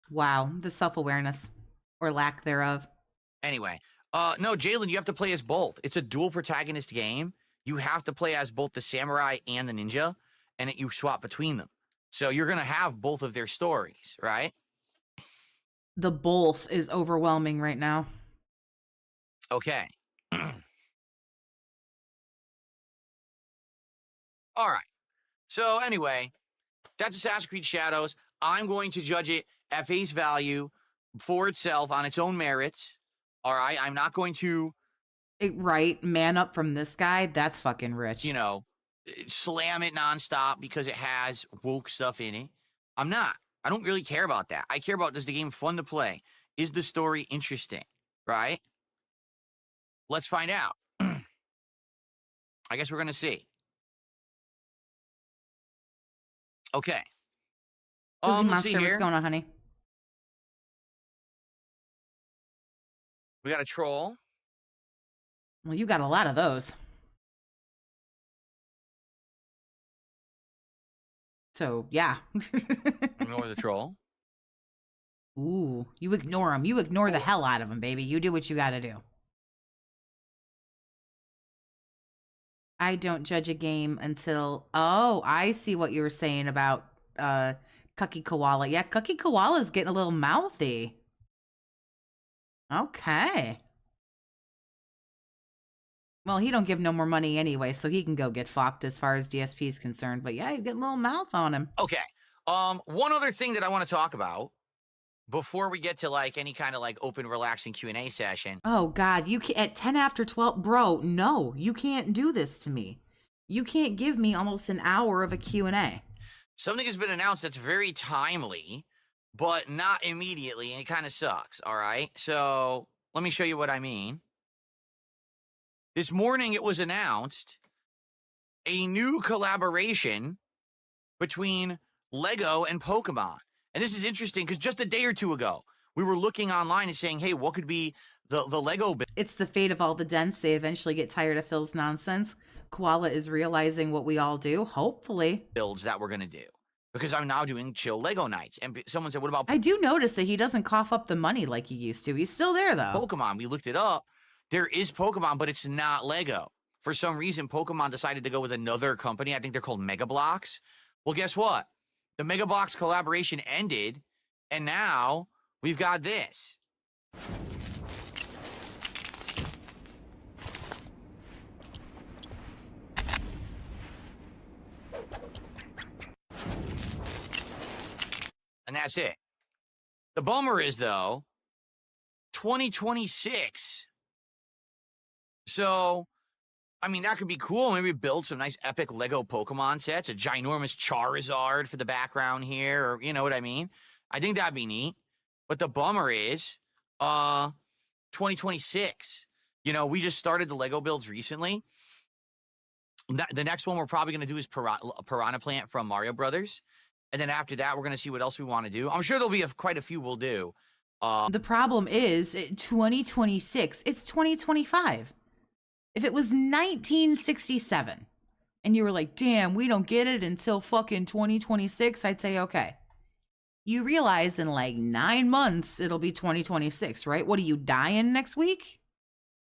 Wow, the self-awareness or lack thereof. Anyway, no, Jalen, you have to play as both. It's a dual protagonist game. You have to play as both the samurai and the ninja, and you swap between them. So you're going to have both of their stories, right? The both is overwhelming right now. Okay. All right. So anyway, that's Assassin's Creed Shadows. I'm going to judge it at face value for itself on its own merits. All right. I'm not going to, Right, man up from this guy. That's fucking rich. you know, slam it nonstop because it has woke stuff in it. I'm not. I don't really care about that. I care about, is the game fun to play? Is the story interesting? Right? Let's find out. I guess we're going to see. Okay. Cozy Let's see Monster, what's here. going on, honey? We got a troll. Well, you got a lot of those. So, yeah. Ignore the troll. Ooh, you ignore him. You ignore the hell out of him, baby. You do what you gotta do. I don't judge a game until... Oh, I see what you were saying about Cucky Koala. Yeah, Cucky Koala's getting a little mouthy. Okay. Well, he don't give no more money anyway, so he can go get fucked as far as DSP is concerned. But yeah, he's getting a little mouth on him. Okay. One other thing that I want to talk about before we get to like any kind of like open, relaxing Q&A session. Oh God, you can't, at 10 after 12, bro, no, you can't do this to me. You can't give me almost an hour of a Q&A. Something has been announced that's very timely, but not immediately, and it kind of sucks, all right? So let me show you what I mean. This morning it was announced a new collaboration between Lego and Pokemon. And this is interesting because just a day or two ago, we were looking online and saying, hey, what could be the Lego It's the fate of all the dents. They eventually get tired of Phil's nonsense. Koala is realizing what we all do, hopefully. builds that we're going to do? Because I'm now doing chill Lego nights. And someone said, what about I do notice that he doesn't cough up the money like he used to. He's still there, though. Pokemon? We looked it up. There is Pokemon, but it's not Lego. For some reason, Pokemon decided to go with another company. I think they're called Mega Bloks. Well, guess what? The Mega Bloks collaboration ended, and now we've got this. And that's it. The bummer is, though, 2026. So, I mean, that could be cool. Maybe build some nice epic Lego Pokemon sets, a ginormous Charizard for the background here, or you know what I mean? I think that'd be neat. But the bummer is, 2026. You know, we just started the Lego builds recently. The next one we're probably going to do is Piranha Plant from Mario Brothers. And then after that, we're going to see what else we want to do. I'm sure there'll be quite a few we'll do. The problem is 2026. It's 2025. If it was 1967 and you were like, damn, we don't get it until fucking 2026, I'd say, okay. You realize in like 9 months, it'll be 2026, right? What are you dying next week?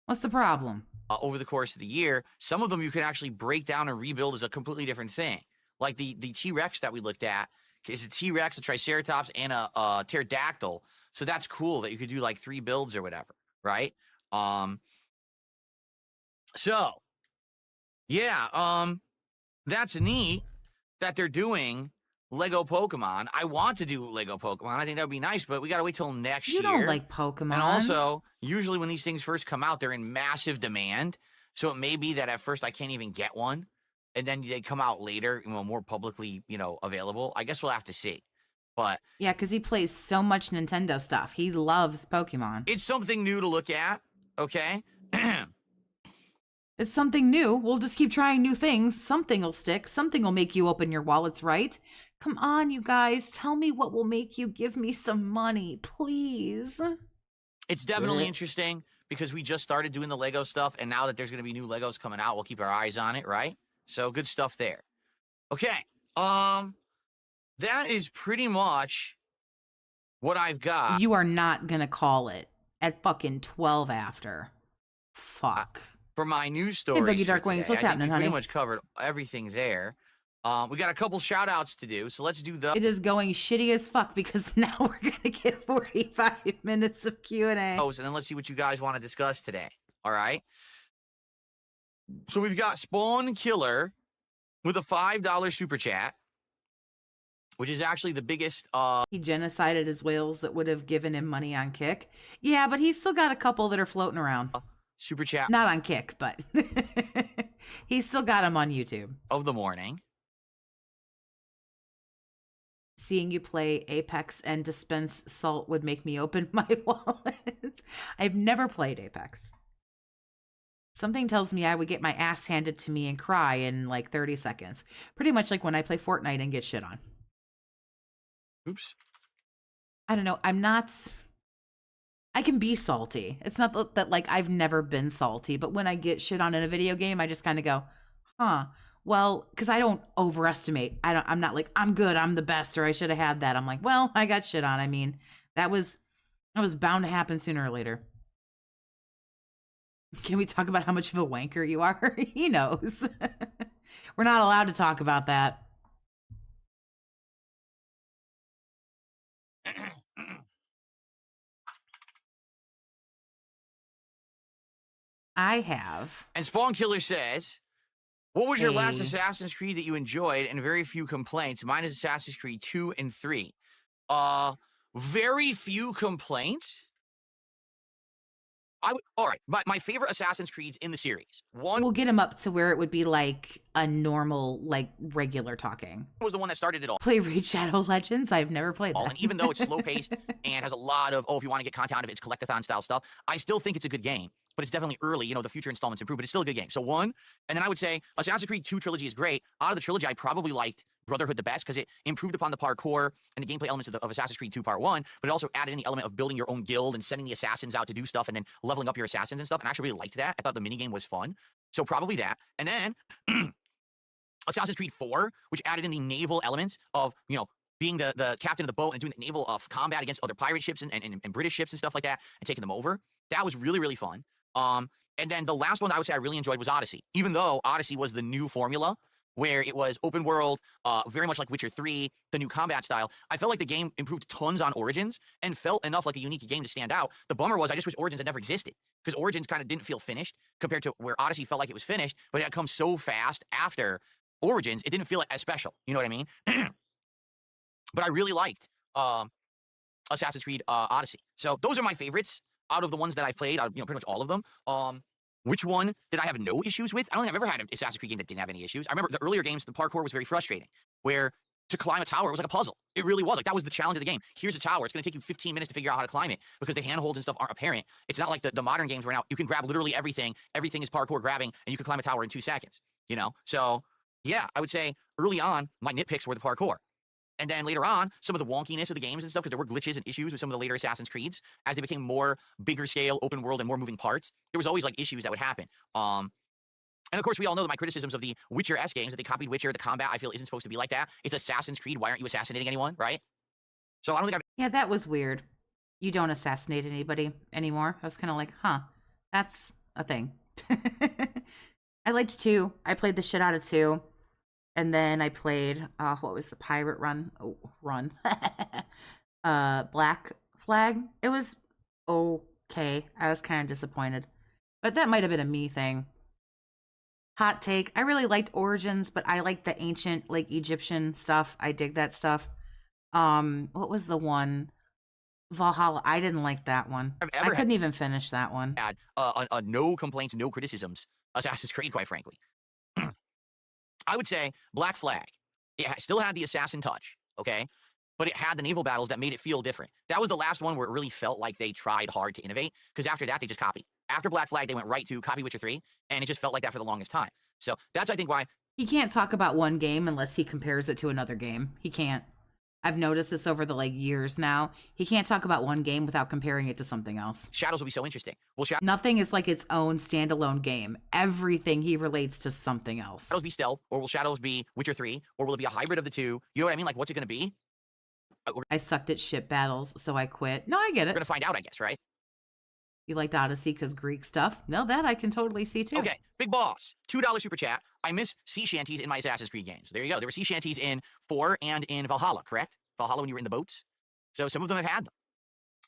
What's the problem? Over the course of the year, some of them you can actually break down and rebuild as a completely different thing. Like the T-Rex that we looked at is a T-Rex, a Triceratops, and a pterodactyl. So that's cool that you could do like 3 builds or whatever, right? So, yeah, that's neat that they're doing Lego Pokemon. I want to do Lego Pokemon. I think that would be nice, but we got to wait till next year. You don't like Pokemon. And also, usually when these things first come out, they're in massive demand. So it may be that at first I can't even get one. And then they come out later, more publicly, available. I guess we'll have to see. But yeah, because he plays so much Nintendo stuff. He loves Pokemon. It's something new to look at, okay? It's something new. We'll just keep trying new things. Something will stick. Something will make you open your wallets, right? Come on, you guys. Tell me what will make you give me some money, please. It's definitely interesting because we just started doing the Lego stuff, and now that there's going to be new Legos coming out, we'll keep our eyes on it, right? So good stuff there. Okay. That is pretty much what I've got. You are not going to call it at fucking 12 after. Fuck. For my news stories. Hey, Boogie Dark Wings, what's happening, honey? We pretty much covered everything there. We got a couple shout outs to do, so let's do those. It is going shitty as fuck because now we're going to get 45 minutes of Q&A. And then let's see what you guys want to discuss today. All right. So we've got Spawn Killer with a $5 super chat, which is actually the biggest. He genocided his whales that would have given him money on Kick. Yeah, but he's still got a couple that are floating around. Super chat. Not on Kick, but he's still got them on YouTube. Of the morning. Seeing you play Apex and dispense salt would make me open my wallet. I've never played Apex. Something tells me I would get my ass handed to me and cry in like 30 seconds. Pretty much like when I play Fortnite and get shit on. Oops. I don't know. I can be salty. It's not that like I've never been salty, but when I get shit on in a video game, I just kind of go, huh. Well, because I don't overestimate. I'm not like, I'm good, I'm the best, or I should have had that. I'm like, well, I got shit on. I mean, that was bound to happen sooner or later. Can we talk about how much of a wanker you are? He knows. We're not allowed to talk about that. I have. And Spawn Killer says, what was your last Assassin's Creed that you enjoyed and very few complaints? Mine is Assassin's Creed 2 and 3. Very few complaints? All right, my favorite Assassin's Creeds in the series. One We'll get him up to where it would be like a normal, like regular talking. was the one that started it all. Play Raid Shadow Legends? I've never played that. And even though it's slow-paced and has a lot of, if you want to get content out of it, it's collectathon style stuff, I still think it's a good game. But it's definitely early, the future installments improve, but it's still a good game. So one, and then I would say Assassin's Creed 2 trilogy is great. Out of the trilogy, I probably liked Brotherhood the best because it improved upon the parkour and the gameplay elements of Assassin's Creed 2 Part 1, but it also added in the element of building your own guild and sending the assassins out to do stuff and then leveling up your assassins and stuff. And I actually really liked that. I thought the minigame was fun. So probably that. And then Assassin's Creed 4, which added in the naval elements of, being the captain of the boat and doing the naval combat against other pirate ships and British ships and stuff like that and taking them over. That was really, really fun. And then the last one I would say I really enjoyed was Odyssey. Even though Odyssey was the new formula, where it was open world, very much like Witcher 3, the new combat style, I felt like the game improved tons on Origins and felt enough like a unique game to stand out. The bummer was I just wish Origins had never existed, because Origins kind of didn't feel finished compared to where Odyssey felt like it was finished, but it had come so fast after Origins, it didn't feel as special. You know what I mean? But I really liked Assassin's Creed Odyssey. So those are my favorites out of the ones that I've played, out of, pretty much all of them. Which one did I have no issues with? I don't think I've ever had an Assassin's Creed game that didn't have any issues. I remember the earlier games, the parkour was very frustrating, where to climb a tower was like a puzzle. It really was. Like, that was the challenge of the game. Here's a tower. It's going to take you 15 minutes to figure out how to climb it because the handholds and stuff aren't apparent. It's not like the modern games where now you can grab literally everything. Everything is parkour grabbing, and you can climb a tower in 2 seconds. You know, so yeah, I would say early on, my nitpicks were the parkour. And then later on, some of the wonkiness of the games and stuff, because there were glitches and issues with some of the later Assassin's Creeds, as they became more bigger scale, open world, and more moving parts, there was always like issues that would happen. And of course, we all know that my criticisms of the Witcher-esque games, that they copied Witcher, the combat, I feel, isn't supposed to be like that. It's Assassin's Creed. Why aren't you assassinating anyone, right? So I don't think I've... Yeah, that was weird. You don't assassinate anybody anymore. I was kind of like, huh, that's a thing. I liked 2. I played the shit out of 2. And then I played, what was the pirate run? Oh, run. Black Flag. It was okay. I was kind of disappointed. But that might have been a me thing. Hot take. I really liked Origins, but I liked the ancient, like, Egyptian stuff. I dig that stuff. What was the one? Valhalla. I didn't like that one. I couldn't even finish that one. Had no complaints, no criticisms. Assassin's Creed, quite frankly. I would say Black Flag. It still had the assassin touch, okay? But it had the naval battles that made it feel different. That was the last one where it really felt like they tried hard to innovate, because after that, they just copied. After Black Flag, they went right to copy Witcher 3, and it just felt like that for the longest time. So that's, I think, why... He can't talk about one game unless he compares it to another game. He can't. I've noticed this over the, like, years now. He can't talk about one game without comparing it to something else. Shadows will be so interesting. Well, Nothing is like its own standalone game. Everything he relates to something else. Shadows be stealth, or will Shadows be Witcher 3, or will it be a hybrid of the two? You know what I mean? Like, what's it going to be? I sucked at ship battles, so I quit. No, I get We're it. going to find out, I guess, right? You liked Odyssey because Greek stuff? No, that I can totally see too. Okay, Big Boss, $2 super chat. I miss sea shanties in my Assassin's Creed games. There you go. There were sea shanties in 4 and in Valhalla, correct? Valhalla when you were in the boats. So some of them have had them,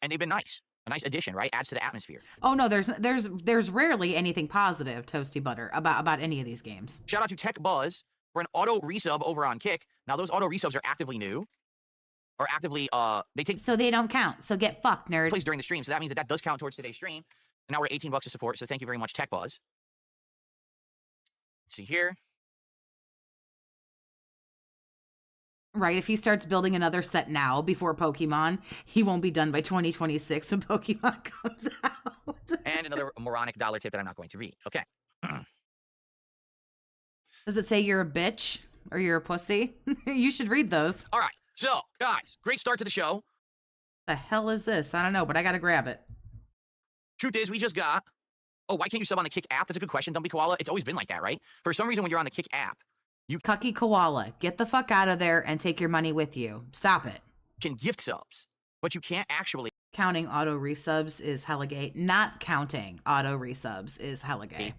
and they've been nice. A nice addition, right? Adds to the atmosphere. Oh no, there's rarely anything positive, Toasty Butter, about any of these games. Shout out to Tech Buzz for an auto resub over on Kick. Now those auto resubs are actively new, or actively they take So they don't count. So get fucked, nerd. place during the stream. So that means that does count towards today's stream. And now we're $18 to support. So thank you very much, Tech Buzz. Let's see here. Right, if he starts building another set now before Pokemon, he won't be done by 2026 when Pokemon comes out. And another moronic dollar tip that I'm not going to read. Okay. Does it say you're a bitch or you're a pussy? You should read those. All right. So, guys, great start to the show. The hell is this? I don't know, but I gotta grab it. Truth is, we just got... Oh, why can't you sub on the Kick app? That's a good question, Dumpy Koala. It's always been like that, right? For some reason, when you're on the Kick app, Cucky Koala, get the fuck out of there and take your money with you. Stop it. can gift subs, but you can't actually... Counting auto resubs is hella gay. Not counting auto resubs is hella gay.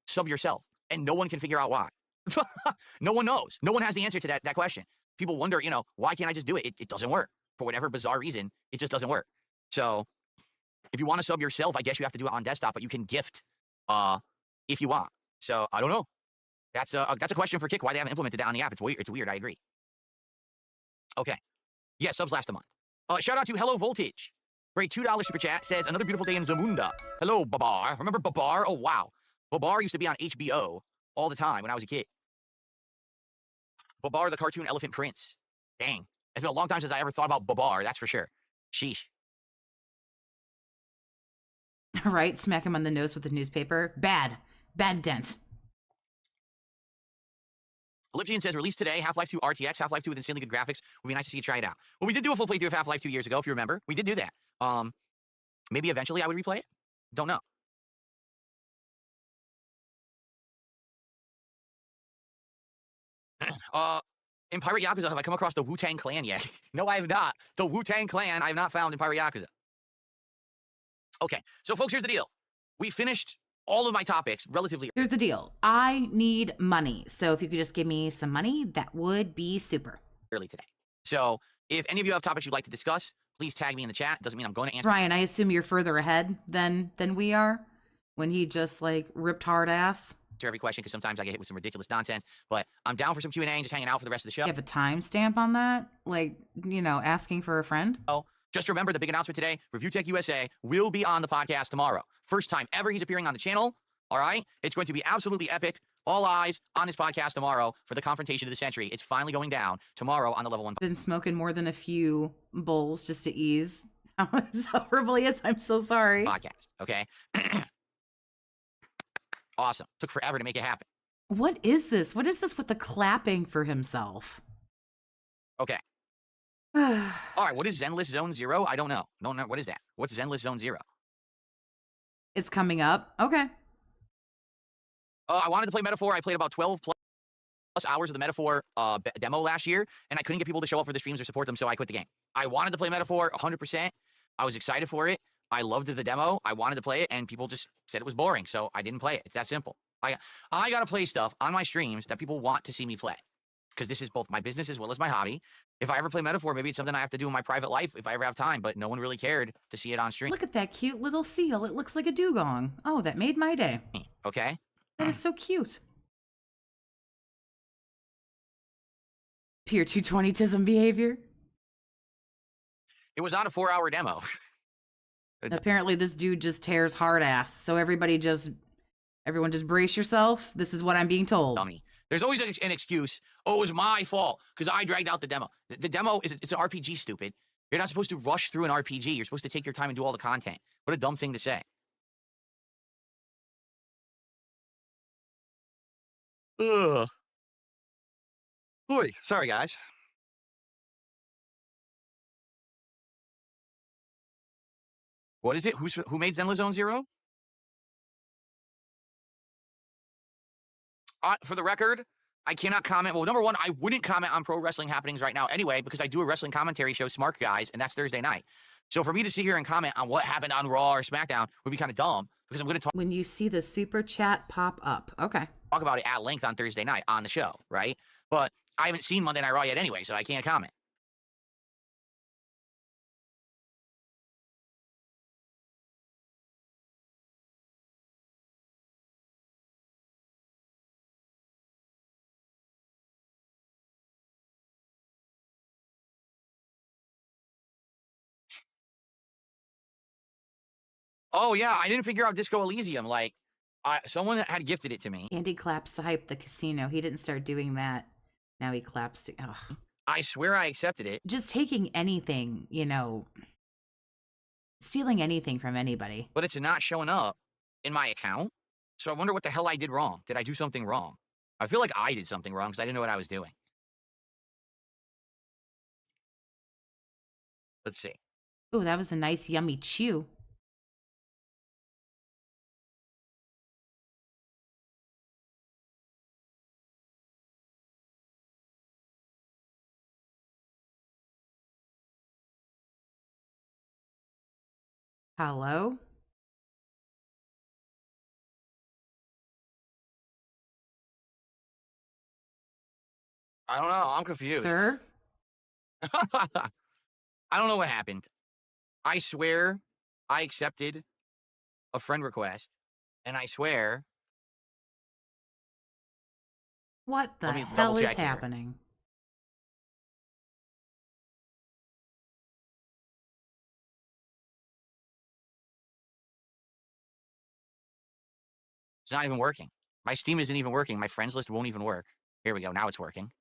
Sub yourself, and no one can figure out why. No one knows. No one has the answer to that question. People wonder, you know, why can't I just do it? It doesn't work. For whatever bizarre reason, it just doesn't work. So if you want to sub yourself, I guess you have to do it on desktop, but you can gift if you want. So I don't know. That's a question for Kick, why they haven't implemented that on the app. It's weird, I agree. Okay. Yeah, subs last a month. Shout out to Hello Voltage. For a $2 super chat, says, another beautiful day in Zamunda. Hello, Babar. Remember Babar? Oh, wow. Babar used to be on HBO all the time when I was a kid. Babar, the cartoon elephant prince. Dang. It's been a long time since I ever thought about Babar, that's for sure. Sheesh. Right? Smack him on the nose with the newspaper. Bad dent. Olympian says, released today, Half-Life 2 RTX, Half-Life 2 with insanely good graphics. Would be nice to see you try it out. Well, we did do a full playthrough of Half-Life 2 years ago, if you remember. We did do that. Maybe eventually I would replay it. Don't know. In Pirate Yakuza, have I come across the Wu-Tang Clan yet? No, I have not. The Wu-Tang Clan I have not found in Pirate Yakuza. Okay, so folks, here's the deal. We finished all of my topics relatively... Here's the deal. I need money. So if you could just give me some money, that would be super. early today. So if any of you have topics you'd like to discuss, please tag me in the chat. Doesn't mean I'm going to answer Ryan, I assume you're further ahead than we are when he just like ripped hard ass. every question because sometimes I get hit with some ridiculous nonsense. But I'm down for some Q&A and just hanging out for the rest of the show. You have a timestamp on that? Like, you know, asking for a friend? Oh, just remember the big announcement today. Review Tech USA will be on the podcast tomorrow. First time ever he's appearing on the channel. All right? It's going to be absolutely epic. All eyes on this podcast tomorrow for the confrontation of the century. It's finally going down tomorrow on the Level 1 Been smoking more than a few bowls just to ease how insufferable he is. I'm so sorry. podcast. Okay? Awesome. Took forever to make it happen. What is this? What is this with the clapping for himself? Okay. All right. What is Zenless Zone Zero? I don't know. What is that? What's Zenless Zone Zero? It's coming up. Okay. I wanted to play Metaphor. I played about 12 plus hours of the Metaphor demo last year, and I couldn't get people to show up for the streams or support them, so I quit the game. I wanted to play Metaphor 100%. I was excited for it. I loved the demo. I wanted to play it, and people just said it was boring, so I didn't play it. It's that simple. I got to play stuff on my streams that people want to see me play, because this is both my business as well as my hobby. If I ever play Metaphor, maybe it's something I have to do in my private life if I ever have time, but no one really cared to see it on stream. Look at that cute little seal. It looks like a dugong. Oh, that made my day. Okay? That is so cute. Pure 220tism behavior. It was not a 4-hour demo. Apparently this dude just tears hard ass. So everyone just brace yourself. This is what I'm being told. Dummy. There's always an excuse. Oh, it was my fault because I dragged out the demo. The demo it's an RPG, stupid. You're not supposed to rush through an RPG. You're supposed to take your time and do all the content. What a dumb thing to say. Ugh. Oy, sorry guys. What is it? Who made Zenless Zone Zero? For the record, I cannot comment. Well, number one, I wouldn't comment on pro wrestling happenings right now anyway, because I do a wrestling commentary show, Smart Guys, and that's Thursday night. So for me to sit here and comment on what happened on Raw or SmackDown would be kind of dumb, because I'm going to talk When you see the super chat pop up. Okay. about it at length on Thursday night on the show, right? But I haven't seen Monday Night Raw yet anyway, so I can't comment. Oh, yeah, I didn't figure out Disco Elysium. Like, someone had gifted it to me. Andy claps to hype the casino. He didn't start doing that. Now he claps to... Ugh. I swear I accepted it. Just taking anything, stealing anything from anybody. But it's not showing up in my account. So I wonder what the hell I did wrong. Did I do something wrong? I feel like I did something wrong because I didn't know what I was doing. Let's see. Oh, that was a nice, yummy chew. Hello? I don't know. I'm confused. Sir? I don't know what happened. I swear I accepted a friend request, and I swear... What the Let me hell is double-check here. happening? It's not even working. My Steam isn't even working. My friends list won't even work. Here we go. Now it's working.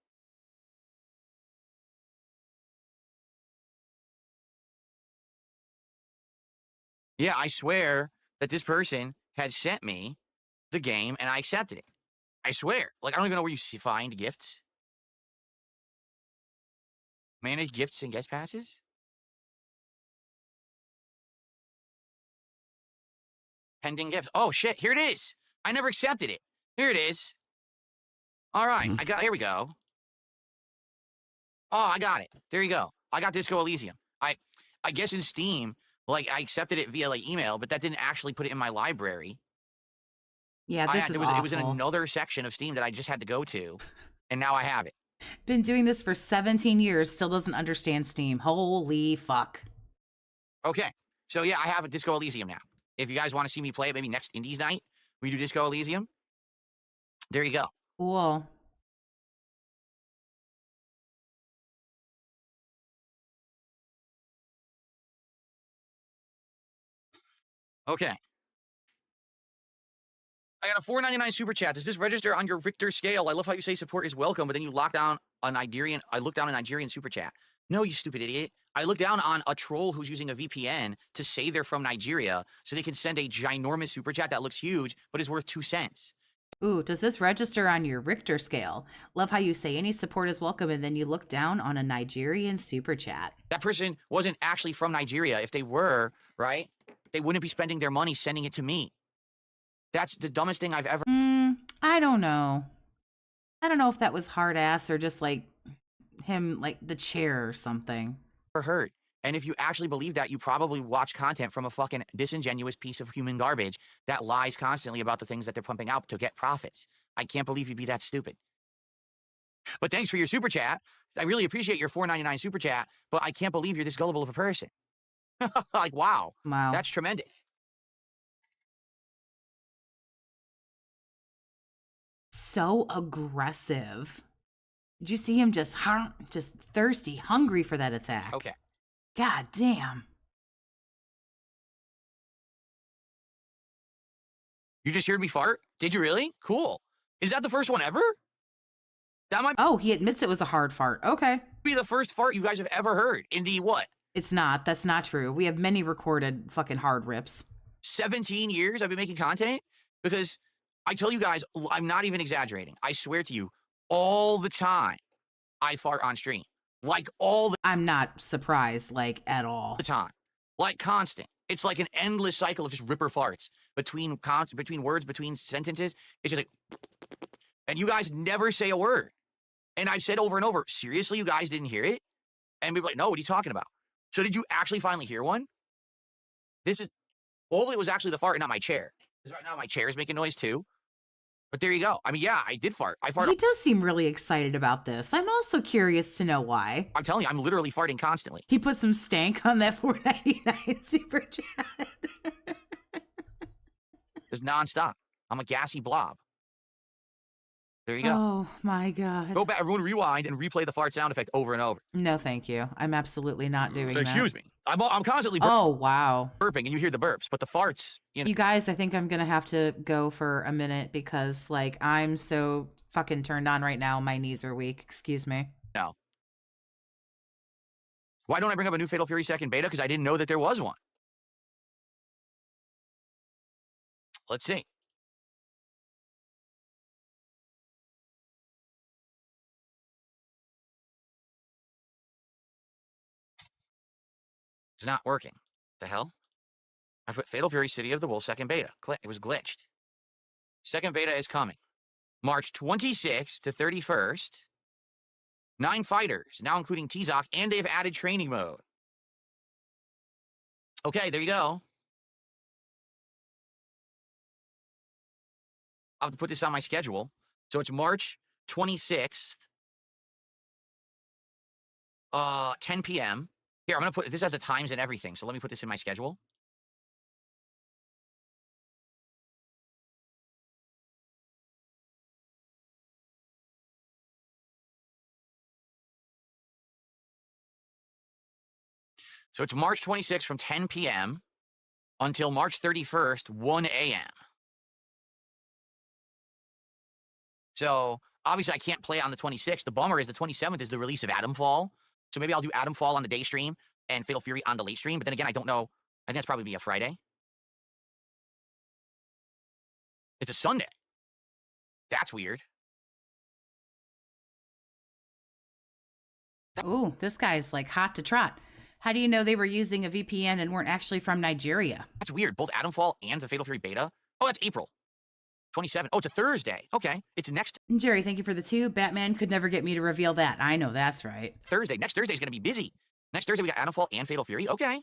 Yeah, I swear that this person had sent me the game and I accepted it. I swear. Like, I don't even know where you find gifts. Manage gifts and guest passes? Pending gifts. Oh, shit. Here it is. I never accepted it. Here it is. All right. Here we go. Oh, I got it. There you go. I got Disco Elysium. I guess in Steam, like, I accepted it via, like, email, but that didn't actually put it in my library. Yeah, this is It was in awful. another section of Steam that I just had to go to, and now I have it. Been doing this for 17 years, still doesn't understand Steam. Holy fuck. Okay. So, yeah, I have a Disco Elysium now. If you guys want to see me play it, maybe next Indies night, we do Disco Elysium. There you go. Cool. Okay. I got a $4.99 super chat. Does this register on your Richter scale? I love how you say support is welcome, but then you lock down a Nigerian. I look down a Nigerian super chat. No, you stupid idiot. I look down on a troll who's using a VPN to say they're from Nigeria so they can send a ginormous super chat that looks huge but is worth 2 cents. Ooh, does this register on your Richter scale? Love how you say any support is welcome and then you look down on a Nigerian super chat. That person wasn't actually from Nigeria. If they were, right, they wouldn't be spending their money sending it to me. That's the dumbest thing I've ever I don't know. I don't know if that was hard ass or just like him, like the chair or something. heard. And if you actually believe that, you probably watch content from a fucking disingenuous piece of human garbage that lies constantly about the things that they're pumping out to get profits. I can't believe you'd be that stupid. But thanks for your super chat. I really appreciate your $4.99 super chat, but I can't believe you're this gullible of a person. Like, wow. Wow. That's tremendous. So aggressive. Did you see him just thirsty, hungry for that attack? Okay. God damn. You just heard me fart? Did you really? Cool. Is that the first one ever? That might Oh, he admits it was a hard fart. Okay. be the first fart you guys have ever heard in the what? It's not. That's not true. We have many recorded fucking hard rips. 17 years I've been making content? Because I tell you guys, I'm not even exaggerating. I swear to you, all the time I fart on stream. Like all the I'm not surprised, like, at all. time. Like constant. It's like an endless cycle of just ripper farts between words, between sentences. It's just like, and you guys never say a word. And I've said over and over, seriously, you guys didn't hear it? And people are like, no, what are you talking about? So did you actually finally hear one? Hopefully it was actually the fart and not my chair. Because right now my chair is making noise too. But there you go. I mean, yeah, I did fart. I farted. He does seem really excited about this. I'm also curious to know why. I'm telling you, I'm literally farting constantly. He put some stank on that $4.99 super chat. Just nonstop. I'm a gassy blob. There you go. Oh my God. Go back, everyone rewind and replay the fart sound effect over and over. No, thank you. I'm absolutely not doing that. Excuse me. I'm constantly Oh, wow. burping and you hear the burps, but the farts, you know. You guys, I think I'm going to have to go for a minute because, like, I'm so fucking turned on right now. My knees are weak. Excuse me. No. Why don't I bring up a new Fatal Fury second beta? Because I didn't know that there was one. Let's see. It's not working. The hell? I put Fatal Fury City of the Wolf second beta. It was glitched. Second beta is coming. March 26th to 31st. 9 fighters, now including T-Zoc, and they've added training mode. Okay, there you go. I'll have to put this on my schedule. So it's March 26th, 10 p.m. Here, I'm going to put, this has the times and everything, so let me put this in my schedule. So it's March 26th from 10 p.m. until March 31st, 1 a.m. So obviously I can't play on the 26th. The bummer is the 27th is the release of Atomfall. So maybe I'll do Atomfall on the day stream and Fatal Fury on the late stream. But then again, I don't know. I think that's probably be a Friday. It's a Sunday. That's weird. Ooh, this guy's like hot to trot. How do you know they were using a VPN and weren't actually from Nigeria? That's weird. Both Atomfall and the Fatal Fury beta. Oh, that's April 27. Oh, it's a Thursday. Okay. It's next Jerry, thank you for the 2. Batman could never get me to reveal that. I know that's right. Thursday. Next Thursday is going to be busy. Next Thursday, we got Atomfall and Fatal Fury. Okay.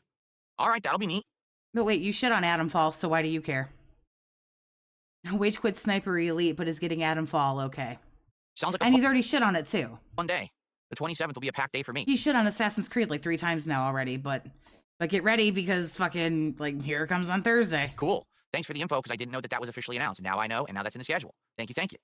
All right. That'll be neat. But wait, you shit on Atomfall, so why do you care? Wage quit Sniper Elite, but is getting Atomfall okay. Sounds like a And he's already shit on it too. fun day. The 27th will be a packed day for me. He shit on Assassin's Creed like 3 times now already, but get ready because fucking, like, here it comes on Thursday. Cool. Thanks for the info because I didn't know that that was officially announced. Now I know, and now that's in the schedule. Thank you, thank you.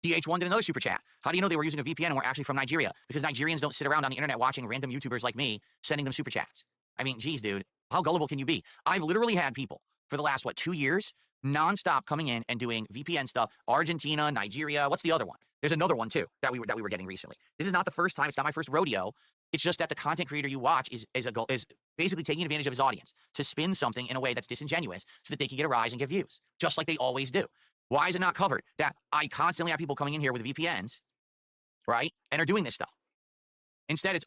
DH1 did another super chat. How do you know they were using a VPN and were actually from Nigeria? Because Nigerians don't sit around on the internet watching random YouTubers like me sending them super chats. I mean, geez, dude, how gullible can you be? I've literally had people for the last, 2 years, nonstop coming in and doing VPN stuff. Argentina, Nigeria. What's the other one? There's another one too that we were getting recently. This is not the first time. It's not my first rodeo. It's just that the content creator you watch is basically taking advantage of his audience to spin something in a way that's disingenuous so that they can get a rise and get views, just like they always do. Why is it not covered that I constantly have people coming in here with VPNs, right, and are doing this stuff? Instead, it's,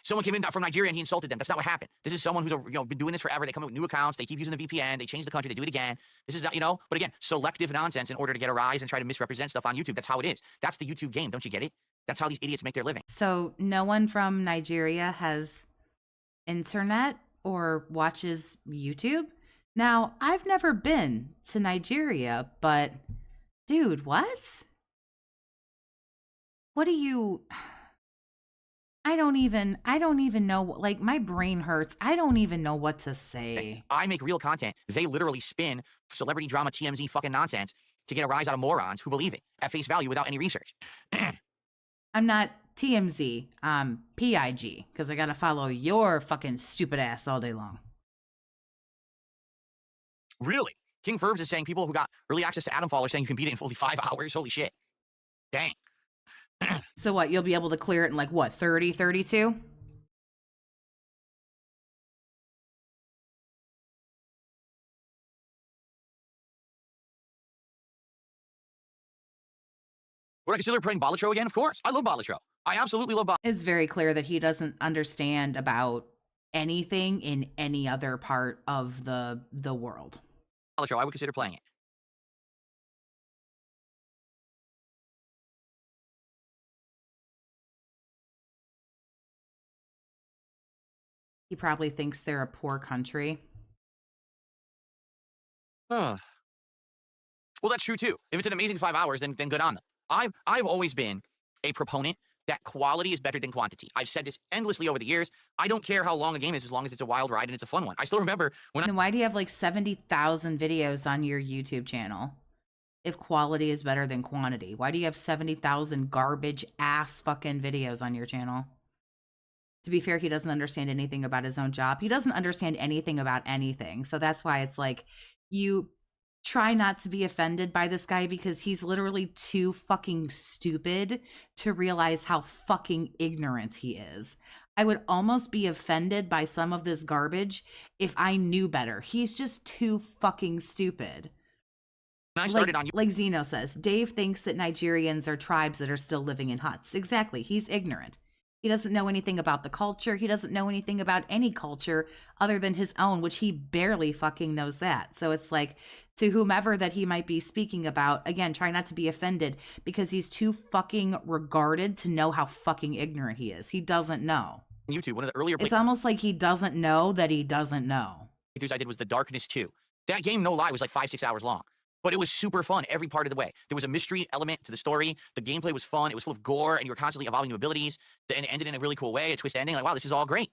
someone came in from Nigeria and he insulted them. That's not what happened. This is someone who's been doing this forever. They come in with new accounts. They keep using the VPN. They change the country. They do it again. This is not, but again, selective nonsense in order to get a rise and try to misrepresent stuff on YouTube. That's how it is. That's the YouTube game. Don't you get it? That's how these idiots make their living. So no one from Nigeria has internet or watches YouTube? Now, I've never been to Nigeria, but dude, what? What do you... I don't even know, like, my brain hurts. I don't even know what to say. I make real content. They literally spin celebrity drama TMZ fucking nonsense to get a rise out of morons who believe it at face value without any research. I'm not TMZ, I'm PIG, because I gotta follow your fucking stupid ass all day long. Really? King Ferbs is saying people who got early access to Adamfall are saying you can beat it in fully 5 hours. Holy shit. Dang. So what, you'll be able to clear it in like what, 30, 32? Would I consider playing Balatro again? Of course. I love Balatro. I absolutely love Balatro. It's very clear that he doesn't understand about anything in any other part of the world. Balatro, I would consider playing it. He probably thinks they're a poor country. Well, that's true too. If it's an amazing 5 hours, then good on them. I've always been a proponent that quality is better than quantity. I've said this endlessly over the years. I don't care how long a game is as long as it's a wild ride and it's a fun one. I still remember when Then why do you have like 70,000 videos on your YouTube channel if quality is better than quantity? Why do you have 70,000 garbage ass fucking videos on your channel? To be fair, he doesn't understand anything about his own job. He doesn't understand anything about anything. So that's why it's like, you try not to be offended by this guy because he's literally too fucking stupid to realize how fucking ignorant he is. I would almost be offended by some of this garbage if I knew better. He's just too fucking stupid. I started like Zeno says, Dave thinks that Nigerians are tribes that are still living in huts. Exactly. He's ignorant. He doesn't know anything about the culture. He doesn't know anything about any culture other than his own, which he barely fucking knows that. So it's like, to whomever that he might be speaking about, again, try not to be offended because he's too fucking regarded to know how fucking ignorant he is. He doesn't know. YouTube, one of the earlier It's almost like he doesn't know that he doesn't know. playthroughs I did was The Darkness 2. That game, no lie, was like 5-6 hours long. But it was super fun every part of the way. There was a mystery element to the story. The gameplay was fun. It was full of gore, and you were constantly evolving new abilities. And it ended in a really cool way, a twist ending. Like, wow, this is all great.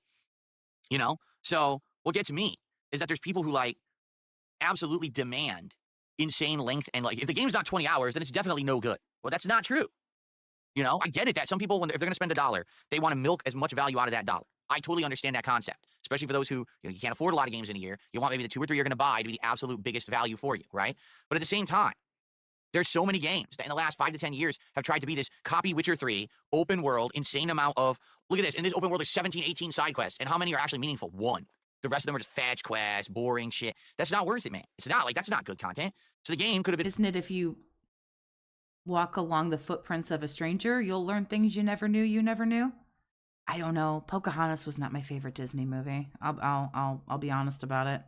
So what gets me is that there's people who, like, absolutely demand insane length. And, like, if the game's not 20 hours, then it's definitely no good. Well, that's not true. I get it that some people, if they're going to spend $1, they want to milk as much value out of that dollar. I totally understand that concept, especially for those who, you can't afford a lot of games in a year. You want maybe the 2 or 3 you're going to buy to be the absolute biggest value for you, right? But at the same time, there's so many games that in the last 5 to 10 years have tried to be this copy Witcher 3, open world, insane amount of, look at this, in this open world there's 17, 18 side quests, and how many are actually meaningful? 1. The rest of them are just fetch quests, boring shit. That's not worth it, man. It's not, like, that's not good content. So the game could have been... Isn't it if you walk along the footprints of a stranger, you'll learn things you never knew? I don't know. Pocahontas was not my favorite Disney movie. I'll be honest about it.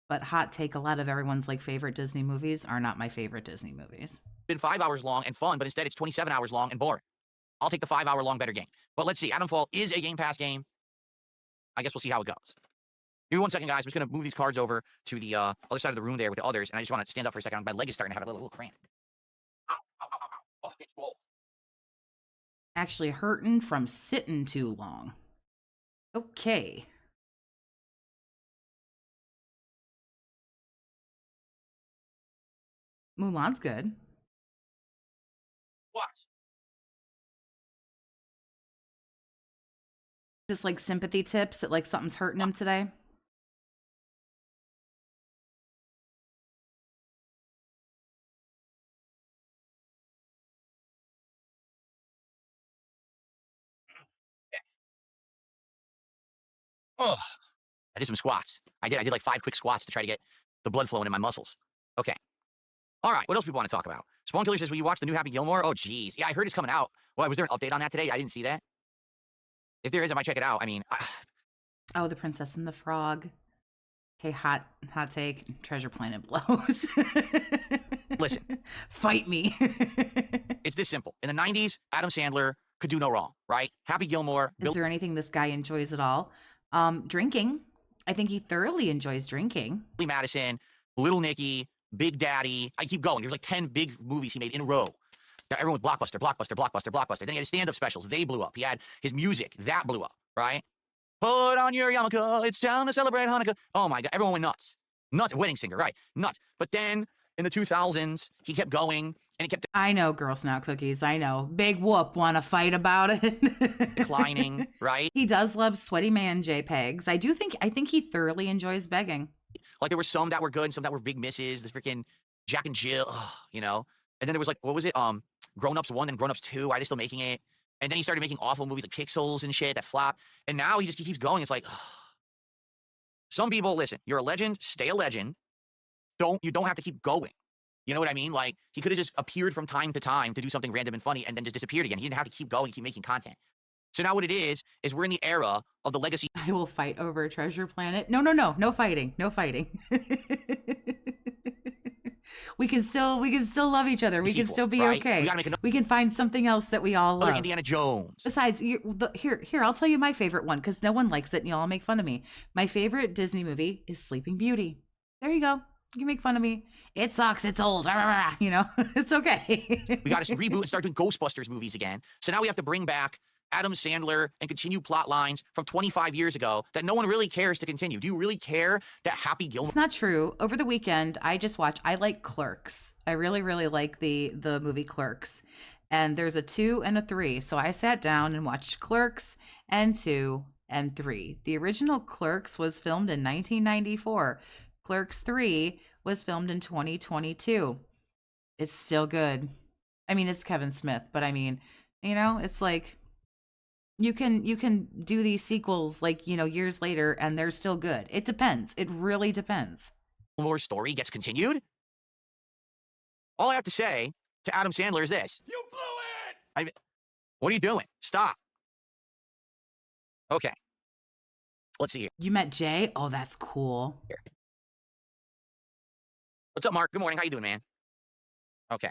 But hot take, a lot of everyone's like favorite Disney movies are not my favorite Disney movies. Been 5 hours long and fun, but instead it's 27 hours long and boring. I'll take the 5 hour long better game. But let's see. Adamfall is a Game Pass game. I guess we'll see how it goes. Give me 1 second, guys. I'm just going to move these cards over to the other side of the room there with the others. And I just want to stand up for a second. My leg is starting to have a little cramp. Ow, ow, ow, ow, ow. Oh, it's cold. Actually hurting from sitting too long. Okay. Mulan's good. What? Just like sympathy tips that like something's hurting him today. Oh, I did some squats. I did like 5 quick squats to try to get the blood flowing in my muscles. Okay. All right. What else do we want to talk about? Spawn Killer says, will you watch the new Happy Gilmore? Oh, geez. Yeah, I heard it's coming out. Well, was there an update on that today? I didn't see that. If there is, I might check it out. I mean, Oh, The Princess and the Frog. Okay, hot take. Treasure Planet blows. listen, Fight me. it's this simple. In the 90s, Adam Sandler could do no wrong, right? Happy Gilmore. Is there anything this guy enjoys at all? Drinking. I think he thoroughly enjoys drinking. Billy Madison, Little Nicky, Big Daddy. I keep going. There's like 10 big movies he made in a row. Everyone was blockbuster, blockbuster, blockbuster, blockbuster. Then he had his stand-up specials. They blew up. He had his music. That blew up, right? Put on your yarmulke. It's time to celebrate Hanukkah. Oh, my God. Everyone went nuts. Nuts. Wedding singer, right? Nuts. But then in the 2000s, he kept going, and he kept I know Girl Scout cookies. I know. Big whoop. Want to fight about it? declining, right? He does love sweaty man JPEGs. I think he thoroughly enjoys begging. Like, there were some that were good and some that were big misses. The freaking Jack and Jill, you know? And then there was like, what was it? Grown Ups 1 and Grown Ups 2. Why are they still making it? And then he started making awful movies like Pixels and shit that flop. And now he keeps going. It's like, some people, listen, you're a legend, stay a legend. You don't have to keep going. You know what I mean? Like, he could have just appeared from time to time to do something random and funny and then just disappeared again. He didn't have to keep going, keep making content. So now what it is we're in the era of the legacy. I will fight over Treasure Planet. No fighting. No fighting. We can still love each other. We can still be right? okay. We gotta make another We can find something else that we all love. Indiana Jones. Besides, here, I'll tell you my favorite one because no one likes it and y'all make fun of me. My favorite Disney movie is Sleeping Beauty. There you go. You can make fun of me. It sucks. It's old. You know, it's okay. We got to reboot and start doing Ghostbusters movies again. So now we have to bring back Adam Sandler and continue plot lines from 25 years ago that no one really cares to continue. Do you really care that Happy Gilmore? It's not true. Over the weekend, I like Clerks. I really, really like the movie Clerks. And there's a 2 and a 3. So I sat down and watched Clerks and 2 and 3. The original Clerks was filmed in 1994. Clerks 3 was filmed in 2022. It's still good. I mean, it's Kevin Smith, but I mean, you know, it's like you can do these sequels like, you know, years later and they're still good. It depends. It really depends. Gilmore's story gets continued? All I have to say to Adam Sandler is this. You blew it! What are you doing? Stop. Okay. Let's see here. You met Jay? Oh, that's cool. What's up, Mark? Good morning. How you doing, man? Okay.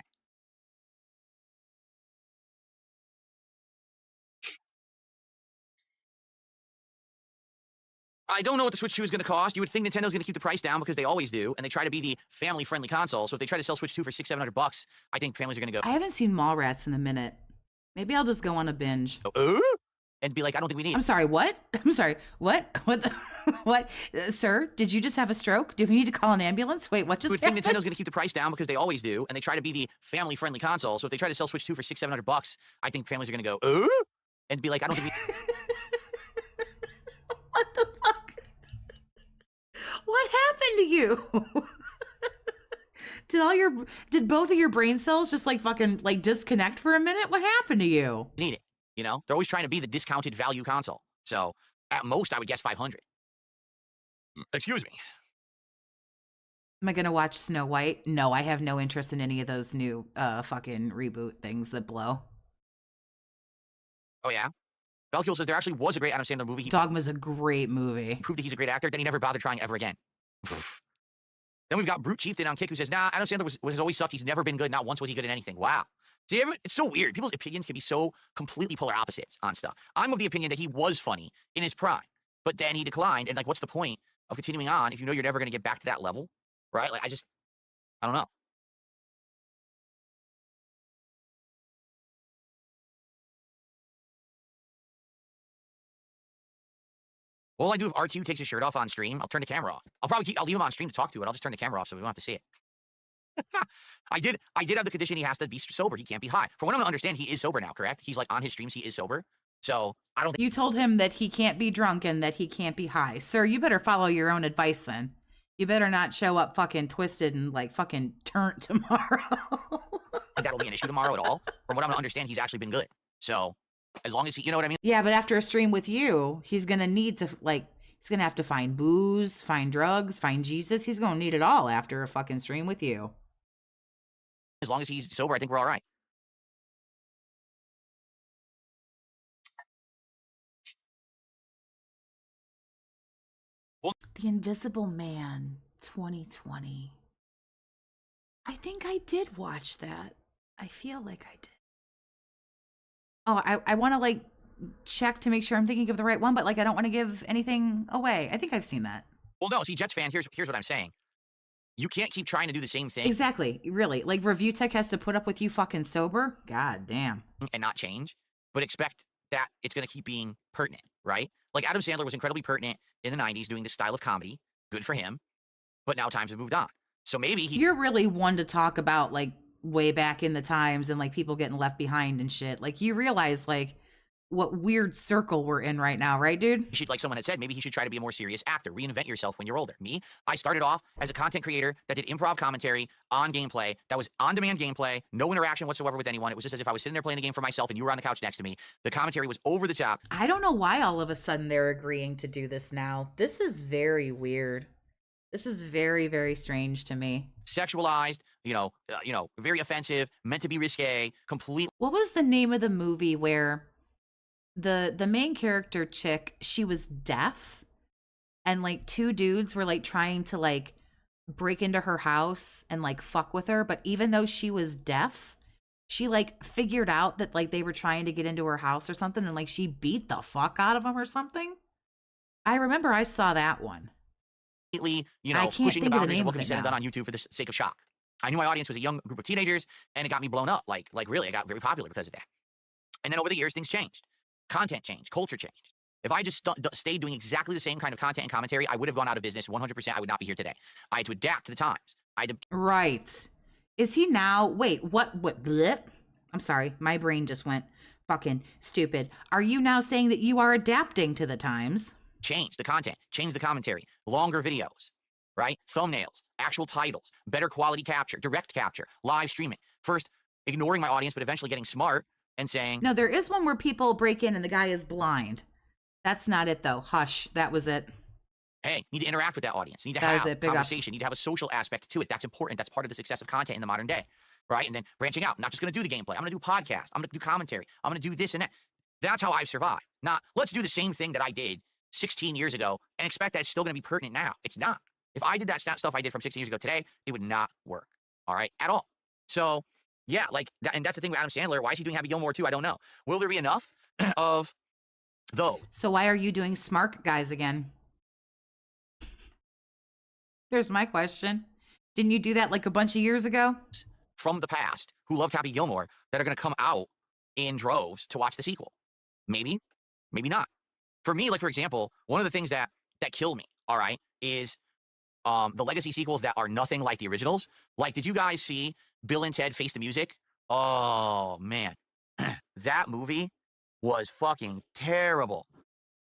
I don't know what the Switch 2 is going to cost. You would think Nintendo's going to keep the price down because they always do, and they try to be the family-friendly console. So if they try to sell Switch 2 for $600-700, I think families are going to go, I haven't seen Mallrats in a minute. Maybe I'll just go on a binge. and be like, I don't think we need I'm it. sorry, what? I'm sorry, what? What? What? Sir, did you just have a stroke? Do we need to call an ambulance? Wait, what You just would think happened? Nintendo's going to keep the price down because they always do, and they try to be the family-friendly console. So if they try to sell Switch 2 for $600-700, I think families are going to go, and be like, I don't think we What the fuck? What happened to you? Did both of your brain cells just like fucking like disconnect for a minute? What happened to you? need it. You know, they're always trying to be the discounted value console. So at most, I would guess 500. Excuse me. Am I gonna watch Snow White? No, I have no interest in any of those new fucking reboot things that blow. Oh yeah. Valkyrie says there actually was a great Adam Sandler movie. He Dogma's a great movie. proved that he's a great actor. Then he never bothered trying ever again. Then we've got Brute Chieftain on Kick who says, nah, Adam Sandler has always sucked. He's never been good. Not once was he good at anything. Wow. See, it's so weird. People's opinions can be so completely polar opposites on stuff. I'm of the opinion that he was funny in his prime, but then he declined. And like, what's the point of continuing on if you know you're never going to get back to that level? Right? Like, I don't know. What will I do if R2 takes his shirt off on stream? I'll turn the camera off. I'll leave him on stream to talk to it. I'll just turn the camera off so we don't have to see it. I did have the condition he has to be sober. He can't be high. From what I'm understand, he is sober now, correct? He's like on his streams, he is sober. So I don't think You told him that he can't be drunk and that he can't be high. Sir, you better follow your own advice then. You better not show up fucking twisted and like fucking turnt tomorrow. that'll be an issue tomorrow at all. From what I'm understand, he's actually been good. So as long as he, you know what I mean? Yeah, but after a stream with you, he's gonna need to like He's going to have to find booze, find drugs, find Jesus. He's going to need it all after a fucking stream with you. As long as he's sober, I think we're all right. The Invisible Man 2020. I think I did watch that. I feel like I did. Oh, I want to like check to make sure I'm thinking of the right one, but like I don't want to give anything away. I think I've seen that. Well, no, see, Jets fan, here's what I'm saying. You can't keep trying to do the same thing. Exactly. Really. Like Review Tech has to put up with you fucking sober? God damn. And not change, but expect that it's going to keep being pertinent, right? Like Adam Sandler was incredibly pertinent in the 90s doing this style of comedy. Good for him. But now times have moved on. So maybe You're really one to talk about like way back in the times and like people getting left behind and shit. Like you realize like what weird circle we're in right now, right, dude? he should, like someone had said, maybe he should try to be a more serious actor. Reinvent yourself when you're older. Me, I started off as a content creator that did improv commentary on gameplay. That was on-demand gameplay, no interaction whatsoever with anyone. It was just as if I was sitting there playing the game for myself and you were on the couch next to me. The commentary was over the top. I don't know why all of a sudden they're agreeing to do this now. This is very weird. This is very, very strange to me. Sexualized, very offensive, meant to be risque, complete. What was the name of the movie where the main character chick, she was deaf and like two dudes were like trying to like break into her house and like fuck with her, but even though she was deaf, she like figured out that like they were trying to get into her house or something and like she beat the fuck out of them or something. I remember I saw that one. I can't think pushing the of the boundaries name of what of can be it said and now. done on YouTube for the sake of shock. I knew my audience was a young group of teenagers, and it got me blown up. Like really, I got very popular because of that. And then over the years, things changed. Content changed. Culture changed. If I just stayed doing exactly the same kind of content and commentary, I would have gone out of business 100%. I would not be here today. I had to adapt to the times. Right. Is he now? Wait, what? Bleh? I'm sorry. My brain just went fucking stupid. Are you now saying that you are adapting to the times? Change the content, change the commentary, longer videos, right? Thumbnails, actual titles, better quality capture, direct capture, live streaming. First, ignoring my audience, but eventually getting smart and saying, No, there is one where people break in and the guy is blind. That's not it, though. Hush. That was it. hey, you need to interact with that audience. You need to That is have it. Big ups. conversation. You need to have a social aspect to it. That's important. That's part of the success of content in the modern day, right? And then branching out, not just going to do the gameplay. I'm going to do podcasts. I'm going to do commentary. I'm going to do this and that. That's how I've survived. Not, let's do the same thing that I did 16 years ago and expect that's still going to be pertinent now. It's not. If I did that stuff I did from 16 years ago today, it would not work. All right? At all. So, yeah, like, that, and that's the thing with Adam Sandler. Why is he doing Happy Gilmore too? I don't know. Will there be enough of those? So why are you doing Smart Guys again? Here's my question. Didn't you do that like a bunch of years ago? From the past who loved Happy Gilmore that are going to come out in droves to watch the sequel? Maybe, maybe not. For me, like, for example, one of the things that kill me, all right, is the legacy sequels that are nothing like the originals. Like, did you guys see Bill and Ted Face the Music? Oh, man. That movie was fucking terrible.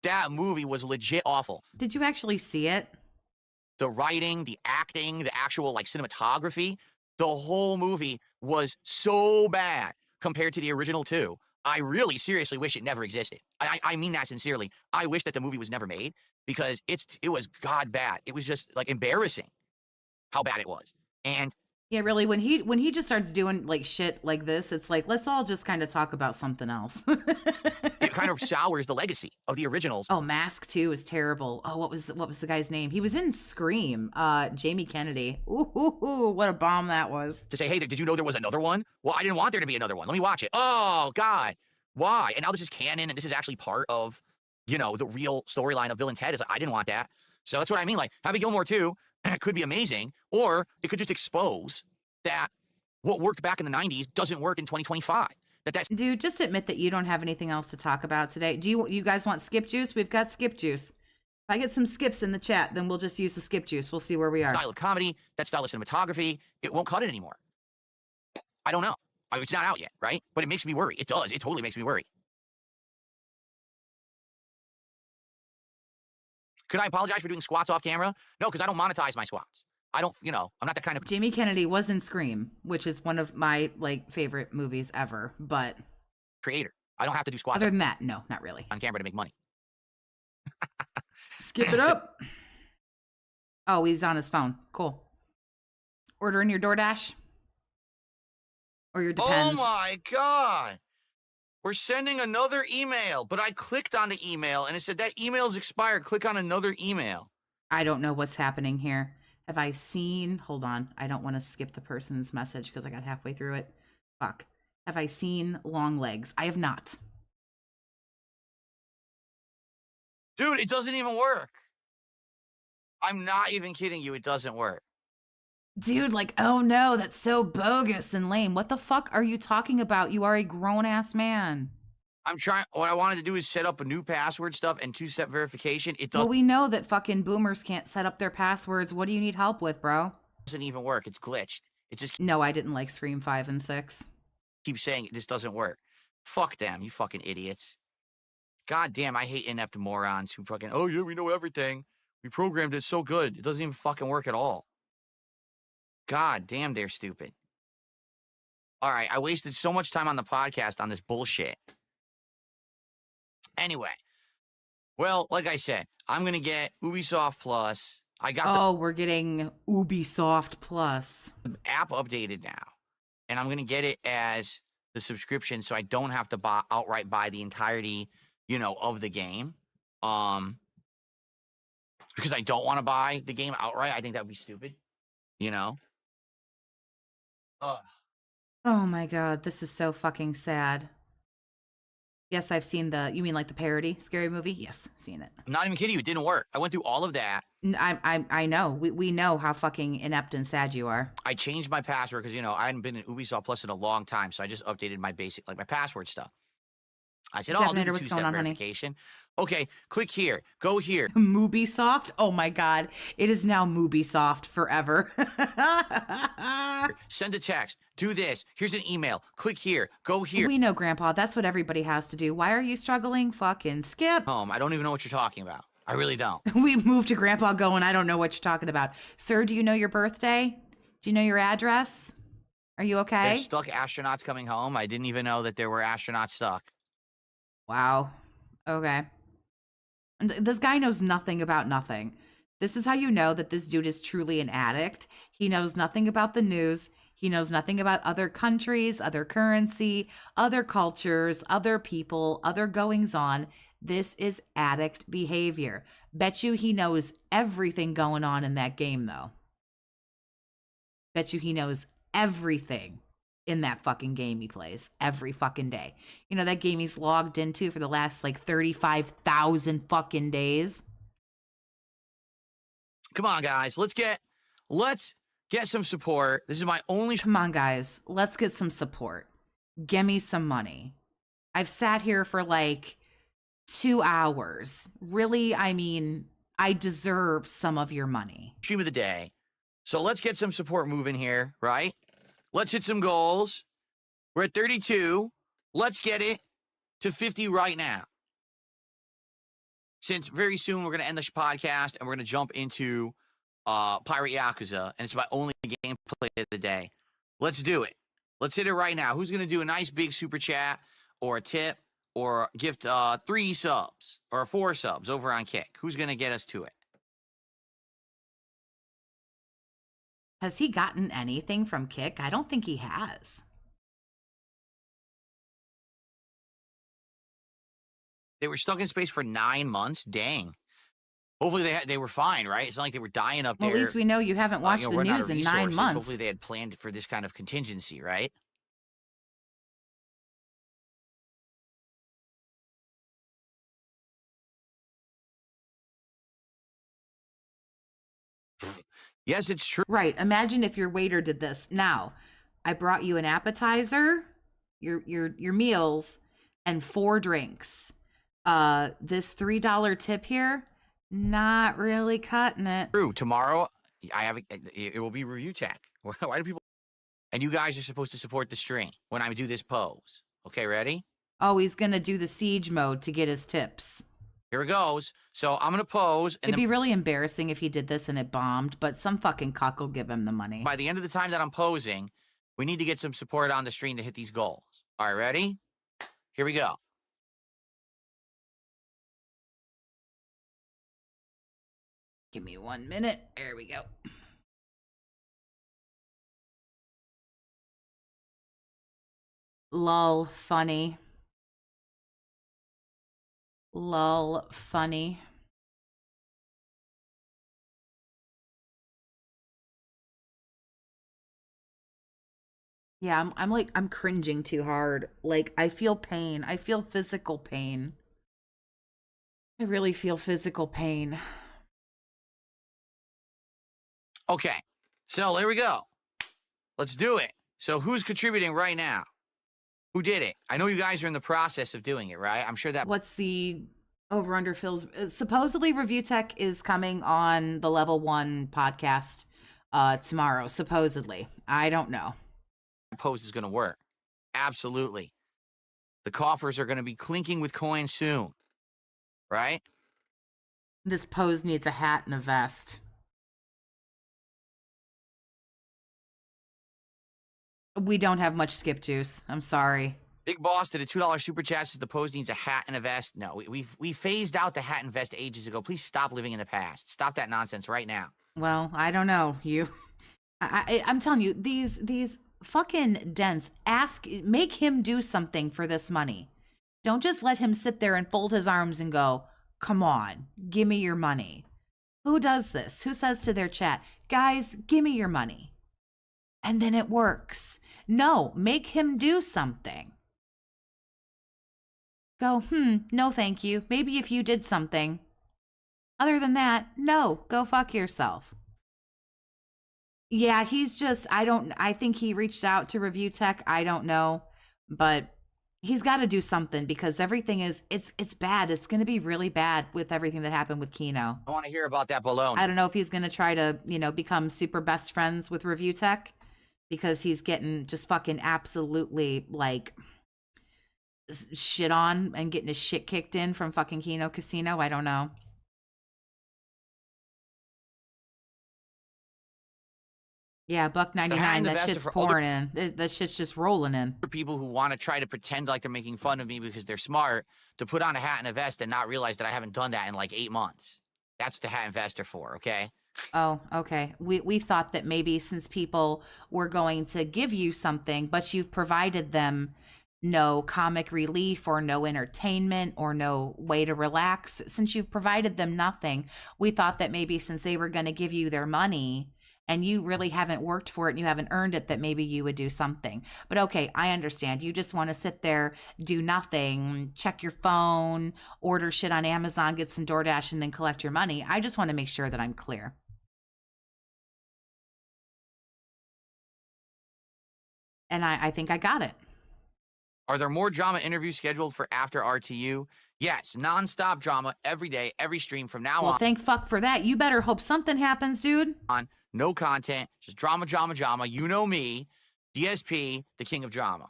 That movie was legit awful. Did you actually see it? The writing, the acting, the actual, like, cinematography, the whole movie was so bad compared to the original two. I really seriously wish it never existed. I mean that sincerely. I wish that the movie was never made because it was god bad. It was just, like, embarrassing how bad it was. And Yeah, really, when he just starts doing like shit like this, it's like, let's all just kind of talk about something else. it kind of sours the legacy of the originals. Oh, Mask 2 is terrible. Oh, what was the guy's name? He was in Scream. Jamie Kennedy. Ooh, what a bomb that was. To say, hey, did you know there was another one? Well, I didn't want there to be another one. Let me watch it. Oh, God. Why? And now this is canon, and this is actually part of, the real storyline of Bill and Ted. Is like, I didn't want that. So that's what I mean. Like, Happy Gilmore 2 could be amazing, or it could just expose that what worked back in the 90s doesn't work in 2025. That's Dude, just admit that you don't have anything else to talk about today. Do you guys want skip juice? We've got skip juice. If I get some skips in the chat, then we'll just use the skip juice. We'll see where we are. style of comedy, that style of cinematography, it won't cut it anymore. I don't know. It's not out yet, right? But it makes me worry. It does. It totally makes me worry. Could I apologize for doing squats off camera? No, because I don't monetize my squats. I don't, I'm not that kind of Jamie Kennedy was in Scream, which is one of my favorite movies ever. But creator. I don't have to do squats other than that, no, not really. on camera to make money. Skip it up. Oh, he's on his phone. Cool. Ordering your DoorDash? Or your Depends? Oh my God. We're sending another email, but I clicked on the email and it said that email's expired. Click on another email. I don't know what's happening here. Have I seen... Hold on. I don't want to skip the person's message because I got halfway through it. Fuck. Have I seen long legs? I have not. Dude, it doesn't even work. I'm not even kidding you. It doesn't work. Dude, like, oh no, that's so bogus and lame. What the fuck are you talking about? You are a grown-ass man. I'm trying... What I wanted to do is set up a new password stuff and two-step verification. It Well, we know that fucking boomers can't set up their passwords. What do you need help with, bro? doesn't even work. It's glitched. It just No, I didn't like Scream 5 and 6. keeps saying this doesn't work. Fuck them, you fucking idiots. God damn, I hate inept morons who fucking, oh yeah, we know everything. We programmed it so good. It doesn't even fucking work at all. God damn, they're stupid. All right, I wasted so much time on the podcast on this bullshit. Anyway, well, like I said, I'm going to get Ubisoft Plus. I got we're getting Ubisoft Plus. the app updated now, and I'm going to get it as the subscription so I don't have to outright buy the entirety, of the game. Because I don't want to buy the game outright. I think that would be stupid, Oh my god, this is so fucking sad. Yes, I've seen you mean like the parody scary movie? Yes, seen it. I'm not even kidding you. It didn't work. I went through all of that. I know. We know how fucking inept and sad you are. I changed my password because, I hadn't been in Ubisoft Plus in a long time. So I just updated my basic, like my password stuff. I said, I'll do the what's going two-step on, honey? verification. Okay, click here. Go here. Mubisoft? Oh my god. It is now Mubisoft forever. Send a text. Do this. Here's an email. Click here. Go here. We know, Grandpa. That's what everybody has to do. Why are you struggling? Fucking skip. Home. I don't even know what you're talking about. I really don't. We moved to Grandpa going, I don't know what you're talking about. Sir, do you know your birthday? Do you know your address? Are you okay? There's stuck astronauts coming home. I didn't even know that there were astronauts stuck. Wow. Okay. And this guy knows nothing about nothing. This is how you know that this dude is truly an addict. He knows nothing about the news. He knows nothing about other countries, other currency, other cultures, other people, other goings on. This is addict behavior. Bet you he knows everything going on in that game, though. Bet you he knows everything in that fucking game he plays every fucking day. That game he's logged into for the last 35,000 fucking days. Come on, guys. Let's get some support. This is my only... Come on, guys. Let's get some support. Give me some money. I've sat here for 2 hours. Really, I deserve some of your money. Stream of the day. So let's get some support moving here, right? Let's hit some goals. We're at 32. Let's get it to 50 right now. Since very soon we're going to end this podcast and we're going to jump into Pirate Yakuza, and it's my only gameplay of the day. Let's do it. Let's hit it right now. Who's going to do a nice big super chat or a tip or gift 3 subs or 4 subs over on Kick? Who's going to get us to it? Has he gotten anything from Kick? I don't think he has. They were stuck in space for 9 months. Dang. Hopefully they were fine, right? It's not like they were dying up there. Well, at least we know you haven't watched the news in 9 months. Hopefully they had planned for this kind of contingency, right? Yes, it's true. Right. Imagine if your waiter did this. Now, I brought you an appetizer, your meals, and 4 drinks. This $3 tip here, not really cutting it. True. Tomorrow, it will be review tech. Why do people? And you guys are supposed to support the stream when I do this pose. Okay, ready? Oh, he's gonna do the siege mode to get his tips. Here it goes. So I'm gonna pose. And It'd be really embarrassing if he did this and it bombed, but some fucking cuck will give him the money. By the end of the time that I'm posing, we need to get some support on the stream to hit these goals. All right, ready? Here we go. Give me 1 minute. There we go. Lol, funny. Lol, funny. Yeah, I'm cringing too hard. Like, I feel pain. I feel physical pain. I really feel physical pain. Okay, so there we go. Let's do it. So who's contributing right now? Who did it? I know you guys are in the process of doing it, right? I'm sure that. What's the over under Phil's? Supposedly, Review Tech is coming on the Level 1 podcast tomorrow. Supposedly. I don't know. Post is going to work. Absolutely. The coffers are going to be clinking with coins soon. Right? This pose needs a hat and a vest. We don't have much skip juice. I'm sorry. Big Boss did a $2 super chat says the pose needs a hat and a vest. No, we phased out the hat and vest ages ago. Please stop living in the past. Stop that nonsense right now. Well, I don't know. I'm telling you, these fucking dents, make him do something for this money. Don't just let him sit there and fold his arms and go, come on, give me your money. Who does this? Who says to their chat, guys, give me your money? And then it works. No, make him do something. Go, no thank you. Maybe if you did something. Other than that, no, go fuck yourself. Yeah, he's just, I think he reached out to Review Tech. I don't know, but he's got to do something because everything is, it's bad. It's going to be really bad with everything that happened with Kino. I want to hear about that baloney. I don't know if he's going to try to, become super best friends with Review Tech because he's getting just fucking absolutely like shit on and getting his shit kicked in from fucking Kino Casino. I don't know. Yeah, $1.99. That shit's pouring in. That shit's just rolling in. For people who want to try to pretend like they're making fun of me because they're smart, to put on a hat and a vest and not realize that I haven't done that in like 8 months. That's what the hat and vest are for, okay? Oh, okay. We thought that maybe since people were going to give you something, but you've provided them no comic relief or no entertainment or no way to relax, since you've provided them nothing, we thought that maybe since they were going to give you their money and you really haven't worked for it and you haven't earned it, that maybe you would do something. But okay, I understand. You just want to sit there, do nothing, check your phone, order shit on Amazon, get some DoorDash, and then collect your money. I just want to make sure that I'm clear. And I think I got it. Are there more drama interviews scheduled for after RTU? Yes, nonstop drama every day, every stream from now on. Well, thank fuck for that. You better hope something happens, dude. No content, just drama, drama, drama. You know me, DSP, the king of drama.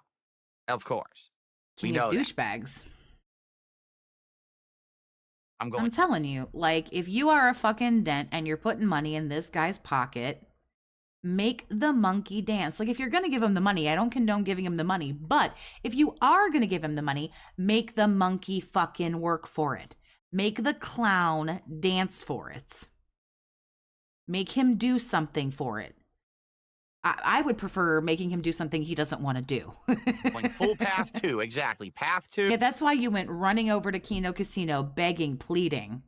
Of course. King of douchebags. I'm telling you, like, if you are a fucking dent and you're putting money in this guy's pocket, make the monkey dance. Like, if you're going to give him the money, I don't condone giving him the money, but if you are going to give him the money, make the monkey fucking work for it. Make the clown dance for it. Make him do something for it. I would prefer making him do something he doesn't want to do. Going full path 2, exactly. Path 2. Yeah, that's why you went running over to Kino Casino, begging, pleading.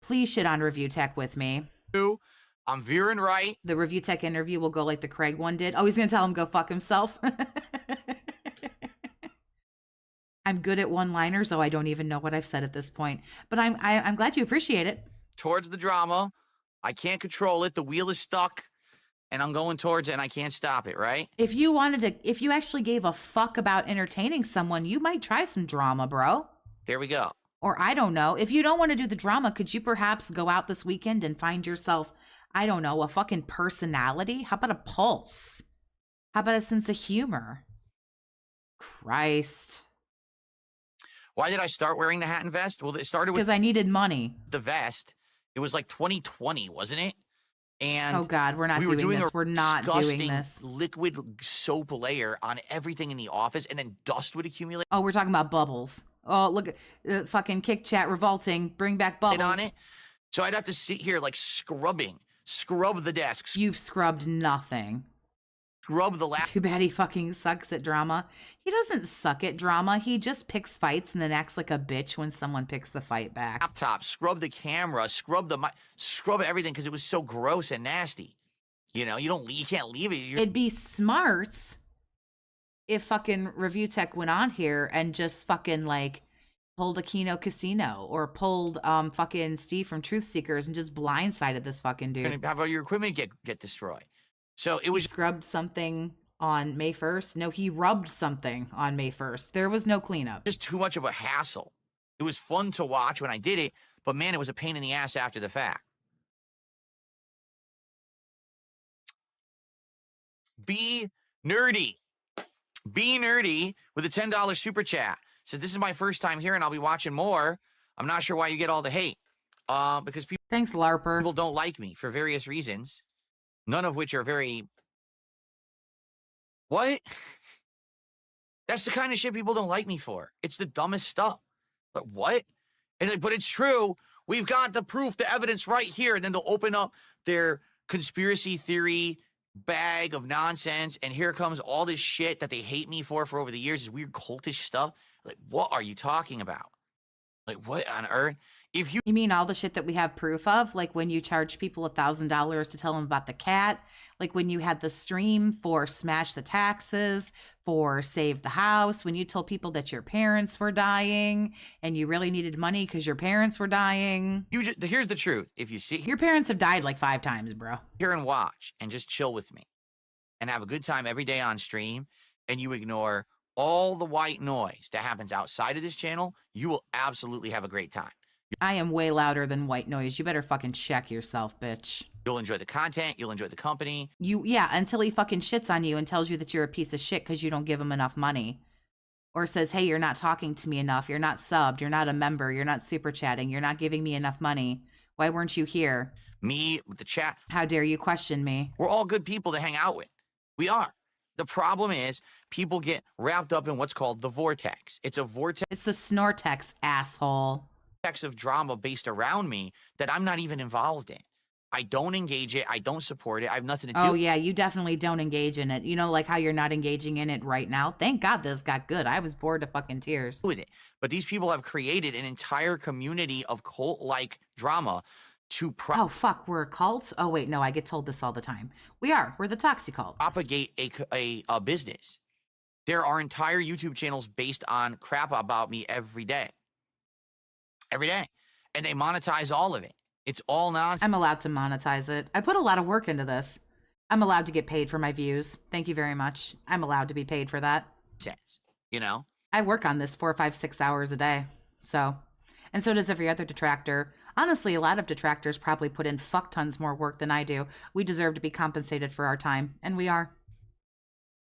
Please shit on Review Tech with me. I'm veering right. The Review Tech interview will go like the Craig one did. Oh, he's going to tell him go fuck himself. I'm good at one-liners, so I don't even know what I've said at this point. But I'm glad you appreciate it. Towards the drama. I can't control it. The wheel is stuck, and I'm going towards it, and I can't stop it, right? If you actually gave a fuck about entertaining someone, you might try some drama, bro. There we go. Or I don't know. If you don't want to do the drama, could you perhaps go out this weekend and find yourself, I don't know, a fucking personality? How about a pulse? How about a sense of humor? Christ. Why did I start wearing the hat and vest? Well, it started with... Because I needed money. The vest. It was like 2020, wasn't it? And oh God, we're not doing this. We're not doing this. Liquid soap layer on everything in the office, and then dust would accumulate. Oh, we're talking about bubbles. Oh, look, fucking kick chat revolting. Bring back bubbles. On it. So I'd have to sit here like scrub the desks, You've scrubbed nothing. scrub the laptop. Too bad he fucking sucks at drama. He doesn't suck at drama. He just picks fights and then acts like a bitch when someone picks the fight back. Scrub the camera, scrub the mic, scrub everything because it was so gross and nasty. You know, you can't leave it. It'd be smart if fucking Review Tech went on here and just fucking like pulled a Kino Casino or pulled fucking Steve from Truth Seekers and just blindsided this fucking dude. And have all your equipment get destroyed. So it was Scrubbed something on May 1st. No, he rubbed something on May 1st. There was no cleanup. just too much of a hassle. It was fun to watch when I did it, but man, it was a pain in the ass after the fact. Be nerdy. Be nerdy with a $10 super chat. Says, this is my first time here and I'll be watching more. I'm not sure why you get all the hate. Because Thanks, LARPer. people don't like me for various reasons. None of which are very... What? That's the kind of shit people don't like me for. It's the dumbest stuff. But what? And like, but it's true. We've got the proof, the evidence right here. And then they'll open up their conspiracy theory bag of nonsense. And here comes all this shit that they hate me for over the years, this weird cultish stuff. Like, what are you talking about? Like, what on earth? If you You mean all the shit that we have proof of? Like when you charge people $1,000 to tell them about the cat? Like when you had the stream for Smash the Taxes, for Save the House, when you told people that your parents were dying and you really needed money because your parents were dying? here's the truth. If you sit Your parents have died like 5 times, bro. here and watch and just chill with me and have a good time every day on stream and you ignore all the white noise that happens outside of this channel, you will absolutely have a great time. I am way louder than white noise. You better fucking check yourself, bitch. You'll enjoy the content. You'll enjoy the company. Yeah, until he fucking shits on you and tells you that you're a piece of shit because you don't give him enough money. Or says, hey, you're not talking to me enough. You're not subbed. You're not a member. You're not super chatting. You're not giving me enough money. Why weren't you here? Me with the chat. How dare you question me? We're all good people to hang out with. We are. The problem is people get wrapped up in what's called the vortex. It's a vortex It's the Snortex, asshole. of drama based around me that I'm not even involved in. I don't engage it. I don't support it. I have nothing to do. Oh, yeah, you definitely don't engage in it. You know, like how you're not engaging in it right now. Thank God this got good. I was bored to fucking tears. With it. But these people have created an entire community of cult-like drama to Oh, fuck, we're a cult? Oh, wait, no, I get told this all the time. We are. We're the Toxi cult. propagate a business. There are entire YouTube channels based on crap about me every day. Every day. And they monetize all of it. It's all nonsense. I'm allowed to monetize it. I put a lot of work into this. I'm allowed to get paid for my views. Thank you very much. I'm allowed to be paid for that. You know? I work on this 4, 5, 6 hours a day. So, and so does every other detractor. Honestly, a lot of detractors probably put in fuck tons more work than I do. We deserve to be compensated for our time, and we are.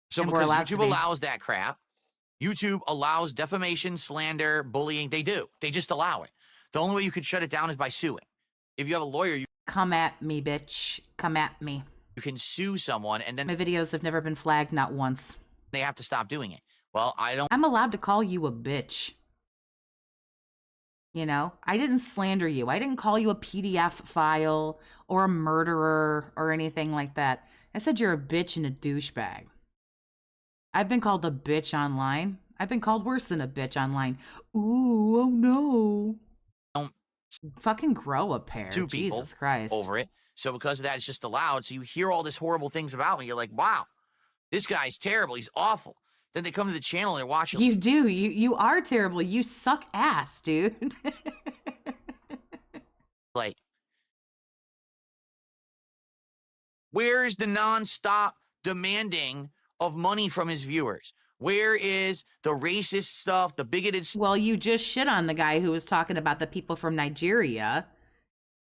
So And we're because allowed to YouTube be. allows that crap, YouTube allows defamation, slander, bullying. They do. They just allow it. The only way you could shut it down is by suing. If you have a lawyer, you Come at me, bitch. Come at me. can sue someone and then My videos have never been flagged, not once. they have to stop doing it. Well, I don't. I'm allowed to call you a bitch. You know, I didn't slander you. I didn't call you a PDF file or a murderer or anything like that. I said you're a bitch and a douchebag. I've been called a bitch online. I've been called worse than a bitch online. Ooh, oh no. Don't fucking grow a pair. sue people Jesus Christ. over it. So because of that, it's just allowed. So you hear all this horrible things about me. You're like, wow, this guy's terrible. He's awful. Then they come to the channel and they're watching. You do. You are terrible. You suck ass, dude. Like, where's the nonstop demanding of money from his viewers? Where is the racist stuff, the bigoted stuff? Well, you just shit on the guy who was talking about the people from Nigeria.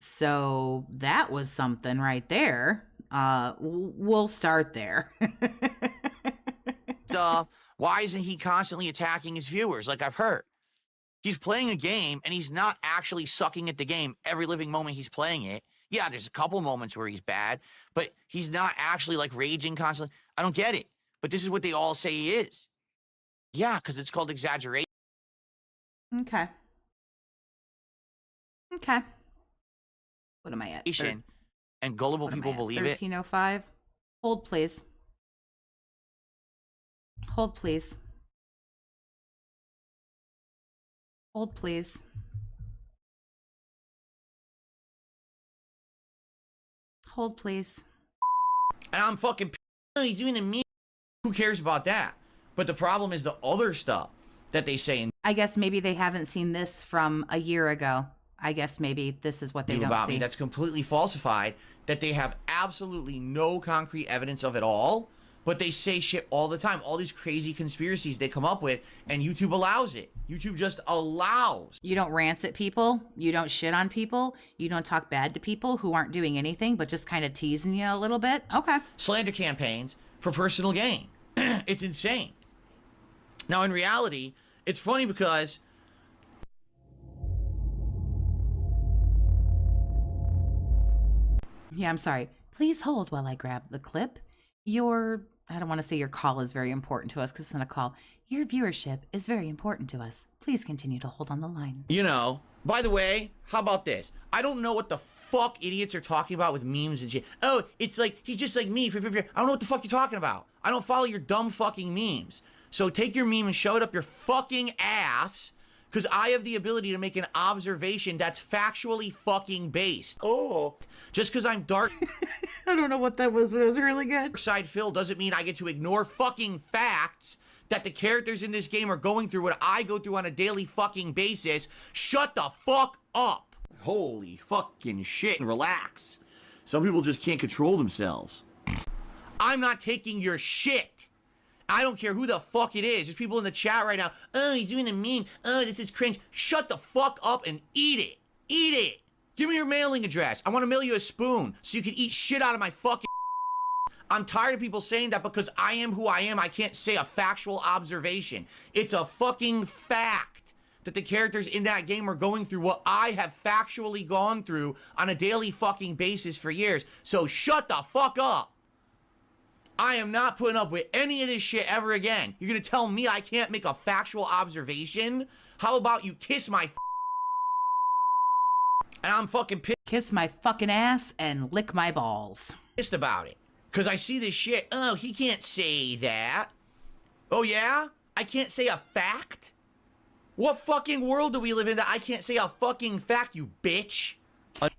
So that was something right there. We'll start there. Why isn't he constantly attacking his viewers like I've heard? He's playing a game and he's not actually sucking at the game every living moment he's playing it. Yeah, there's a couple moments where he's bad, but he's not actually like raging constantly. I don't get it. But this is what they all say he is. Yeah, because it's called exaggeration. Okay. Okay. What am I at? And gullible What am people I at? believe it. 1305. Hold, please. Hold, please. Hold, please. Hold, please. And I'm fucking he's doing a meme. Who cares about that? But the problem is the other stuff that they say and I guess maybe they haven't seen this from a year ago. I guess maybe this is what they do don't about see. me that's completely falsified, that they have absolutely no concrete evidence of at all, but they say shit all the time. All these crazy conspiracies they come up with, and YouTube allows it. YouTube just allows. You don't rant at people. You don't shit on people. You don't talk bad to people who aren't doing anything but just kind of teasing you a little bit. Okay. Slander campaigns for personal gain. It's insane. Now, in reality, it's funny because Yeah, I'm sorry. Please hold while I grab the clip. I don't want to say your call is very important to us because it's not a call. Your viewership is very important to us. Please continue to hold on the line. you know, by the way, how about this? I don't know what the fuck idiots are talking about with memes and shit. Oh, it's like, he's just like me. I don't know what the fuck you're talking about. I don't follow your dumb fucking memes. So take your meme and show it up your fucking ass, because I have the ability to make an observation that's factually fucking based. Oh. Just because I'm dark I don't know what that was, but it was really good. side Phil doesn't mean I get to ignore fucking facts that the characters in this game are going through what I go through on a daily fucking basis. Shut the fuck up. Holy fucking shit. Relax. Some people just can't control themselves. I'm not taking your shit. I don't care who the fuck it is. There's people in the chat right now. Oh, he's doing a meme. Oh, this is cringe. Shut the fuck up and eat it. Eat it. Give me your mailing address. I want to mail you a spoon so you can eat shit out of my fucking. I'm tired of people saying that because I am who I am, I can't say a factual observation. It's a fucking fact that the characters in that game are going through what I have factually gone through on a daily fucking basis for years. So shut the fuck up. I am not putting up with any of this shit ever again. You're gonna tell me I can't make a factual observation? How about you kiss my and I'm fucking Kiss my fucking ass and lick my balls. pissed about it. Because I see this shit. Oh, he can't say that. Oh, yeah? I can't say a fact? What fucking world do we live in that I can't say a fucking fact, you bitch?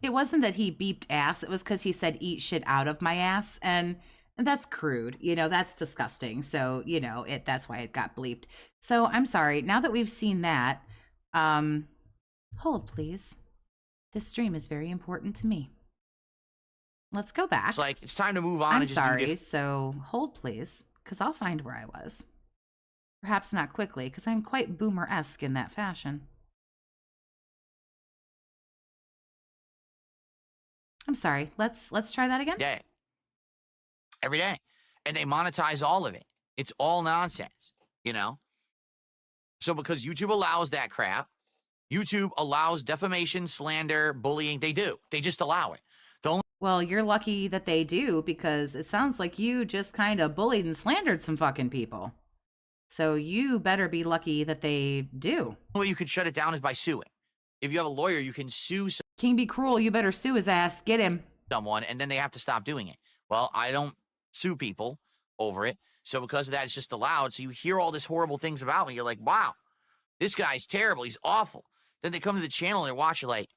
It wasn't that he beeped ass. It was because he said eat shit out of my ass. And that's crude. You know, that's disgusting. So, you know, that's why it got bleeped. So I'm sorry. Now that we've seen that, hold please. This stream is very important to me. Let's go back. It's like, it's time to move on. I'm and just do sorry. different. So hold please, because I'll find where I was. Perhaps not quickly, because I'm quite boomer-esque in that fashion. I'm sorry. Let's try that again. Day. Every day. And they monetize all of it. It's all nonsense, you know? So because YouTube allows that crap, YouTube allows defamation, slander, bullying. They do. They just allow it. The only Well, you're lucky that they do, because it sounds like you just kind of bullied and slandered some fucking people. So you better be lucky that they do. way you could shut it down is by suing. If you have a lawyer, you can sue King be cruel, you better sue his ass. Get him. someone, and then they have to stop doing it. Well, I don't sue people over it. So because of that, it's just allowed. So you hear all this horrible things about me. You're like, wow, this guy's terrible. He's awful. Then they come to the channel and they watch you like,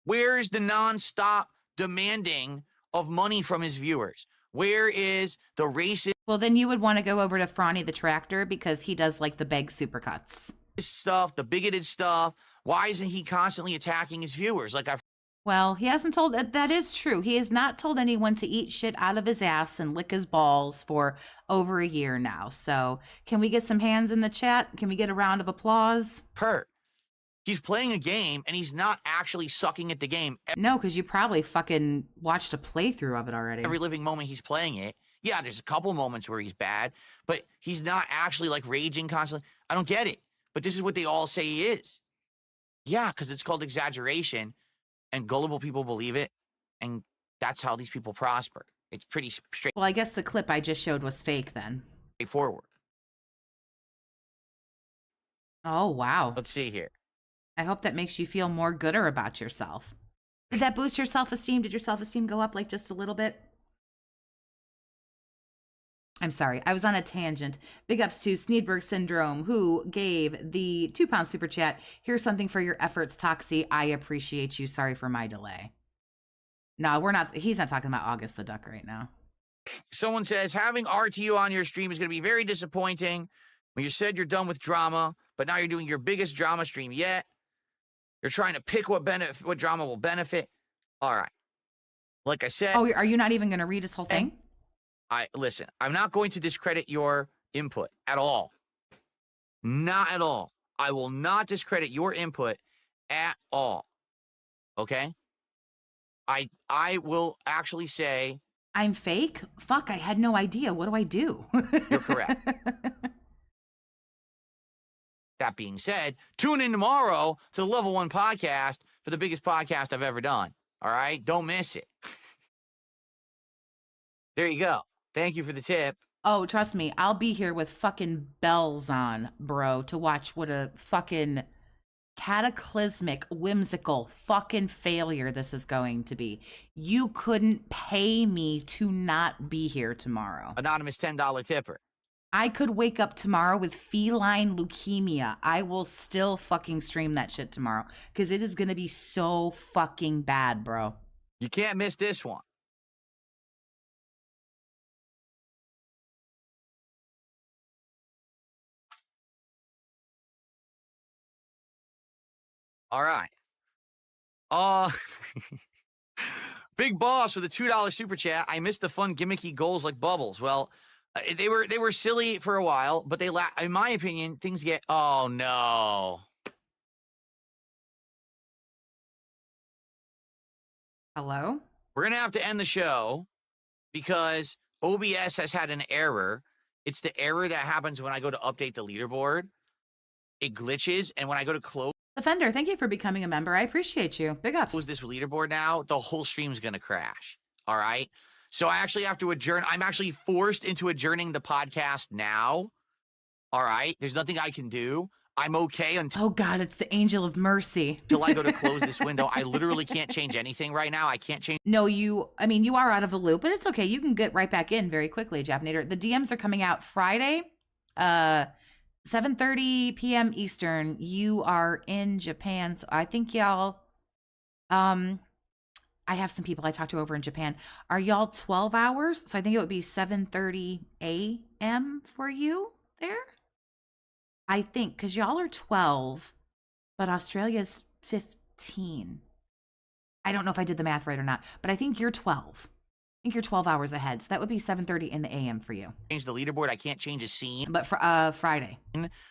where's the nonstop demanding of money from his viewers? Where is the racist Well, then you would want to go over to Frawny the Tractor, because he does like the beg supercuts. stuff, the bigoted stuff? Why isn't he constantly attacking his viewers? Like I've Well, he hasn't told, that is true. He has not told anyone to eat shit out of his ass and lick his balls for over a year now. So can we get some hands in the chat? Can we get a round of applause? heard. He's playing a game and he's not actually sucking at the game. No, because you probably fucking watched a playthrough of it already. Every living moment he's playing it. Yeah, there's a couple moments where he's bad, but he's not actually like raging constantly. I don't get it. But this is what they all say he is. Yeah, because it's called exaggeration and gullible people believe it. And that's how these people prosper. It's pretty Well, I guess the clip I just showed was fake then. straightforward. Oh, wow. Let's see here. I hope that makes you feel more gooder about yourself. Did that boost your self-esteem? Did your self-esteem go up like just a little bit? I'm sorry, I was on a tangent. Big ups to Sneedberg Syndrome, who gave the £2 super chat. Here's something for your efforts, Toxie. I appreciate you. Sorry for my delay. No, we're not. He's not talking about August the Duck right now. Someone says, having RTU on your stream is going to be very disappointing when you said you're done with drama, but now you're doing your biggest drama stream yet. You're trying to pick what drama will benefit. All right. Like I said. Oh, are you not even going to read his whole thing? Listen, I'm not going to discredit your input at all. Not at all. I will not discredit your input at all. Okay? I will actually say I'm fake? Fuck, I had no idea. What do I do? you're correct. That being said, tune in tomorrow to the Level 1 podcast for the biggest podcast I've ever done. All right? Don't miss it. There you go. Thank you for the tip. Oh, trust me, I'll be here with fucking bells on, bro, to watch what a fucking cataclysmic, whimsical fucking failure this is going to be. You couldn't pay me to not be here tomorrow. Anonymous $10 tipper. I could wake up tomorrow with feline leukemia. I will still fucking stream that shit tomorrow because it is going to be so fucking bad, bro. You can't miss this one. All right. Big Boss with a $2 super chat. I missed the fun gimmicky goals like bubbles. Well, they were silly for a while, but in my opinion, things get. Oh no. Hello? We're gonna have to end the show because OBS has had an error. It's the error that happens when I go to update the leaderboard. It glitches, and when I go to close. Offender, thank you for becoming a member. I appreciate you. Big ups. Close this leaderboard now, the whole stream's going to crash. All right? So I actually have to adjourn. I'm actually forced into adjourning the podcast now. All right? There's nothing I can do. I'm okay until. Oh, God, it's the angel of mercy. Until I go to close this window. I literally can't change anything right now. I can't change. No, you are out of the loop, but it's okay. You can get right back in very quickly, Japanator. The DMs are coming out Friday, 7:30 p.m. Eastern. You are in Japan, so I think y'all, I have some people I talked to over in Japan. Are y'all 12 hours? So I think it would be 7:30 a.m. for you there. I think, because y'all are 12, but Australia's 15. I don't know if I did the math right or not, but I think you're 12. I think you're 12 hours ahead. So that would be 7:30 in the AM for you. Change the leaderboard. I can't change a scene. But for Friday.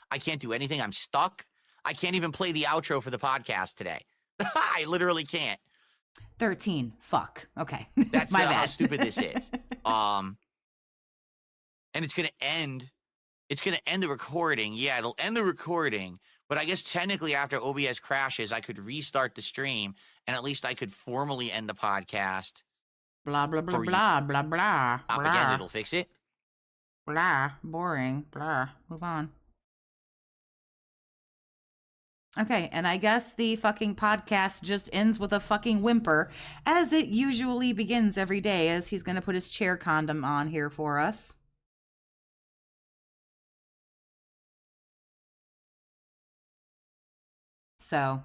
I can't do anything. I'm stuck. I can't even play the outro for the podcast today. I literally can't. 13. Fuck. Okay. That's my bad. How stupid this is. And it's going to end. It's going to end the recording. Yeah, it'll end the recording. But I guess technically after OBS crashes, I could restart the stream and at least I could formally end the podcast. Blah, blah, blah, blah, blah, blah. Up again, it'll fix it. Blah. Boring. Blah. Move on. Okay, and I guess the fucking podcast just ends with a fucking whimper, as it usually begins every day, as he's going to put his chair condom on here for us. So,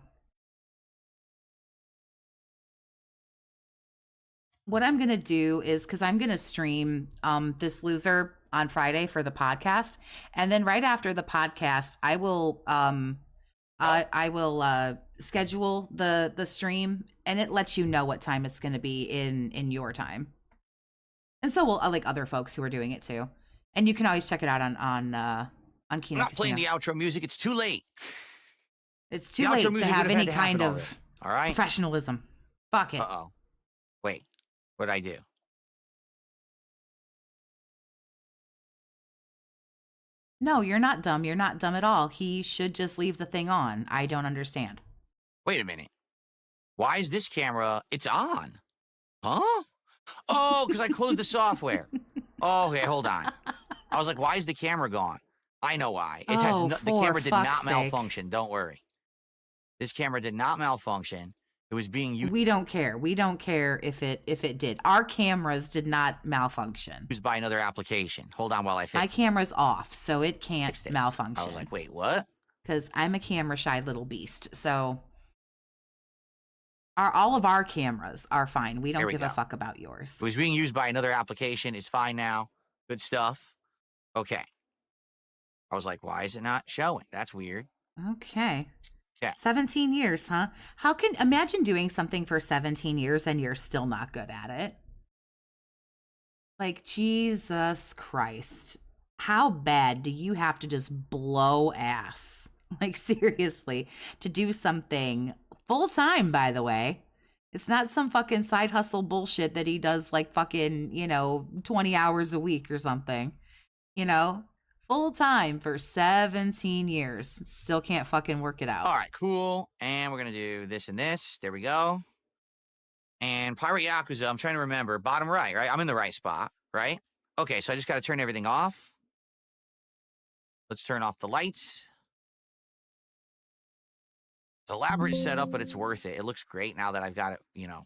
what I'm going to do is, because I'm going to stream this loser on Friday for the podcast, and then right after the podcast, I will schedule the stream, and it lets you know what time it's going to be in your time. And so will like other folks who are doing it too. And you can always check it out on Kino Casino. I'm not playing the outro music. It's too late. It's too late to have any kind of all right professionalism. Fuck it. Uh-oh. Wait. What'd I do? No, you're not dumb. You're not dumb at all. He should just leave the thing on. I don't understand. Wait a minute. Why is this camera? It's on. Huh? Oh, because I closed the software. Oh, okay, hold on. I was like, why is the camera gone? I know why. It has the camera did not malfunction. Don't worry. This camera did not malfunction. It was being We don't care. We don't care if it did. Our cameras did not malfunction. used by another application. Hold on while I My fix camera's off, so it can't this. malfunction. I was like, wait, what? Because I'm a camera shy little beast. So all of our cameras are fine. We don't There we give a go. fuck about yours. It was being used by another application. It's fine now. Good stuff. Okay. I was like, why is it not showing? That's weird. Okay. Okay. 17 years, huh? Imagine doing something for 17 years and you're still not good at it. Like, Jesus Christ. How bad do you have to just blow ass? Like, seriously, to do something full time, by the way. It's not some fucking side hustle bullshit that he does like fucking, 20 hours a week or something. Full time for 17 years. Still can't fucking work it out. All right, cool. And we're going to do this and this. There we go. And Pirate Yakuza, I'm trying to remember. Bottom right? I'm in the right spot, right? Okay, so I just got to turn everything off. Let's turn off the lights. It's elaborate setup, but it's worth it. It looks great now that I've got it,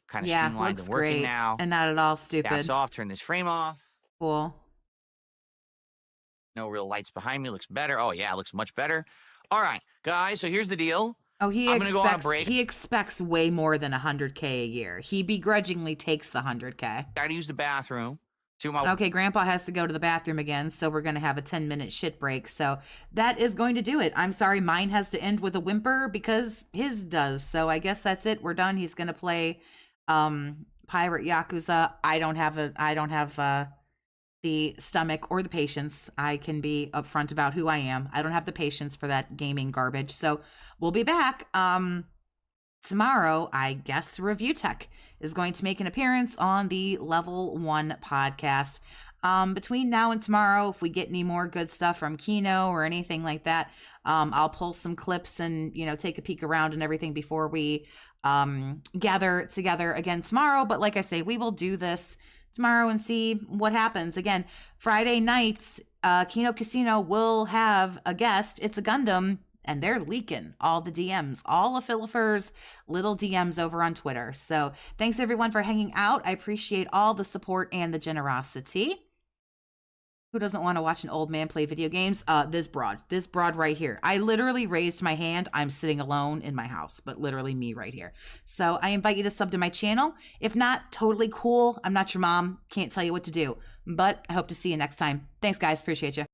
kind of streamlined and working great now. and not at all stupid. That's off. Turn this frame off. Cool. No real lights behind me. Looks better. Oh, yeah, it looks much better. All right, guys, so here's the deal. Oh, I'm gonna go on a break. He expects way more than $100K a year. He begrudgingly takes the $100K. Gotta use the bathroom. Okay, Grandpa has to go to the bathroom again, so we're going to have a 10-minute shit break. So that is going to do it. I'm sorry, mine has to end with a whimper because his does. So I guess that's it. We're done. He's going to play Pirate Yakuza. I don't have the stomach or the patience. I can be upfront about who I am. I don't have the patience for that gaming garbage. So we'll be back. Tomorrow, I guess Review Tech is going to make an appearance on the Level 1 podcast. Between now and tomorrow, if we get any more good stuff from Kino or anything like that, I'll pull some clips and, take a peek around and everything before we gather together again tomorrow. But like I say, we will do this tomorrow and see what happens. Again, Friday night, Kino Casino will have a guest. It's a Gundam. And they're leaking all the DMs, all of Philipper's little DMs over on Twitter. So thanks everyone for hanging out. I appreciate all the support and the generosity. Who doesn't want to watch an old man play video games? This broad right here. I literally raised my hand. I'm sitting alone in my house, but literally me right here. So I invite you to sub to my channel. If not, totally cool. I'm not your mom. Can't tell you what to do, but I hope to see you next time. Thanks guys. Appreciate you.